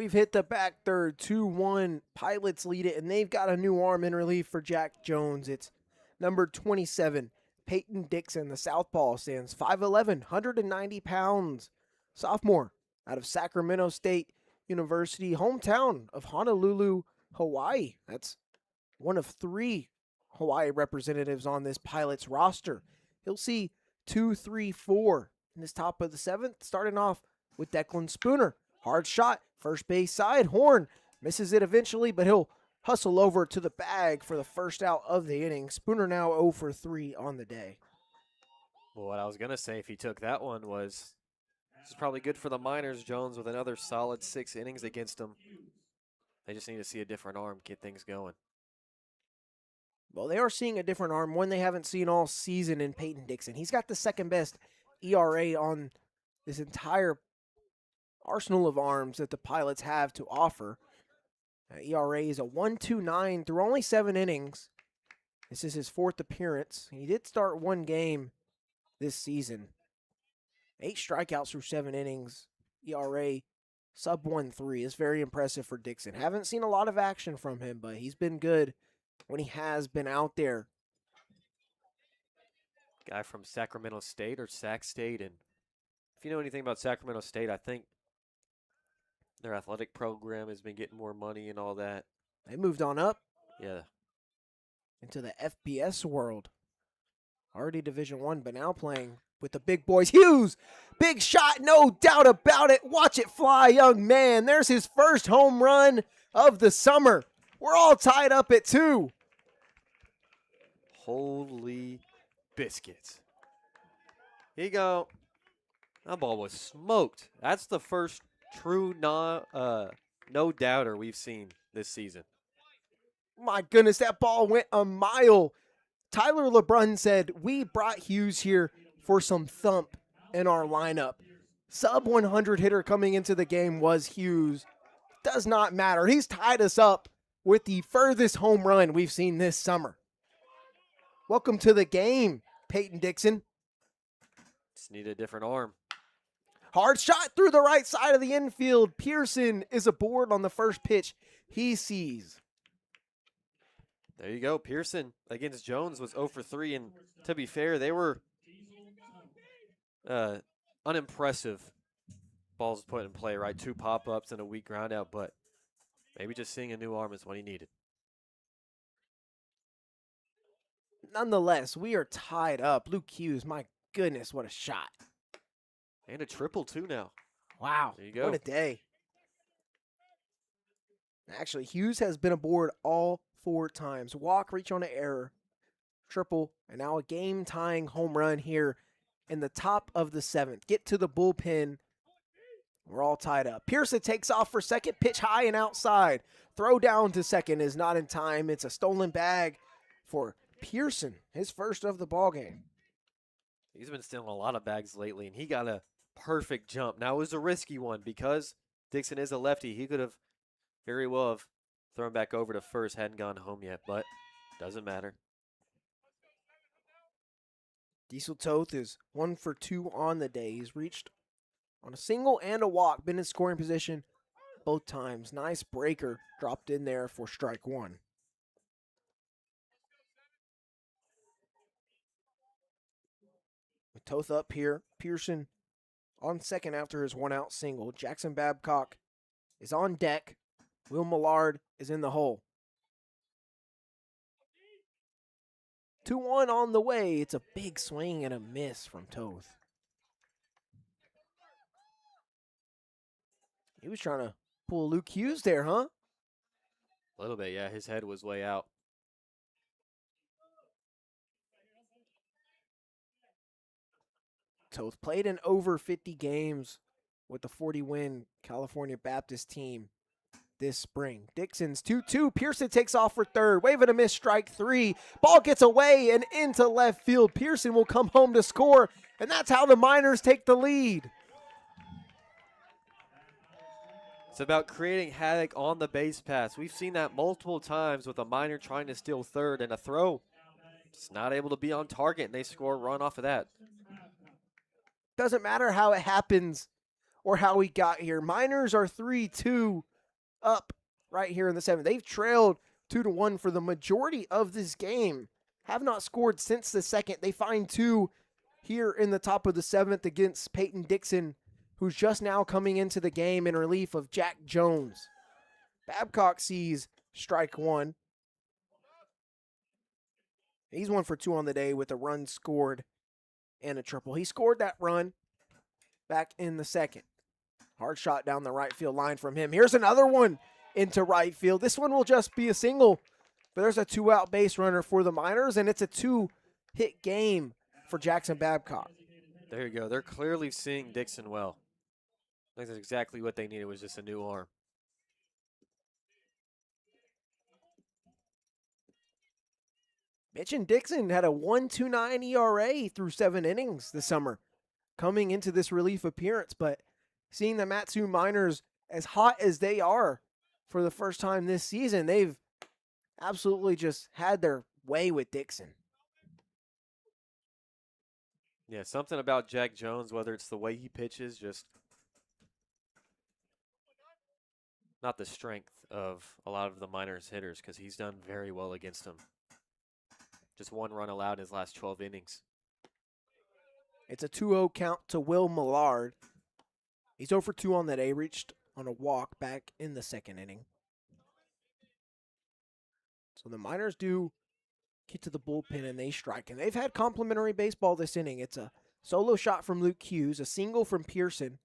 Speaker 1: We've hit the back third, 2-1. Pilots lead it, and they've got a new arm in relief for Jack Jones. It's number 27, Peyton Dixon. The southpaw stands 5'11", 190 pounds. Sophomore out of Sacramento State University, hometown of Honolulu, Hawaii. That's one of 3 Hawaii representatives on this Pilots roster. He'll see 2, 3, 4 in this top of the 7th, starting off with Declan Spooner. Hard shot, first base side. Horn misses it eventually, but he'll hustle over to the bag for the first out of the inning. Spooner now 0 for 3 on the day.
Speaker 2: Well, what I was going to say if he took that one was This is probably good for the Miners. Jones with another solid 6 innings against them. They just need to see a different arm, get things going.
Speaker 1: Well, they are seeing a different arm, one they haven't seen all season in Peyton Dixon. He's got the second best ERA on this entire arsenal of arms that the Pilots have to offer. ERA is a 1.29 through only 7 innings. This is his 4th appearance. He did start 1 game this season. 8 strikeouts through 7 innings. ERA sub 1.3 is very impressive for Dixon. Haven't seen a lot of action from him, but he's been good when he has been out there.
Speaker 2: Guy from Sacramento State or Sac State. And if you know anything about Sacramento State, I think their athletic program has been getting more money and all that.
Speaker 1: They moved on up.
Speaker 2: Yeah.
Speaker 1: Into the FBS world. Already Division I, but now playing with the big boys. Hughes, big shot, no doubt about it. Watch it fly, young man. There's his first home run of the summer. We're all tied up at 2.
Speaker 2: Holy biscuits. Here you go. That ball was smoked. That's the first true no doubter we've seen this season.
Speaker 1: My goodness, that ball went a mile. Tyler LeBrun said, we brought Hughes here for some thump in our lineup. Sub 100 hitter coming into the game was Hughes. Does not matter. He's tied us up with the furthest home run we've seen this summer. Welcome to the game, Peyton Dixon.
Speaker 2: Just need a different arm.
Speaker 1: Hard shot through the right side of the infield. Pearson is aboard on the first pitch he sees.
Speaker 2: There you go. Pearson against Jones was 0 for 3. And to be fair, they were unimpressive balls put in play, right? 2 pop-ups and a weak ground out, but maybe just seeing a new arm is what he needed.
Speaker 1: Nonetheless, we are tied up. Luke Hughes, my goodness, what a shot.
Speaker 2: And a triple, too, now.
Speaker 1: Wow.
Speaker 2: There you go.
Speaker 1: What a day. Actually, Hughes has been aboard all 4 times. Walk, reach on an error, triple, and now a game-tying home run here in the top of the 7th. Get to the bullpen. We're all tied up. Pearson takes off for second, pitch high and outside. Throw down to second is not in time. It's a stolen bag for Pearson, his first of the ballgame.
Speaker 2: He's been stealing a lot of bags lately, and he got a perfect jump. Now, it was a risky one because Dixon is a lefty. He could have very well have thrown back over to first, hadn't gone home yet, but doesn't matter.
Speaker 1: Diesel Toth is 1 for 2 on the day. He's reached on a single and a walk, been in scoring position both times. Nice breaker dropped in there for strike 1. With Toth up here, Pearson on second after his 1-out single. Jackson Babcock is on deck. Will Millard is in the hole. 2-1 on the way. It's a big swing and a miss from Toth. He was trying to pull Luke Hughes there, huh?
Speaker 2: A little bit, yeah. His head was way out.
Speaker 1: Toth played in over 50 games with the 40-win California Baptist team this spring. Dixon's 2-2. Pearson takes off for third. Wave and a miss, strike 3. Ball gets away and into left field. Pearson will come home to score, and that's how the Miners take the lead.
Speaker 2: It's about creating havoc on the base pass. We've seen that multiple times with a Miner trying to steal third and a throw. Just not able to be on target, and they score a run off of that.
Speaker 1: Doesn't matter how it happens or how we got here. Miners are 3-2 up right here in the 7th. They've trailed 2-1 for the majority of this game. Have not scored since the 2nd. They find 2 here in the top of the 7th against Peyton Dixon, who's just now coming into the game in relief of Jack Jones. Babcock sees strike 1. He's 1 for 2 on the day with a run scored and a triple. He scored that run back in the 2nd. Hard shot down the right field line from him. Here's another one into right field. This one will just be a single, but there's a 2-out base runner for the Miners, and it's a 2-hit game for Jackson Babcock.
Speaker 2: There you go. They're clearly seeing Dixon well. I think that's exactly what they needed, was just a new arm.
Speaker 1: Mitch and Dixon had a 1.29 ERA through 7 innings this summer coming into this relief appearance, but seeing the Matsu Miners as hot as they are for the first time this season, they've absolutely just had their way with Dixon.
Speaker 2: Yeah, something about Jack Jones, whether it's the way he pitches, just not the strength of a lot of the Miners hitters, because he's done very well against them. Just 1 run allowed in his last 12 innings.
Speaker 1: It's a 2-0 count to Will Millard. He's 0 for 2 on that A, reached on a walk back in the 2nd inning. So the Miners do get to the bullpen and they strike. And they've had complimentary baseball this inning. It's a solo shot from Luke Hughes, a single from Pearson,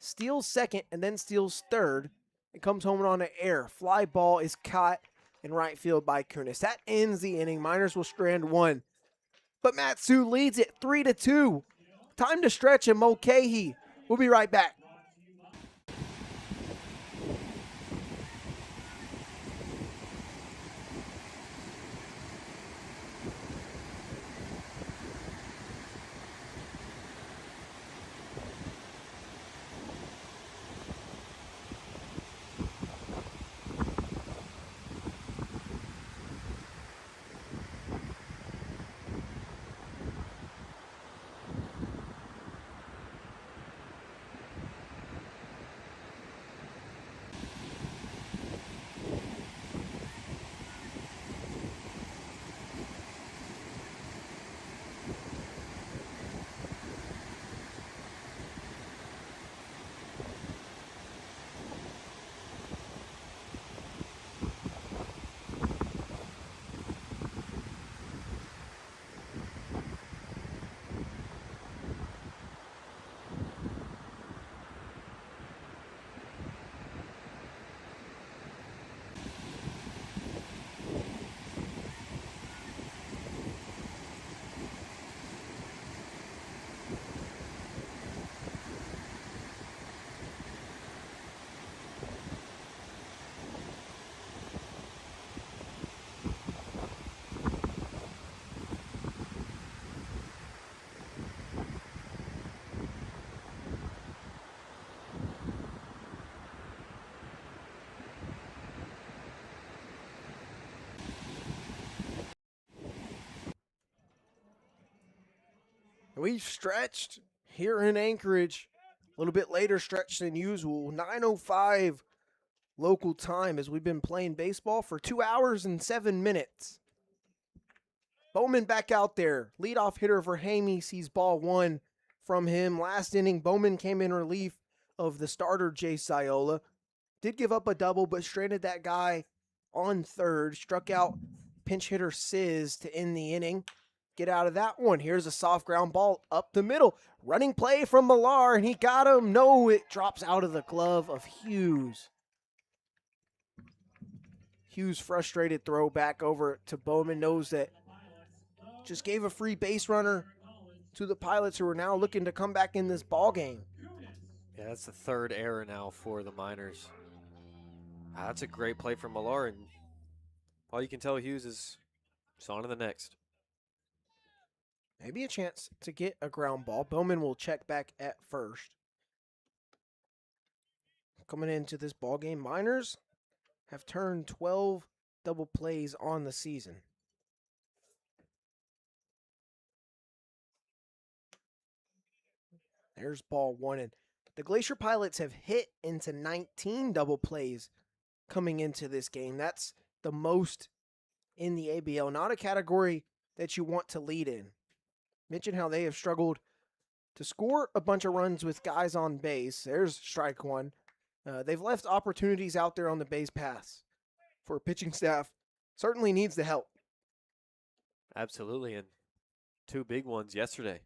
Speaker 1: steals second and then steals third. It comes home on an air. Fly ball is caught in right field by Kunis. That ends the inning. Miners will strand 1. But Matsu leads it 3-2. Time to stretch and Mulcahy. We'll be right back. We've stretched here in Anchorage. A little bit later stretch than usual. 9:05 local time as we've been playing baseball for 2 hours and 7 minutes. Bowman back out there. Leadoff hitter for Hamey sees ball 1 from him. Last inning, Bowman came in relief of the starter, Jay Sciola. Did give up a double, but stranded that guy on third. Struck out pinch hitter Sizz to end the inning. Get out of that one. Here's a soft ground ball up the middle. Running play from Millar, and he got him. No, it drops out of the glove of Hughes. Hughes frustrated throw back over to Bowman. Knows that just gave a free base runner to the Pilots, who are now looking to come back in this ball game.
Speaker 2: Yeah, that's the 3rd error now for the Miners. That's a great play from Millar, and all you can tell Hughes is just on to the next.
Speaker 1: Maybe a chance to get a ground ball. Bowman will check back at first. Coming into this ball game, Miners have turned 12 double plays on the season. There's ball 1. And the Glacier Pilots have hit into 19 double plays coming into this game. That's the most in the ABL. Not a category that you want to lead in. Mention how they have struggled to score a bunch of runs with guys on base. There's strike 1. They've left opportunities out there on the base paths for pitching staff. Certainly needs the help.
Speaker 2: Absolutely, and 2 big ones yesterday.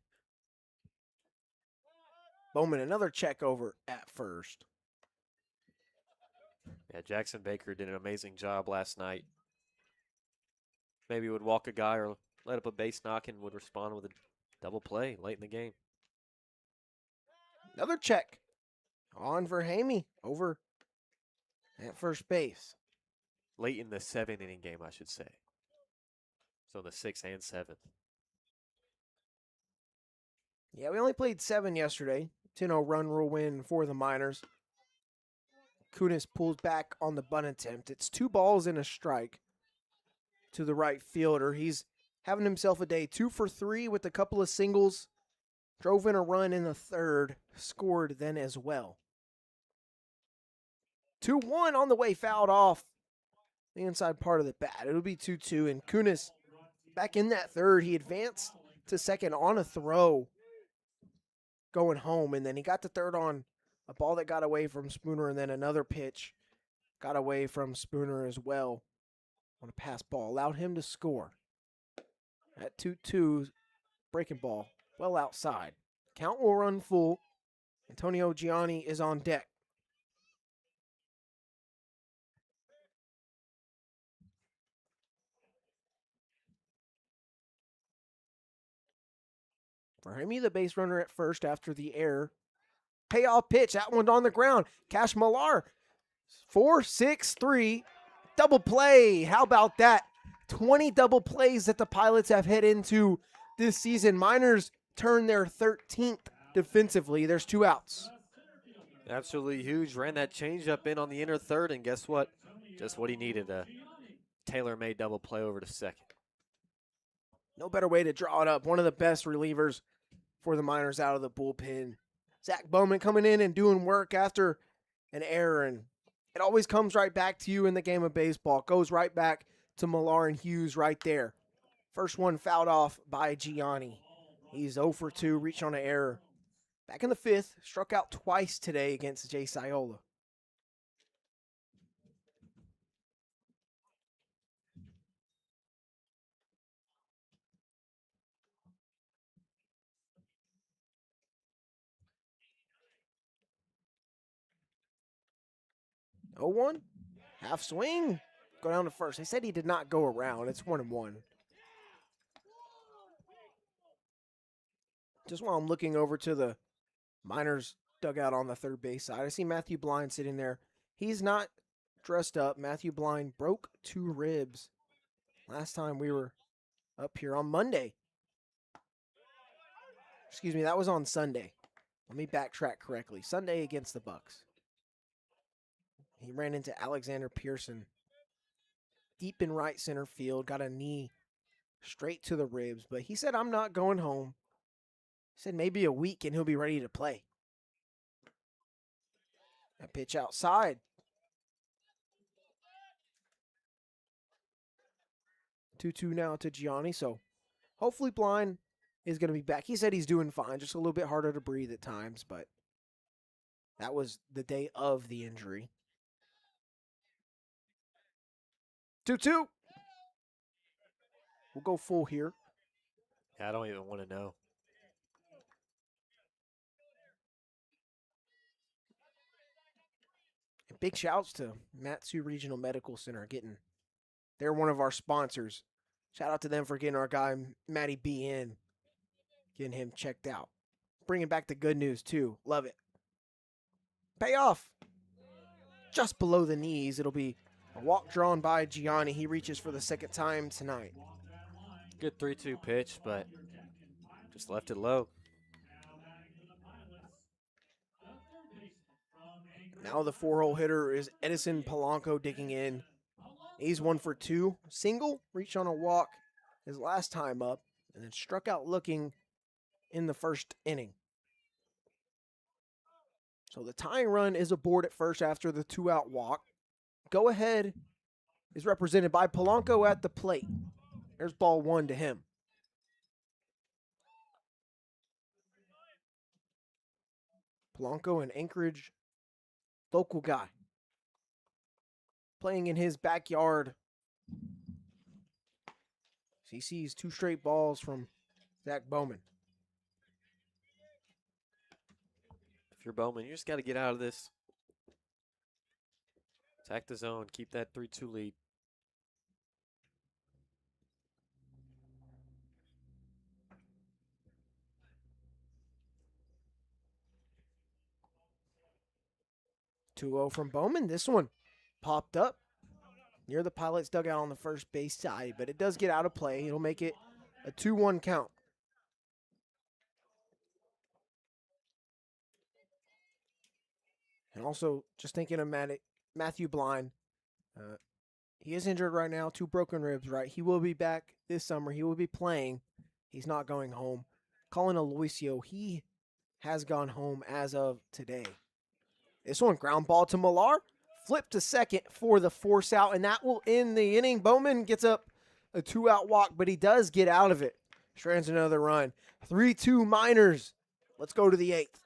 Speaker 1: Bowman, another check over at first.
Speaker 2: Yeah, Jackson Baker did an amazing job last night. Maybe would walk a guy or let up a base knock and would respond with a double play late in the game.
Speaker 1: Another check On for Hamey over at first base.
Speaker 2: Late in the 7-inning game, I should say. So the 6th and 7th.
Speaker 1: Yeah, we only played 7 yesterday. 10-0 run rule win for the Miners. Kunis pulls back on the bunt attempt. It's 2 balls and a strike to the right fielder. He's having himself a day. 2 for 3 with a couple of singles. Drove in a run in the third. Scored then as well. 2-1 on the way, fouled off the inside part of the bat. It'll be 2-2, and Kunis back in that third. He advanced to second on a throw going home, and then he got to third on a ball that got away from Spooner, and then another pitch got away from Spooner as well on a pass ball. Allowed him to score. At 2-2, breaking ball well outside. Count will run full. Antonio Gianni is on deck. For Hamey, the base runner at first after the error. Payoff pitch. That one on the ground. Cash Millar. 4-6-3. Double play. How about that? 20 double plays that the Pilots have hit into this season. Miners turn their 13th defensively. There's 2 outs.
Speaker 2: Absolutely huge. Ran that changeup in on the inner third, and guess what? Just what he needed, a tailor-made double play over to second.
Speaker 1: No better way to draw it up. One of the best relievers for the Miners out of the bullpen. Zach Bowman coming in and doing work after an error, and it always comes right back to you in the game of baseball. It goes right back to Millar and Hughes right there. First one fouled off by Gianni. He's 0 for 2, reached on an error. Back in the 5th, struck out twice today against Jay Ciola. Oh, 1. Half swing. Go down to first. They said he did not go around. It's 1-1. Just while I'm looking over to the Miners dugout on the third base side, I see Matthew Blind sitting there. He's not dressed up. Matthew Blind broke 2 ribs last time we were up here on Monday. Excuse me, that was on Sunday. Let me backtrack correctly. Sunday against the Bucks. He ran into Alexander Pearson deep in right center field, got a knee straight to the ribs, but he said, I'm not going home. He said maybe a week and he'll be ready to play. That pitch outside. 2-2 now to Gianni, so hopefully Blind is going to be back. He said he's doing fine, just a little bit harder to breathe at times, but that was the day of the injury. 2-2. We'll go full here.
Speaker 2: I don't even want to know.
Speaker 1: And big shouts to Matsu Regional Medical Center they're one of our sponsors. Shout out to them for getting our guy Matty B in, getting him checked out. Bringing back the good news too. Love it. Payoff. Just below the knees. It'll be a walk drawn by Gianni. He reaches for the second time tonight.
Speaker 2: Good 3-2 pitch, but just left it low.
Speaker 1: Now the 4-hole hitter is Edison Polanco digging in. He's 1 for 2. Single, reached on a walk his last time up, and then struck out looking in the first inning. So the tying run is aboard at first after the 2-out walk. Go ahead is represented by Polanco at the plate. There's ball 1 to him. Polanco, an Anchorage local guy, playing in his backyard. He sees 2 straight balls from Zach Bowman.
Speaker 2: If you're Bowman, you just got to get out of this. Attack the zone. Keep that 3-2 lead.
Speaker 1: 2-0 from Bowman. This one popped up near the Pilots dugout on the first base side, but it does get out of play. It'll make it a 2-1 count. And also, just thinking of Matthew Blind, he is injured right now, 2 broken ribs, right? He will be back this summer. He will be playing. He's not going home. Colin Aloisio, he has gone home as of today. This one, ground ball to Millar. Flip to second for the force out, and that will end the inning. Bowman gets up a 2-out walk, but he does get out of it. Strands another run. 3-2 Miners. Let's go to the 8th.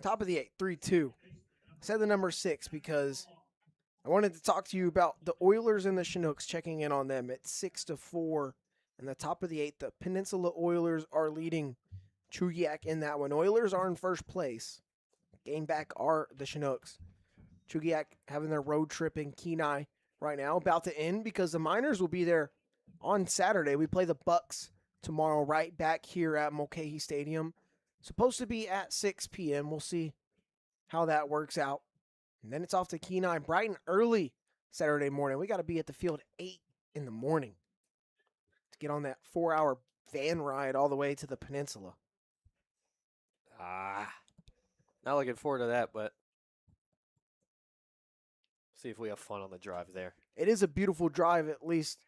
Speaker 1: Top of the 8th, 3-2. I said the number 6 because I wanted to talk to you about the Oilers and the Chinooks, checking in on them at 6-4. And the top of the 8th, the Peninsula Oilers are leading Chugiak in that one. Oilers are in first place. Game back are the Chinooks. Chugiak having their road trip in Kenai right now, about to end because the Miners will be there on Saturday. We play the Bucks tomorrow right back here at Mulcahy Stadium. Supposed to be at 6 p.m. We'll see how that works out. And then it's off to Kenai, bright and early Saturday morning. We got to be at the field at 8 in the morning to get on that 4-hour van ride all the way to the peninsula.
Speaker 2: Not looking forward to that, but see if we have fun on the drive there.
Speaker 1: It is a beautiful drive, at least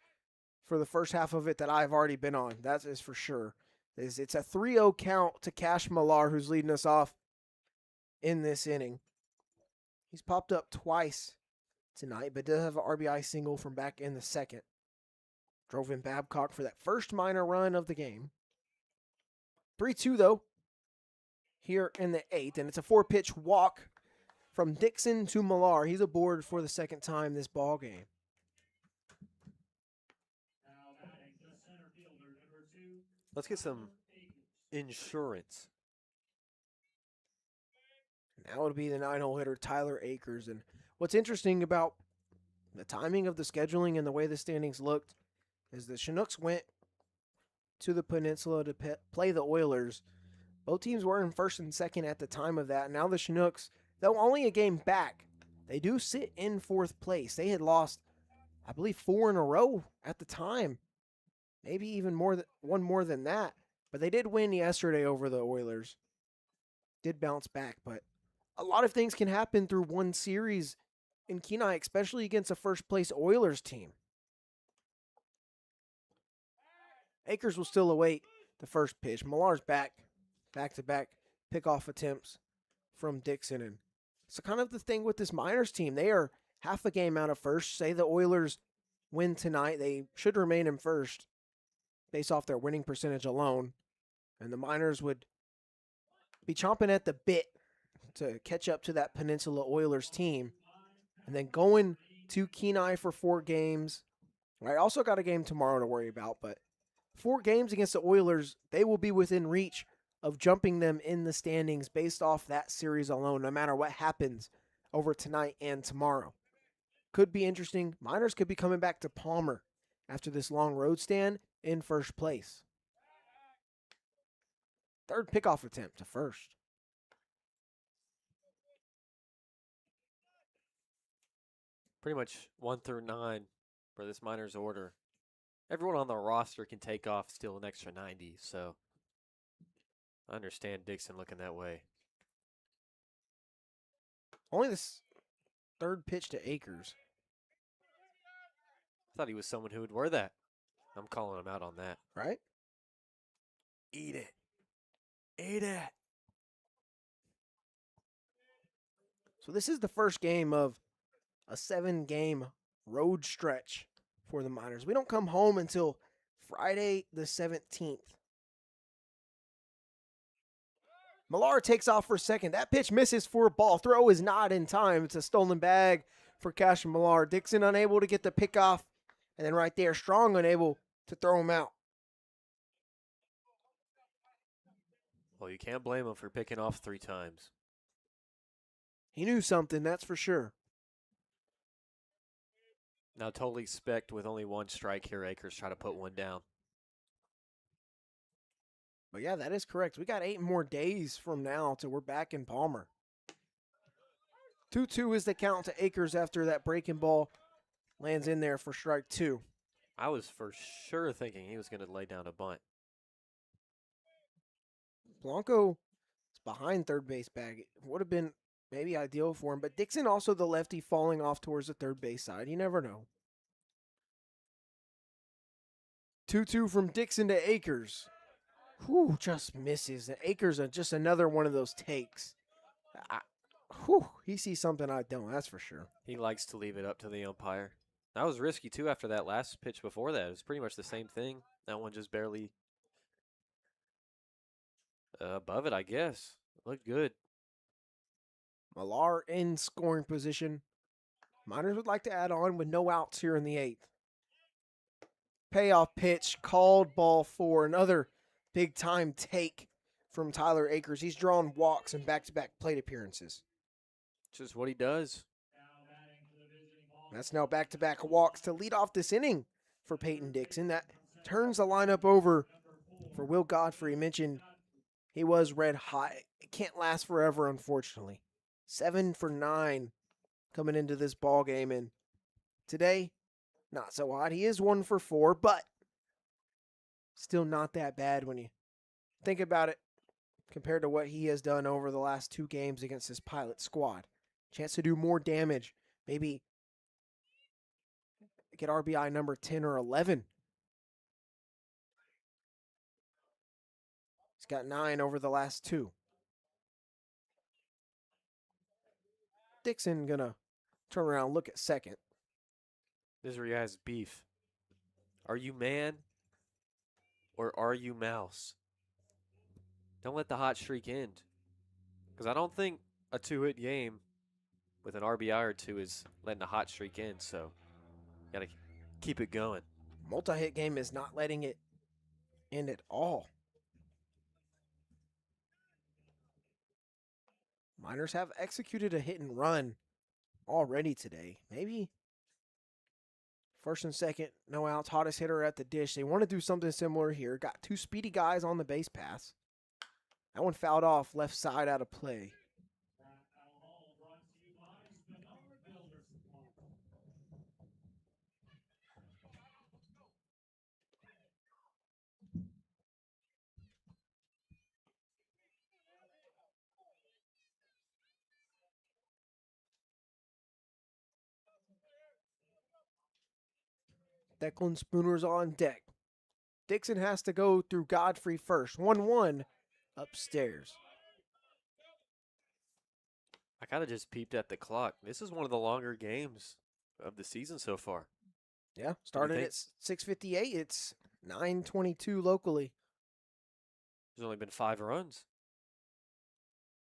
Speaker 1: for the first half of it that I've already been on. That is for sure. It's a 3-0 count to Cash Millar, who's leading us off in this inning. He's popped up twice tonight, but does have an RBI single from back in the second. Drove in Babcock for that first minor run of the game. 3-2, though, here in the 8th, and it's a 4-pitch walk from Dixon to Millar. He's aboard for the second time this ball game.
Speaker 2: Let's get some insurance.
Speaker 1: That would be the 9-hole hitter, Tyler Akers. And what's interesting about the timing of the scheduling and the way the standings looked is the Chinooks went to the Peninsula to play the Oilers. Both teams were in first and second at the time of that. Now the Chinooks, though only a game back, they do sit in 4th place. They had lost, I believe, 4 in a row at the time. Maybe even one more than that. But they did win yesterday over the Oilers. Did bounce back, but a lot of things can happen through one series in Kenai, especially against a first-place Oilers team. Akers will still await the first pitch. Millar's back-to-back pickoff attempts from Dixon. And it's kind of the thing with this Miners team. They are half a game out of first. Say the Oilers win tonight, they should remain in first based off their winning percentage alone. And the Miners would be chomping at the bit to catch up to that Peninsula Oilers team. And then going to Kenai for 4 games. I also got a game tomorrow to worry about, but 4 games against the Oilers, they will be within reach of jumping them in the standings based off that series alone, no matter what happens over tonight and tomorrow. Could be interesting. Miners could be coming back to Palmer after this long road stand in first place. 3rd pickoff attempt to first.
Speaker 2: Pretty much 1 through 9 for this Miners order. Everyone on the roster can take off still an extra 90, so I understand Dixon looking that way.
Speaker 1: Only this 3rd pitch to Akers.
Speaker 2: I thought he was someone who would wear that. I'm calling him out on that.
Speaker 1: Right?
Speaker 2: Eat it. Eat it.
Speaker 1: So this is the first game of a 7-game road stretch for the Miners. We don't come home until Friday the 17th. Millar takes off for second. That pitch misses for a ball. Throw is not in time. It's a stolen bag for Cash and Millar. Dixon unable to get the pick off. And then right there, Strong unable to throw him out.
Speaker 2: Well, you can't blame him for picking off 3 times.
Speaker 1: He knew something, that's for sure.
Speaker 2: Now totally expect with only 1 strike here, Akers try to put 1 down.
Speaker 1: But yeah, that is correct. We got 8 more days from now till we're back in Palmer. 2-2 is the count to Akers after that breaking ball lands in there for strike 2.
Speaker 2: I was for sure thinking he was going to lay down a bunt.
Speaker 1: Blanco is behind third base bag. It would have been maybe ideal for him, but Dixon also the lefty falling off towards the third base side. You never know. 2-2 from Dixon to Akers. Whew, just misses. And Akers are just another one of those takes. He sees something I don't, that's for sure.
Speaker 2: He likes to leave it up to the umpire. That was risky, too, after that last pitch before that. It was pretty much the same thing. That one just barely above it, I guess. Looked good.
Speaker 1: Millar in scoring position. Miners would like to add on with no outs here in the 8th. Payoff pitch, called ball 4. Another big-time take from Tyler Akers. He's drawn walks in back-to-back plate appearances.
Speaker 2: Just what he does.
Speaker 1: That's now back-to-back walks to lead off this inning for Peyton Dixon. That turns the lineup over for Will Godfrey. Mentioned he was red hot. It can't last forever, unfortunately. 7 for 9 coming into this ball game, and today, not so hot. He is 1 for 4, but still not that bad when you think about it compared to what he has done over the last 2 games against this Pilot squad. Chance to do more damage, maybe get RBI number 10 or 11. He's got 9 over the last 2. Dixon gonna turn around, look at second.
Speaker 2: This is where he has beef. Are you man or are you mouse? Don't let the hot streak end. Because I don't think a 2-hit game with an RBI or 2 is letting a hot streak end. So, got to keep it going.
Speaker 1: Multi-hit game is not letting it end at all. Miners have executed a hit and run already today. Maybe first and second, no outs, hottest hitter at the dish. They want to do something similar here. Got 2 speedy guys on the base pass. That one fouled off left side out of play. Declan Spooner's on deck. Dixon has to go through Godfrey first. 1-1 upstairs.
Speaker 2: I kind of just peeped at the clock. This is one of the longer games of the season so far.
Speaker 1: Yeah, started at 6:58. It's 9:22 locally.
Speaker 2: There's only been 5 runs.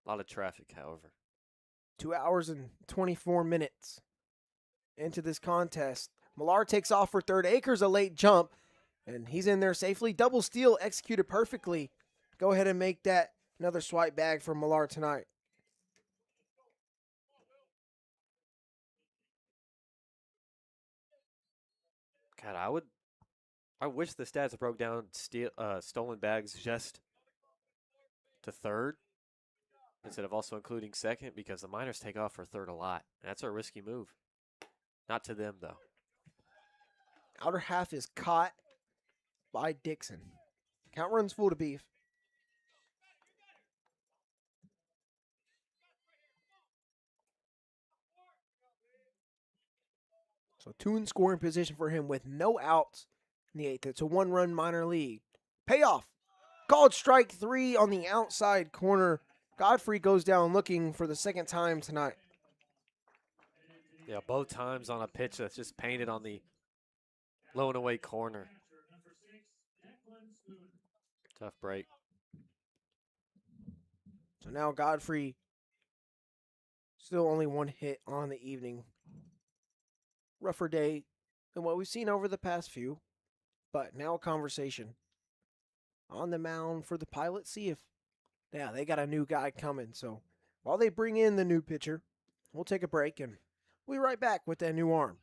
Speaker 2: A lot of traffic, however.
Speaker 1: 2 hours and 24 minutes into this contest. Millar takes off for third. Akers a late jump, and he's in there safely. Double steal executed perfectly. Go ahead and make that another swipe bag for Millar tonight.
Speaker 2: God, I wish the stats broke down stolen bags just to third instead of also including second, because the Miners take off for third a lot. That's a risky move. Not to them, though.
Speaker 1: Outer half is caught by Dixon. Count runs full to beef. So 2 in scoring position for him with no outs in the 8th. It's a 1-run minor league. Payoff. Called strike 3 on the outside corner. Godfrey goes down looking for the second time tonight.
Speaker 2: Yeah, both times on a pitch that's just painted on the low and away corner. Tough break.
Speaker 1: So now Godfrey still only 1 hit on the evening. Rougher day than what we've seen over the past few. But now a conversation on the mound for the Pilots. See if, they got a new guy coming. So while they bring in the new pitcher, we'll take a break and we'll be right back with that new arm.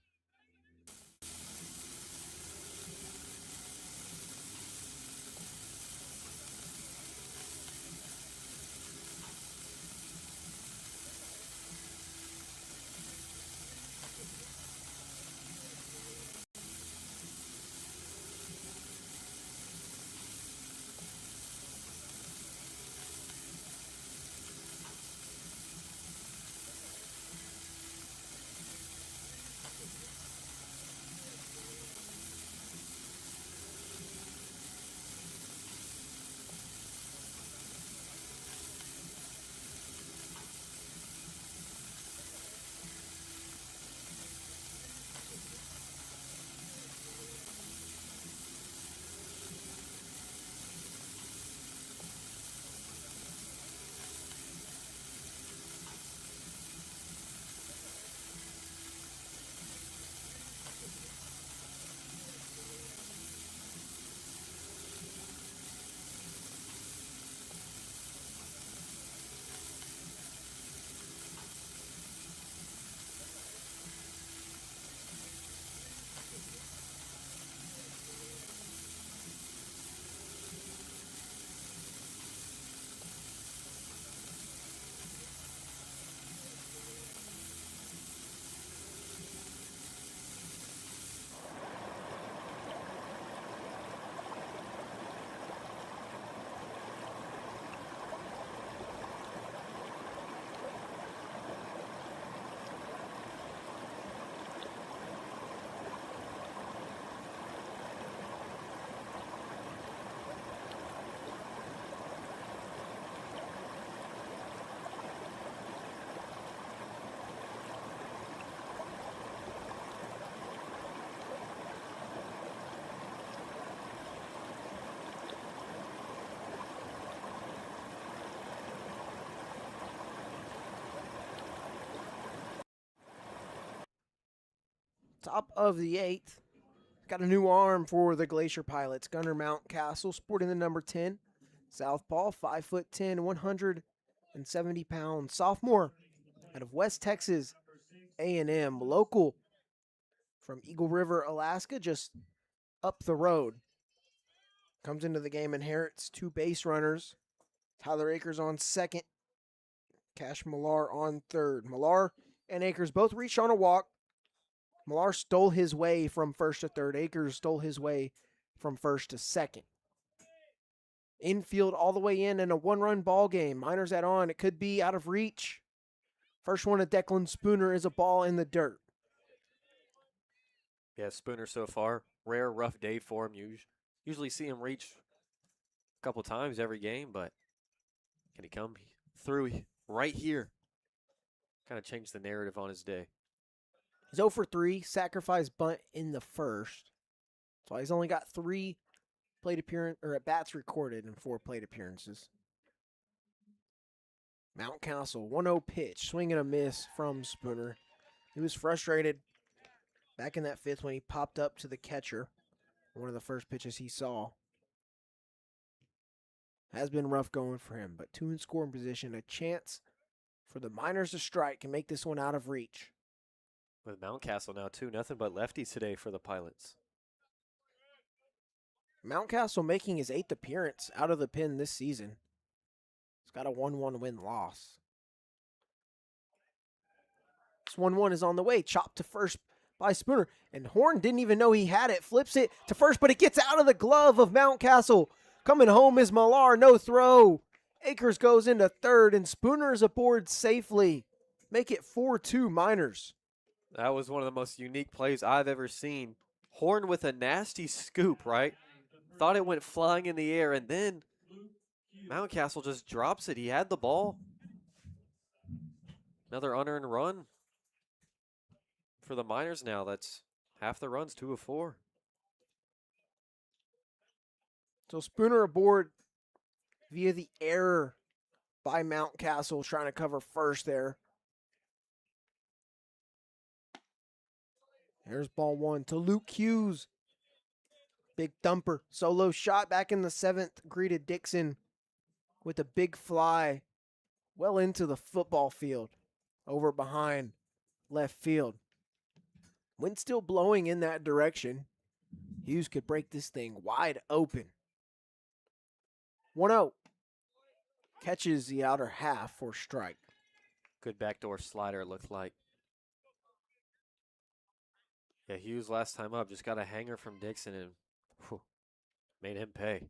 Speaker 1: Top of the 8th. Got a new arm for the Glacier Pilots. Gunner Mountcastle sporting the number 10. Southpaw, 5'10", 170 pounds. Sophomore out of West Texas A&M. Local from Eagle River, Alaska, just up the road. Comes into the game, inherits 2 base runners. Tyler Akers on second. Cash Millar on third. Millar and Akers both reached on a walk. Millar stole his way from first to third. Akers stole his way from first to second. Infield all the way in a 1-run ball game. Miners at on. It could be out of reach. First one of Declan Spooner is a ball in the dirt.
Speaker 2: Yeah, Spooner so far. Rare, rough day for him. Usually see him reach a couple times every game, but can he come through right here? Kind of changed the narrative on his day.
Speaker 1: He's 0 for 3, sacrifice bunt in the first. So he's only got 3 plate appearance or at bats recorded in 4 plate appearances. Mountcastle, 1-0 pitch, swing and a miss from Spooner. He was frustrated back in that fifth when he popped up to the catcher. One of the first pitches he saw. Has been rough going for him, but 2 in scoring position, a chance for the Miners to strike and make this one out of reach.
Speaker 2: With Mountcastle now, too. Nothing but lefties today for the Pilots.
Speaker 1: Mountcastle making his 8th appearance out of the pen this season. He's got a 1-1 win-loss. This 1-1 is on the way. Chopped to first by Spooner. And Horn didn't even know he had it. Flips it to first, but it gets out of the glove of Mountcastle. Coming home is Millar. No throw. Akers goes into third, and Spooner is aboard safely. Make it 4-2 Miners.
Speaker 2: That was one of the most unique plays I've ever seen. Horn with a nasty scoop, right? Thought it went flying in the air, and then Mountcastle just drops it. He had the ball. Another unearned run for the Miners now. That's half the runs, 2 of 4.
Speaker 1: So Spooner aboard via the error by Mountcastle, trying to cover first there. There's ball 1 to Luke Hughes. Big thumper. Solo shot back in the 7th. Greeted Dixon with a big fly well into the football field over behind left field. Wind still blowing in that direction. Hughes could break this thing wide open. 1-0. Catches the outer half for strike.
Speaker 2: Good backdoor slider, it looked like. Yeah, Hughes last time up just got a hanger from Dixon and made him pay.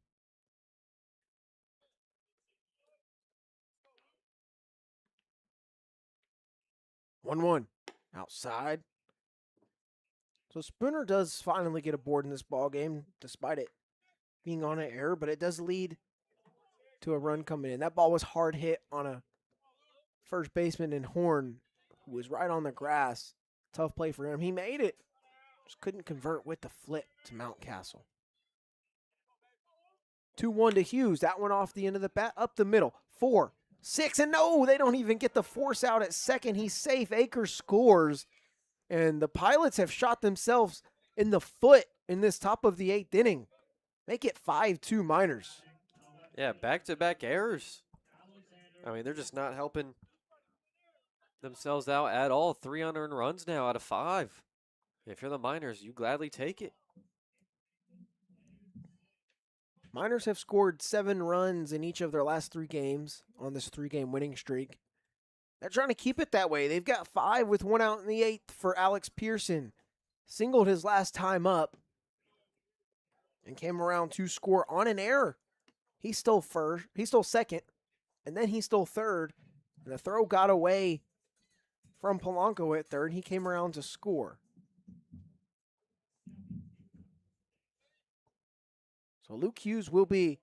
Speaker 1: One outside. So Spooner does finally get aboard in this ball game, despite it being on an error, but it does lead to a run coming in. That ball was hard hit on a first baseman in Horn, who was right on the grass. Tough play for him. He made it. Just couldn't convert with the flip to Mountcastle. 2-1 to Hughes. That one off the end of the bat, up the middle. 4, 6, and no, they don't even get the force out at second. He's safe. Akers scores. And the Pilots have shot themselves in the foot in this top of the 8th inning. Make it 5-2 Miners.
Speaker 2: Yeah, back-to-back errors. I mean, they're just not helping themselves out at all. 3 unearned runs now out of 5. If you're the Miners, you gladly take it.
Speaker 1: Miners have scored 7 runs in each of their last 3 games on this 3-game winning streak. They're trying to keep it that way. They've got 5 with 1 out in the 8th for Alex Pearson. Singled his last time up and came around to score on an error. He stole first, he stole second, and then he stole third. And the throw got away from Polanco at third. He came around to score. So Luke Hughes will be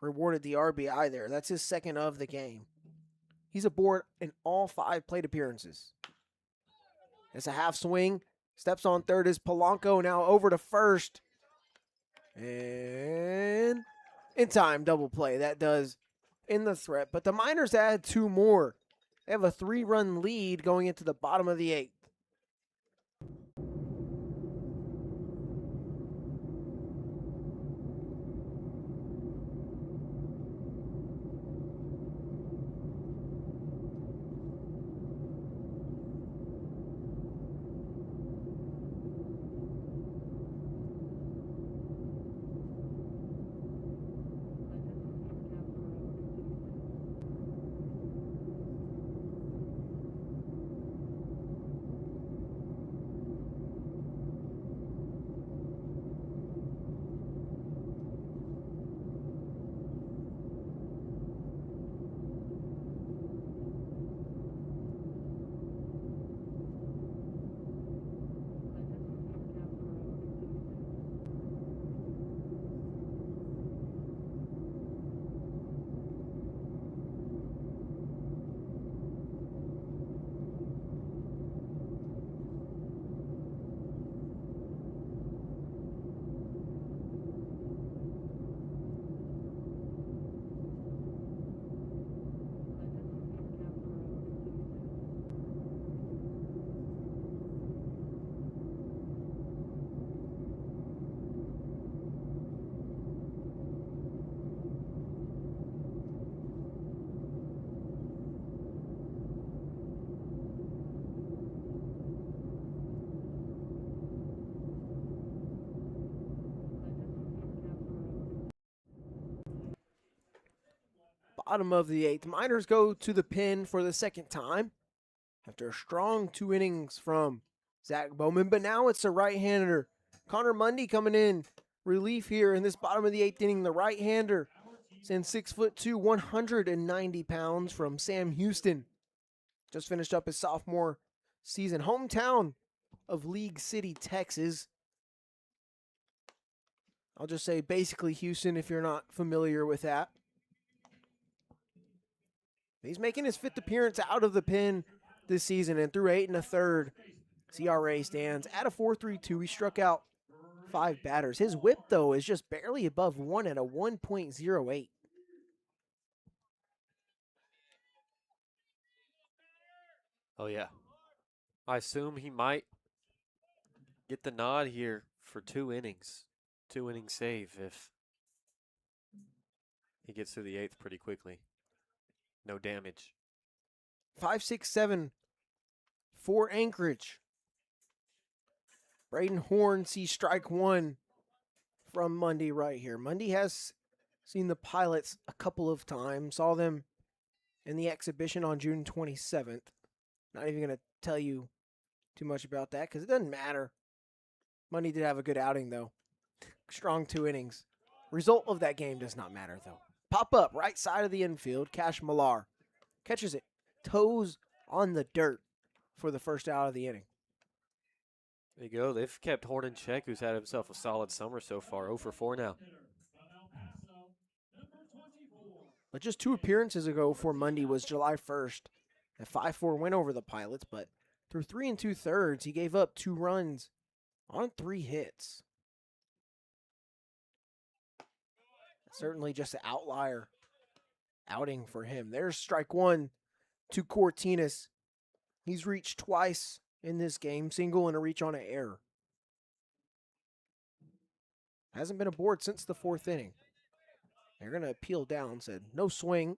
Speaker 1: rewarded the RBI there. That's his second of the game. He's aboard in all 5 plate appearances. It's a half swing. Steps on third is Polanco, now over to first. And in time, double play. That does in the threat. But the Miners add 2 more. They have a 3-run lead going into the bottom of the 8th. Bottom of the 8th. Miners go to the pin for the second time after a strong 2 innings from Zach Bowman. But now it's a right-hander. Connor Mundy coming in relief here in this bottom of the 8th inning. The right-hander sends 6'2", 190 pounds from Sam Houston. Just finished up his sophomore season. Hometown of League City, Texas. I'll just say basically Houston if you're not familiar with that. He's making his 5th appearance out of the pen this season, and through 8 1/3, CRA stands at a 4.32. He struck out 5 batters. His whip, though, is just barely above 1 at a 1.08.
Speaker 2: Oh, yeah. I assume he might get the nod here for 2 innings. 2 inning save if he gets through the 8th pretty quickly. No damage.
Speaker 1: 5.67 for Anchorage. Braden Horn sees strike 1 from Mundy right here. Mundy has seen the Pilots a couple of times. Saw them in the exhibition on June 27th. Not even going to tell you too much about that because it doesn't matter. Mundy did have a good outing, though. Strong 2 innings. Result of that game does not matter, though. Pop up right side of the infield. Cash Millar catches it. Toes on the dirt for the first out of the inning.
Speaker 2: There you go. They've kept Horn in check, who's had himself a solid summer so far. 0 for 4 now.
Speaker 1: But just 2 appearances ago for Mundy was July 1st. A 5-4 win over the Pilots, but through 3 2/3, he gave up 2 runs on 3 hits. Certainly just an outlier outing for him. There's strike 1 to Cortinas. He's reached twice in this game, single and a reach on an error. Hasn't been aboard since the 4th inning. They're going to appeal down, said no swing.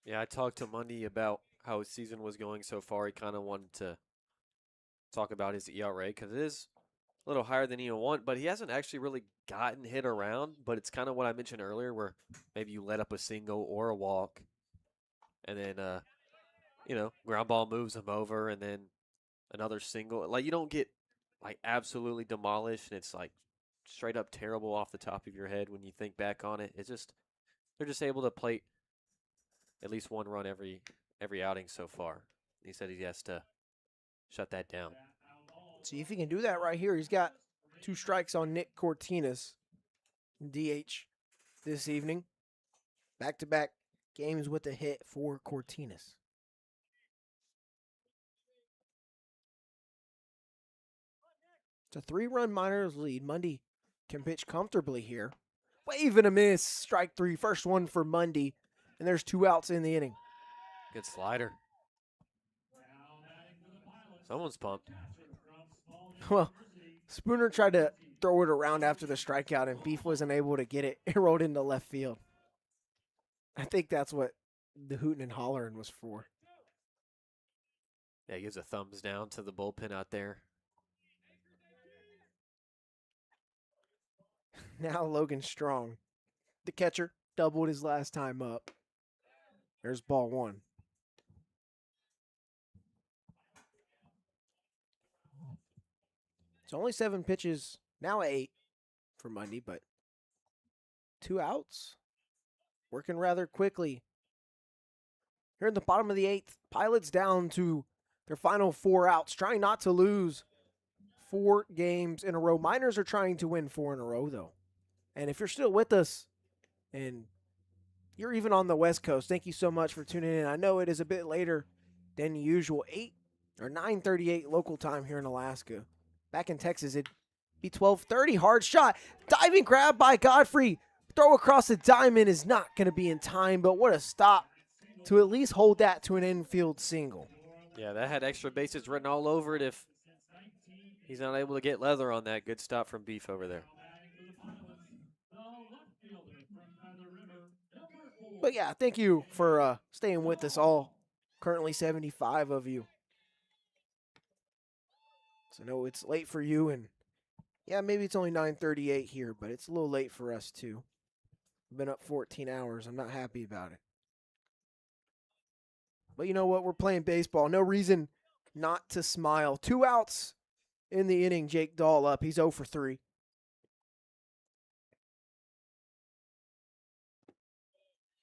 Speaker 2: Yeah, I talked to Mundy about how his season was going so far. He kind of wanted to talk about his ERA because it is a little higher than you want, but he hasn't actually really gotten hit around. But it's kind of what I mentioned earlier where maybe you let up a single or a walk and then, ground ball moves him over and then another single. Like, you don't get, like, absolutely demolished and it's, like, straight up terrible off the top of your head when you think back on it. It's just, they're just able to plate at least 1 run every outing so far. He said he has to shut that down.
Speaker 1: See if he can do that right here. He's got 2 strikes on Nick Cortinas, DH, this evening. Back-to-back games with a hit for Cortinas. It's a 3-run Miners lead. Mundy can pitch comfortably here. Wave and a miss. Strike 3. First one for Mundy. And there's 2 outs in the inning.
Speaker 2: Good slider. Someone's pumped.
Speaker 1: Well, Spooner tried to throw it around after the strikeout, and Beef wasn't able to get it. It rolled into left field. I think that's what the hooting and hollering was for.
Speaker 2: Yeah, he gives a thumbs down to the bullpen out there.
Speaker 1: Now Logan Strong, the catcher, doubled his last time up. There's ball 1. It's only 7 pitches, now 8 for Mundy, but 2 outs. Working rather quickly. Here in the bottom of the 8th, Pilots down to their final 4 outs, trying not to lose 4 games in a row. Miners are trying to win 4 in a row, though. And if you're still with us and you're even on the West Coast, thank you so much for tuning in. I know it is a bit later than usual, 9:38 local time here in Alaska. Back in Texas, it'd be 12:30. Hard shot. Diving grab by Godfrey. Throw across the diamond is not going to be in time, but what a stop to at least hold that to an infield single.
Speaker 2: Yeah, that had extra bases written all over it if he's not able to get leather on that. Good stop from Beef over there.
Speaker 1: But yeah, thank you for staying with us all. Currently 75 of you. So I know it's late for you, and yeah, maybe it's only 9:38 here, but it's a little late for us too. I've been up 14 hours. I'm not happy about it. But you know what? We're playing baseball. No reason not to smile. 2 outs in the inning. Jake Dahl up. He's 0 for 3.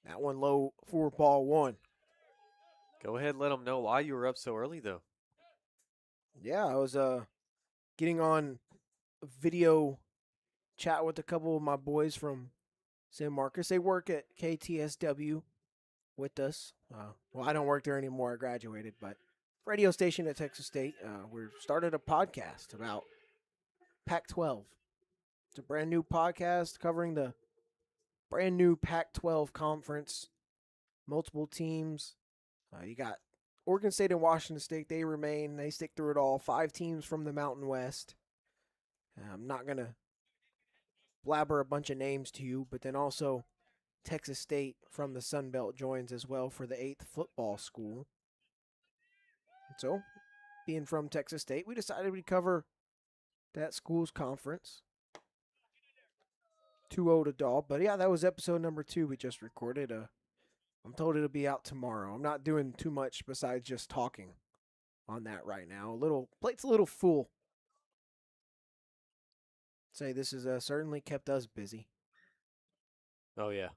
Speaker 1: That one low for ball 1.
Speaker 2: Go ahead, let them know why you were up so early, though.
Speaker 1: Yeah, I was getting on a video chat with a couple of my boys from San Marcos. They work at KTSW with us. Well, I don't work there anymore. I graduated, but radio station at Texas State. We started a podcast about Pac-12. It's a brand new podcast covering the brand new Pac-12 conference. Multiple teams. You got Oregon State and Washington State. They remain. They stick through it all. 5 teams from the Mountain West. I'm not going to blabber a bunch of names to you, but then also Texas State from the Sun Belt joins as well for the 8th football school. So, being from Texas State, we decided we'd cover that school's conference. 2-0 to Dahl. But yeah, that was episode number 2 we just recorded. I'm told it'll be out tomorrow. I'm not doing too much besides just talking on that right now. Plate's a little full. Say this has certainly kept us busy.
Speaker 2: Oh, yeah.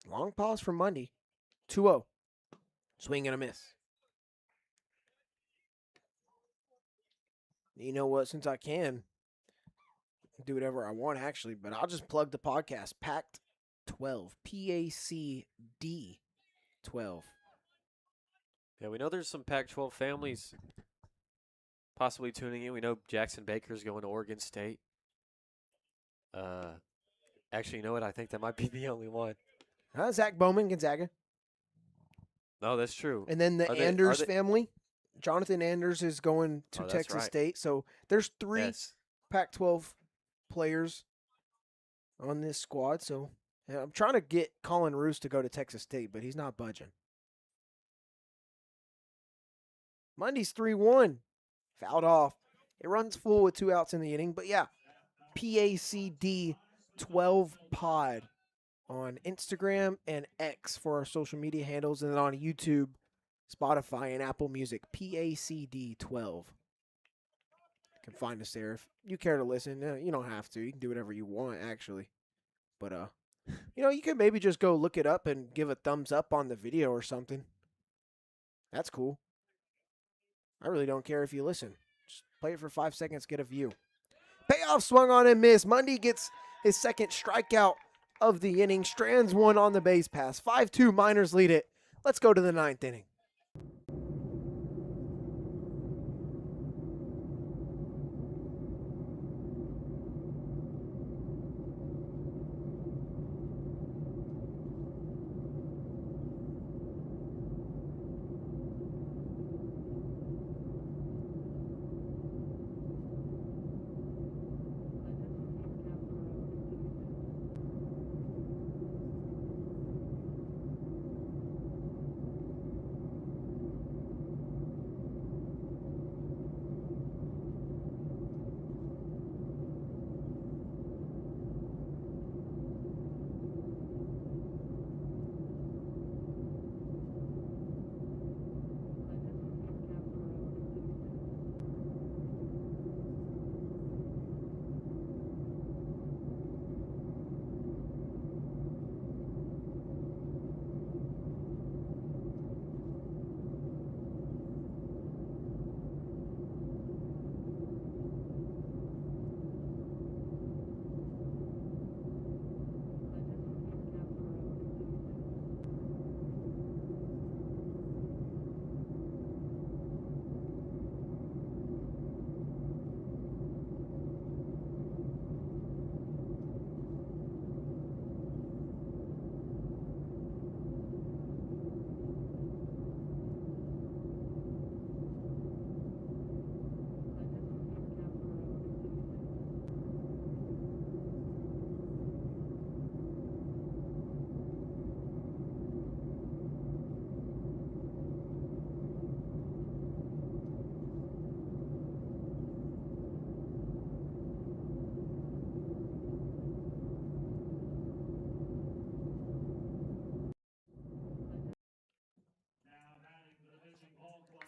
Speaker 1: Long pause from Monday. 2-0. Swing and a miss. You know what? Since I can do whatever I want, actually, but I'll just plug the podcast. Packed 12. PACD 12.
Speaker 2: Yeah, we know there's some Pac-12 families possibly tuning in. We know Jackson Baker's going to Oregon State. Actually, you know what? I think that might be the only one.
Speaker 1: Zach Bowman, Gonzaga.
Speaker 2: No, that's true.
Speaker 1: And then the Anders family. Jonathan Anders is going to Texas State. So there's 3 Pac-12 players on this squad. So I'm trying to get Colin Roos to go to Texas State, but he's not budging. Monday's 3-1. Fouled off. It runs full with 2 outs in the inning. But yeah, PACD 12 pod on Instagram and X for our social media handles, and then on YouTube, Spotify, and Apple Music. PACD 12. You can find us there if you care to listen. You don't have to. You can do whatever you want, actually. But you can maybe just go look it up and give a thumbs up on the video or something. That's cool. I really don't care if you listen. Just play it for 5 seconds, get a view. Payoff swung on and missed. Mundy gets his second strikeout of the inning. Strands one on the base pass. 5-2, Miners lead it. Let's go to the 9th inning.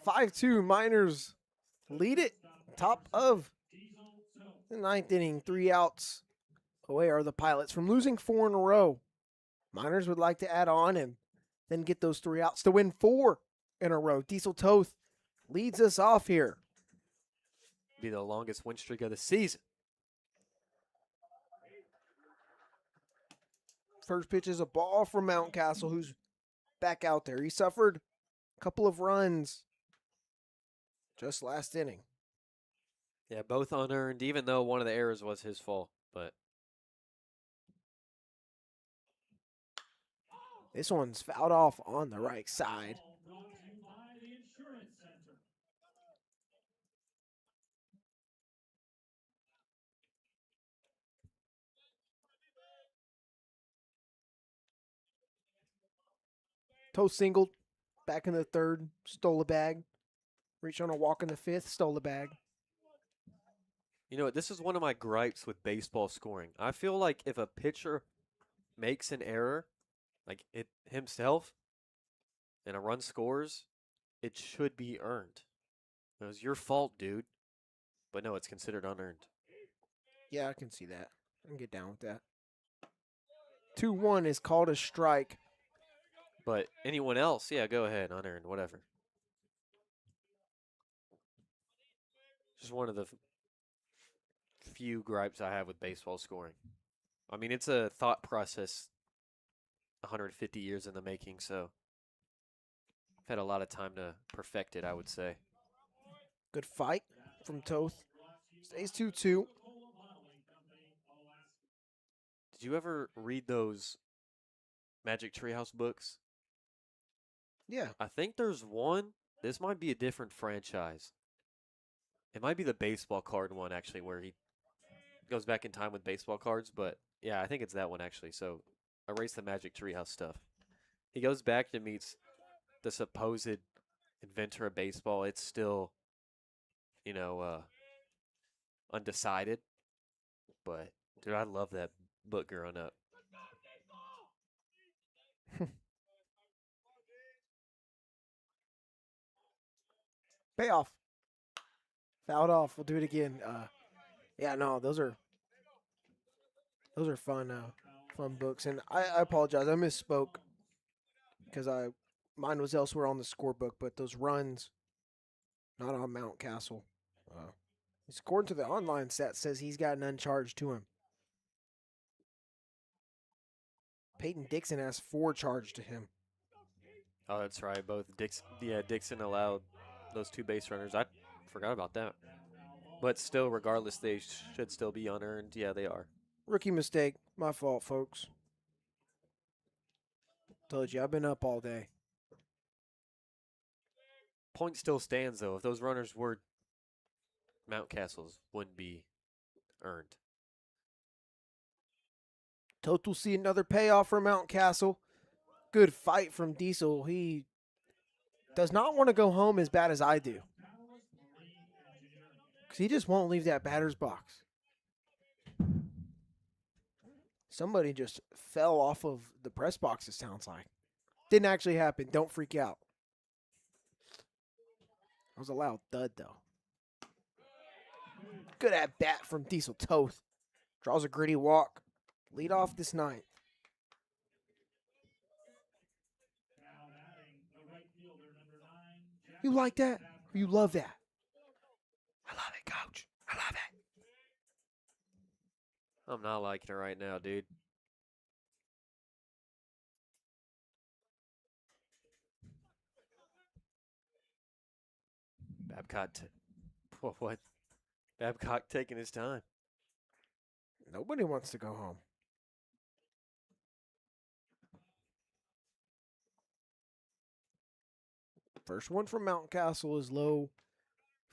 Speaker 1: 5-2, Miners lead it. Top of the ninth inning, 3 outs. Away are the Pilots from losing 4 in a row. Miners would like to add on and then get those 3 outs to win 4 in a row. Diesel Toth leads us off here.
Speaker 2: Be the longest win streak of the season.
Speaker 1: First pitch is a ball from Mountcastle, who's back out there. He suffered a couple of runs just last inning.
Speaker 2: Yeah, both unearned, even though one of the errors was his fault. But
Speaker 1: this one's fouled off on the right side. Toth singled, back in the third, stole a bag. Reached on a walk in the fifth, stole a bag.
Speaker 2: you know what? This is one of my gripes with baseball scoring. I feel like if a pitcher makes an error, like it himself, and a run scores, it should be earned. It was your fault, dude. But no, it's considered unearned.
Speaker 1: Yeah, I can see that. I can get down with that. 2-1 is called a strike.
Speaker 2: But anyone else, yeah, go ahead, unearned, whatever. Just one of the few gripes I have with baseball scoring. I mean, it's a thought process 150 years in the making, so I've had a lot of time to perfect it, I would say.
Speaker 1: Good fight from Toth. Stays 2-2.
Speaker 2: Did you ever read those Magic Treehouse books?
Speaker 1: Yeah.
Speaker 2: I think there's one. This might be a different franchise. It might be the baseball card one, actually, where he goes back in time with baseball cards. But, yeah, I think it's that one, actually. So, erase the Magic Treehouse stuff. He goes back and meets the supposed inventor of baseball. It's still, undecided. But, dude, I love that book growing up.
Speaker 1: Payoff. Fouled off. We'll do it again. Yeah, no, those are fun books. And I apologize. I misspoke because mine was elsewhere on the scorebook, but those runs, not on Mountcastle. According to the online stat, says he's got none charged to him. Peyton Dixon has 4 charged to him.
Speaker 2: Oh, that's right. Dixon allowed those 2 base runners. I forgot about that. But still, regardless, they should still be unearned. Yeah, they are.
Speaker 1: Rookie mistake. My fault, folks. Told you, I've been up all day.
Speaker 2: Point still stands, though. If those runners were Mountcastle's, wouldn't be earned.
Speaker 1: Toth will see another payoff from Mountcastle. Good fight from Diesel. He does not want to go home as bad as I do. Because he just won't leave that batter's box. Somebody just fell off of the press box, it sounds like. Didn't actually happen. Don't freak out. That was a loud thud, though. Good at bat from Diesel Toth. Draws a gritty walk. Lead off this ninth. You like that? Or you love that? I love it, Coach. I love it.
Speaker 2: I'm not liking it right now, dude. Babcock taking his time.
Speaker 1: Nobody wants to go home. First one from Mountcastle is low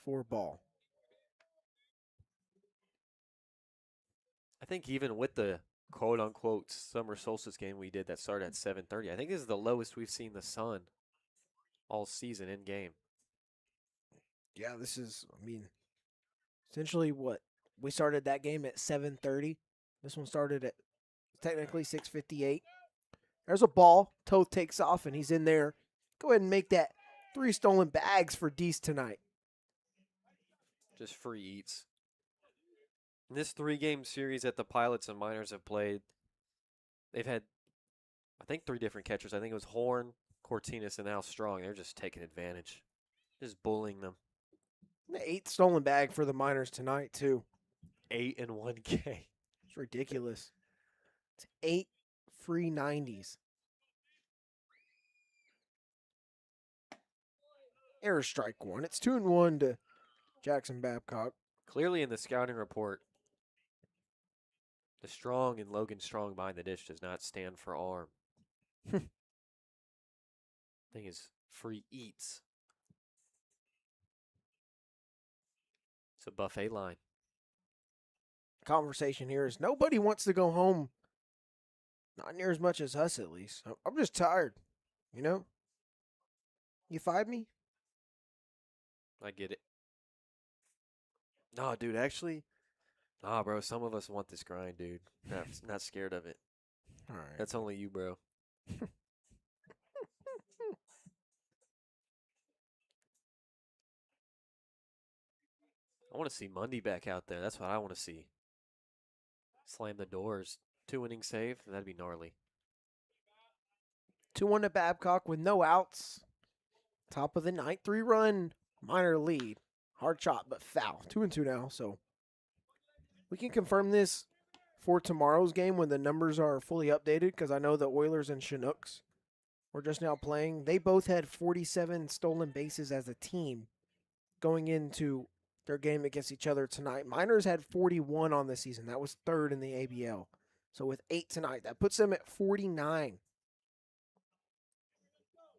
Speaker 1: for ball.
Speaker 2: I think even with the quote-unquote summer solstice game we did that started at 7:30, I think this is the lowest we've seen the sun all season in game.
Speaker 1: Yeah, this is, essentially what? We started that game at 7:30. This one started at technically 6:58. There's a ball. Toth takes off, and he's in there. Go ahead and make that 3 stolen bags for Deese tonight.
Speaker 2: Just free eats. In this 3-game series that the Pilots and Miners have played, they've had, I think, 3 different catchers. I think it was Horn, Cortinas, and now Strong. They're just taking advantage. Just bullying them.
Speaker 1: The 8th stolen bag for the Miners tonight, too.
Speaker 2: 8 in 1 game.
Speaker 1: It's ridiculous. It's 8 free 90s. Error strike 1. It's 2-1 to Jackson Babcock.
Speaker 2: Clearly in the scouting report, the Strong and Logan Strong behind the dish does not stand for arm. Thing is free eats. It's a buffet line.
Speaker 1: Conversation here is nobody wants to go home. Not near as much as us, at least. I'm just tired, you know? You fired me?
Speaker 2: I get it. No, dude, actually, nah, bro, some of us want this grind, dude. Not scared of it.
Speaker 1: All right.
Speaker 2: That's only you, bro. I want to see Mundy back out there. That's what I want to see. Slam the doors. 2 innings save. That'd be gnarly.
Speaker 1: 2-1 to Babcock with no outs. Top of the ninth. 3-run Miner lead. Hard shot, but foul. 2-2 now, so we can confirm this for tomorrow's game when the numbers are fully updated, because I know the Oilers and Chinooks were just now playing. They both had 47 stolen bases as a team going into their game against each other tonight. Miners had 41 on the season. That was 3rd in the ABL. So with 8 tonight, that puts them at 49.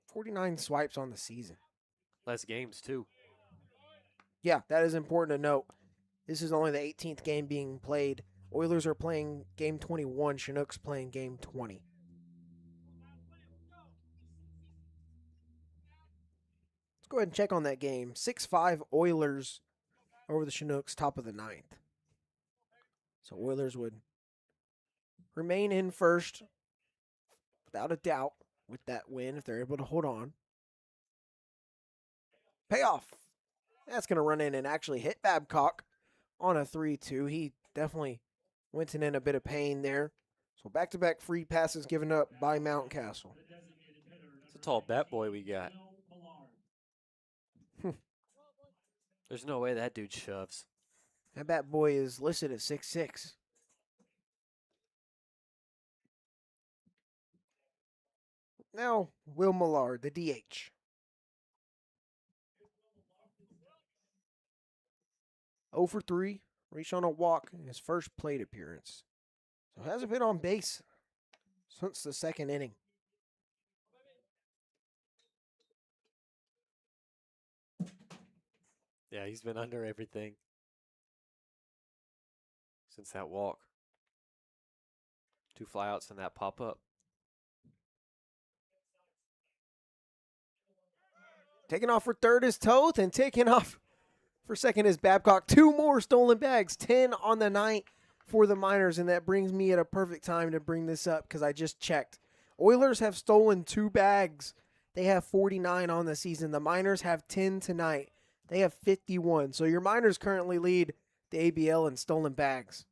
Speaker 1: 49 swipes on the season.
Speaker 2: Less games, too.
Speaker 1: Yeah, that is important to note. This is only the 18th game being played. Oilers are playing game 21. Chinooks playing game 20. Let's go ahead and check on that game. 6-5 Oilers over the Chinooks, top of the ninth. So Oilers would remain in first without a doubt with that win if they're able to hold on. Payoff. That's going to run in and actually hit Babcock on a 3-2. He definitely went in a bit of pain there. So back-to-back free passes given up by Mountcastle.
Speaker 2: It's a tall bat boy we got. There's no way that dude shoves.
Speaker 1: That bat boy is listed at 6'6". Now, Will Millard, the DH. 0 for 3, reached on a walk in his first plate appearance. So hasn't been on base since the 2nd inning.
Speaker 2: Yeah, he's been under everything since that walk. 2 flyouts and that pop-up.
Speaker 1: Taking off for 3rd is Toth, and taking off for 2nd is Babcock. 2 more stolen bags, 10 on the night for the Miners, and that brings me at a perfect time to bring this up because I just checked. Oilers have stolen 2 bags. They have 49 on the season. The Miners have 10 tonight. They have 51. So your Miners currently lead the ABL in stolen bags.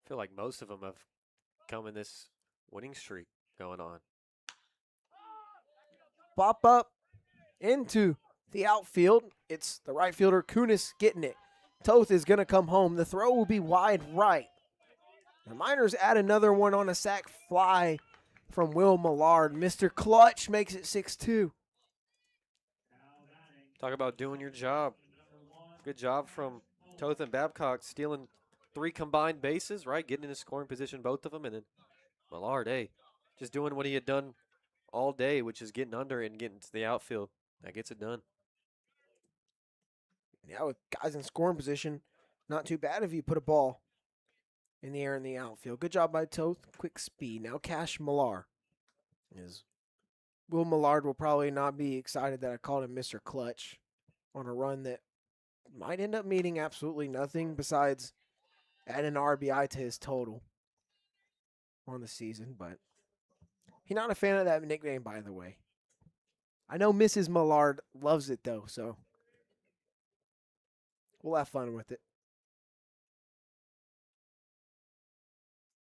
Speaker 2: I feel like most of them have come in this winning streak going on.
Speaker 1: Pop up into the outfield. It's the right fielder, Kunis, getting it. Toth is going to come home. The throw will be wide right. The Miners add another one on a sac fly from Will Millard. Mr. Clutch makes it 6-2.
Speaker 2: Talk about doing your job. Good job from Toth and Babcock, stealing 3 combined bases, right? Getting in a scoring position, both of them. And then Millard, hey, just doing what he had done all day, which is getting under and getting to the outfield. That gets it done.
Speaker 1: Yeah, with guys in scoring position, not too bad if you put a ball in the air in the outfield. Good job by Toth. Quick speed. Now Cash Millar. Will Millard will probably not be excited that I called him Mr. Clutch on a run that might end up meaning absolutely nothing besides adding an RBI to his total on the season. But he's not a fan of that nickname, by the way. I know Mrs. Millard loves it, though, so we'll have fun with it.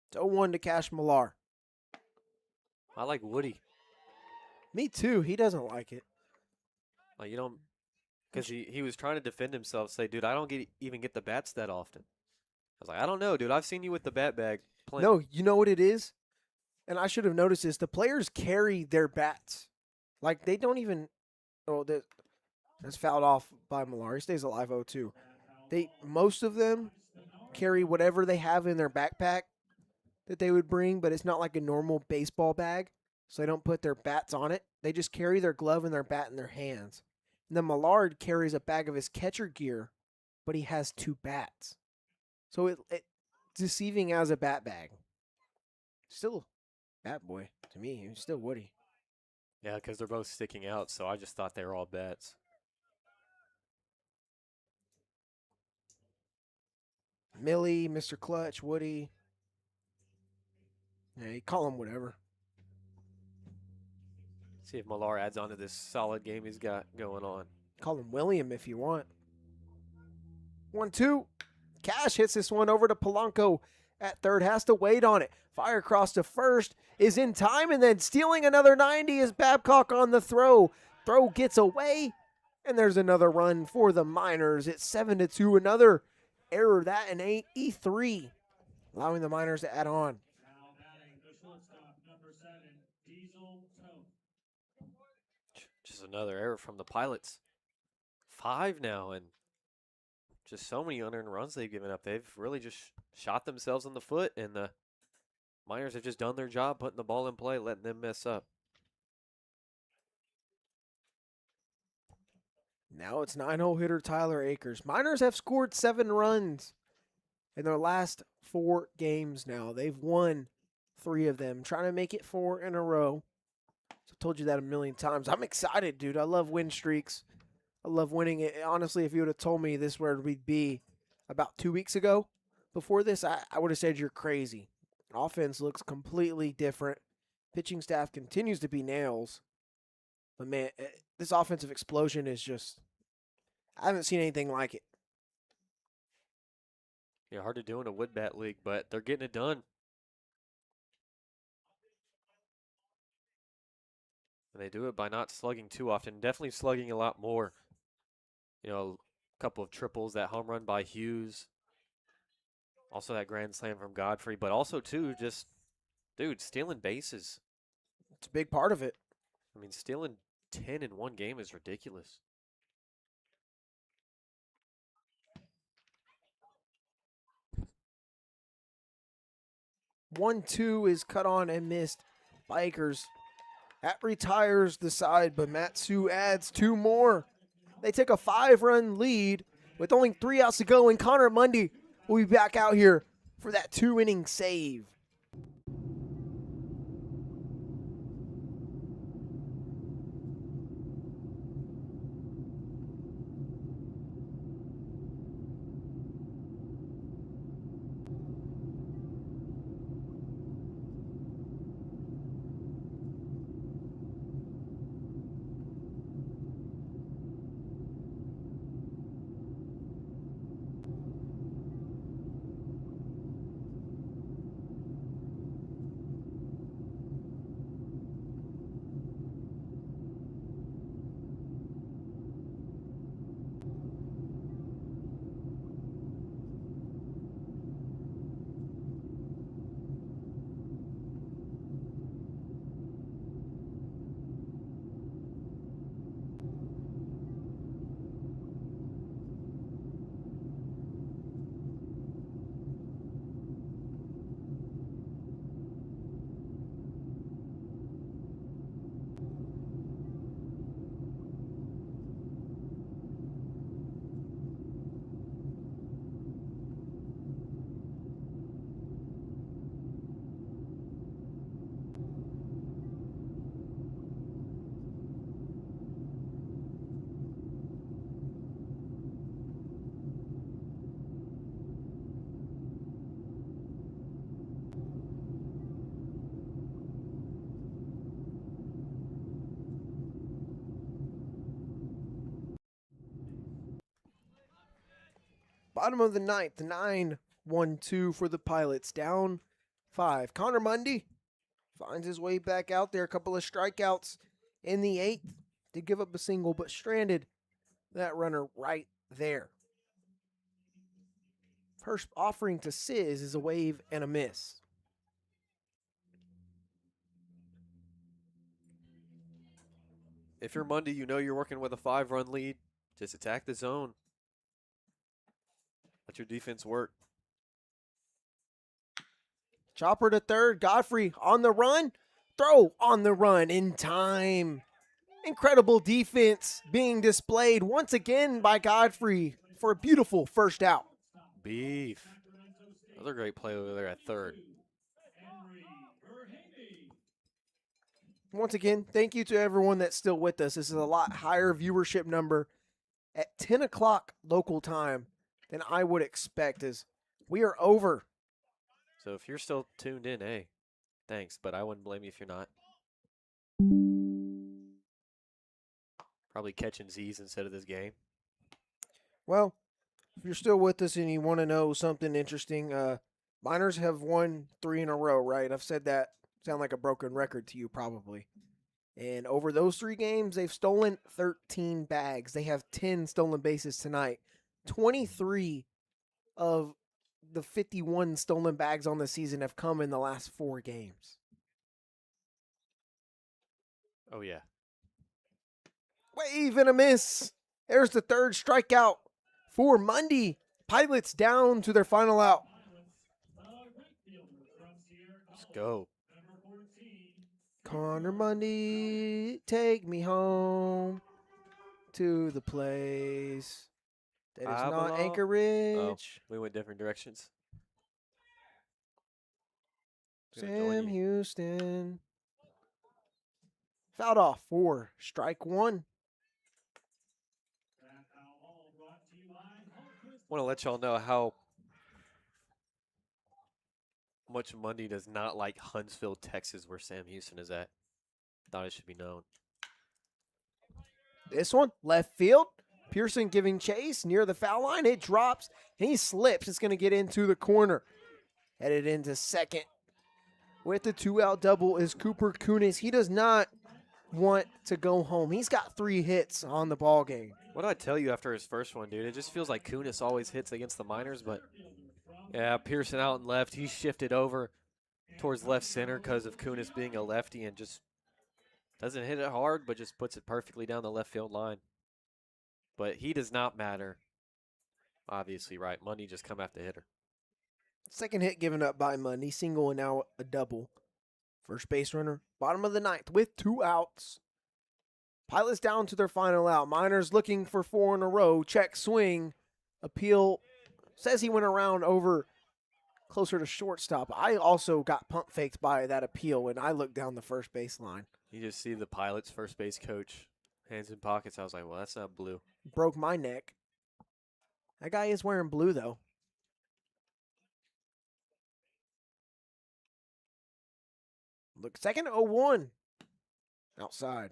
Speaker 1: It's 0-1 to Cash Millar.
Speaker 2: I like Woody.
Speaker 1: Me too. He doesn't like it.
Speaker 2: Like, you don't, because he was trying to defend himself, say, dude, I don't even get the bats that often. I was like, I don't know, dude. I've seen you with the bat bag plenty.
Speaker 1: No, you know what it is? And I should have noticed this. The players carry their bats. Like, they don't even. Oh, that's fouled off by Millar. He stays alive 0-2. Most of them carry whatever they have in their backpack that they would bring, but it's not like a normal baseball bag. So they don't put their bats on it. They just carry their glove and their bat in their hands. And then Millard carries a bag of his catcher gear, but he has 2 bats. So it's deceiving as a bat bag. Still bat boy to me. He's still Woody.
Speaker 2: Yeah, because they're both sticking out, so I just thought they were all bats.
Speaker 1: Millie, Mr. Clutch, Woody. Yeah, you call him whatever.
Speaker 2: See if Millar adds on to this solid game he's got going on.
Speaker 1: Call him William if you want. 1-2. Cash hits this one over to Polanco at third. Has to wait on it. Fire across to first. Is in time, and then stealing another 90 is Babcock on the throw. Throw gets away, and there's another run for the Miners. It's 7-2. Another error. That and E3. Allowing the Miners to add on.
Speaker 2: Just another error from the Pilots. 5 now, and just so many unearned runs they've given up. They've really just shot themselves in the foot, and the Miners have just done their job putting the ball in play, letting them mess up.
Speaker 1: Now it's 9-hole hitter Tyler Akers. Miners have scored 7 runs in their last 4 games now. They've won 3 of them, trying to make it 4 in a row. So I told you that a million times. I'm excited, dude. I love win streaks. I love winning it. Honestly, if you would have told me this where we'd be about 2 weeks ago before this, I would have said you're crazy. Offense looks completely different. Pitching staff continues to be nails. But, man, this offensive explosion is just, I haven't seen anything like it.
Speaker 2: Yeah, hard to do in a wood bat league, but they're getting it done. And they do it by not slugging too often. Definitely slugging a lot more. You know, a couple of triples, that home run by Hughes. Also that grand slam from Godfrey. But also, too, just, dude, stealing bases.
Speaker 1: It's a big part of it.
Speaker 2: I mean, stealing 10 in one game is ridiculous.
Speaker 1: One, 2 is cut on and missed by Akers. That retires the side, but Matsu adds 2 more. They take a 5-run lead with only 3 outs to go, and Connor Mundy will be back out here for that 2-inning save. Bottom of the ninth, 9-1-2 for the Pilots. Down 5. Connor Mundy finds his way back out there. A couple of strikeouts in the 8th. Did give up a single, but stranded that runner right there. First offering to Sizz is a wave and a miss.
Speaker 2: If you're Mundy, you know you're working with a 5-run lead. Just attack the zone. Let your defense work.
Speaker 1: Chopper to third. Godfrey on the run. Throw on the run in time. Incredible defense being displayed once again by Godfrey for a beautiful first out.
Speaker 2: Beef. Another great play over there at third.
Speaker 1: Once again, thank you to everyone that's still with us. This is a lot higher viewership number at 10 o'clock local time than I would expect, as we are over.
Speaker 2: So if you're still tuned in, hey, thanks, but I wouldn't blame you if you're not. Probably catching Z's instead of this game.
Speaker 1: Well, if you're still with us and you want to know something interesting, Miners have won 3 in a row, right? I've said that. Sound like a broken record to you probably. And over those 3 games, they've stolen 13 bags. They have 10 stolen bases tonight. 23 of the 51 stolen bags on the season have come in the last 4 games.
Speaker 2: Oh, yeah.
Speaker 1: Wave and a miss. There's the 3rd strikeout for Mundy. Pilots down to their final out.
Speaker 2: Let's go.
Speaker 1: Connor Mundy, take me home to the place that is
Speaker 2: I
Speaker 1: not
Speaker 2: belong.
Speaker 1: Anchorage.
Speaker 2: Oh, we went different directions.
Speaker 1: Sam Houston. Fouled off for strike 1.
Speaker 2: Want to let y'all know how much Mundy does not like Huntsville, Texas, where Sam Houston is at. Thought it should be known.
Speaker 1: This one, left field. Pearson giving chase near the foul line. It drops, and he slips. It's going to get into the corner. Headed into second. With the 2-out double is Cooper Kunis. He does not want to go home. He's got 3 hits on the ball game.
Speaker 2: What did I tell you after his first one, dude? It just feels like Kunis always hits against the Miners, but yeah, Pearson out and left. He shifted over towards left center because of Kunis being a lefty and just doesn't hit it hard, but just puts it perfectly down the left field line. But he does not matter. Obviously, right? Mundy just come after hitter.
Speaker 1: Second hit given up by Mundy. Single and now a double. First base runner, bottom of the 9th with 2 outs. Pilots down to their final out. Miners looking for 4 in a row. Check swing. Appeal says he went around over closer to shortstop. I also got pump faked by that appeal when I looked down the first base line.
Speaker 2: You just see the Pilots first base coach, hands in pockets. I was like, well, that's not blue.
Speaker 1: Broke my neck. That guy is wearing blue, though. Look, second 0-1. Outside.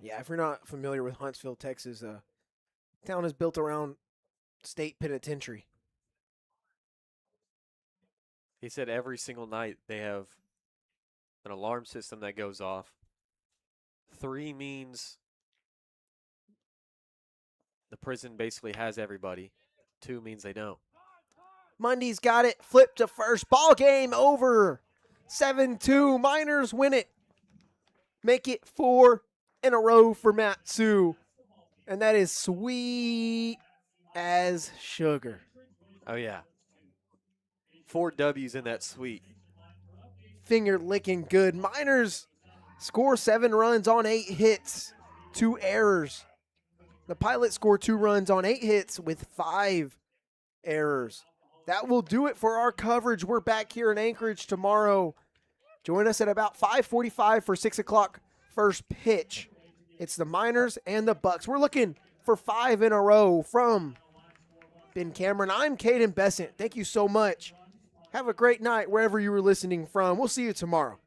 Speaker 1: Yeah, if you're not familiar with Huntsville, Texas, town is built around state penitentiary.
Speaker 2: He said every single night they have an alarm system that goes off. 3 means the prison basically has everybody. 2 means they don't.
Speaker 1: Mundy's got it. Flip to first. Ball game over. 7-2. Miners win it. Make it 4 in a row for Matsu. And that is sweet as sugar.
Speaker 2: Oh, yeah. 4 W's in that suite.
Speaker 1: Finger licking good. Miners score 7 runs on 8 hits. 2 errors. The Pilots score 2 runs on 8 hits with 5 errors. That will do it for our coverage. We're back here in Anchorage tomorrow. Join us at about 5:45 for 6 o'clock first pitch. It's the Miners and the Bucks. We're looking for 5 in a row from Ben Cameron. I'm Kaden Bessent. Thank you so much. Have a great night wherever you were listening from. We'll see you tomorrow.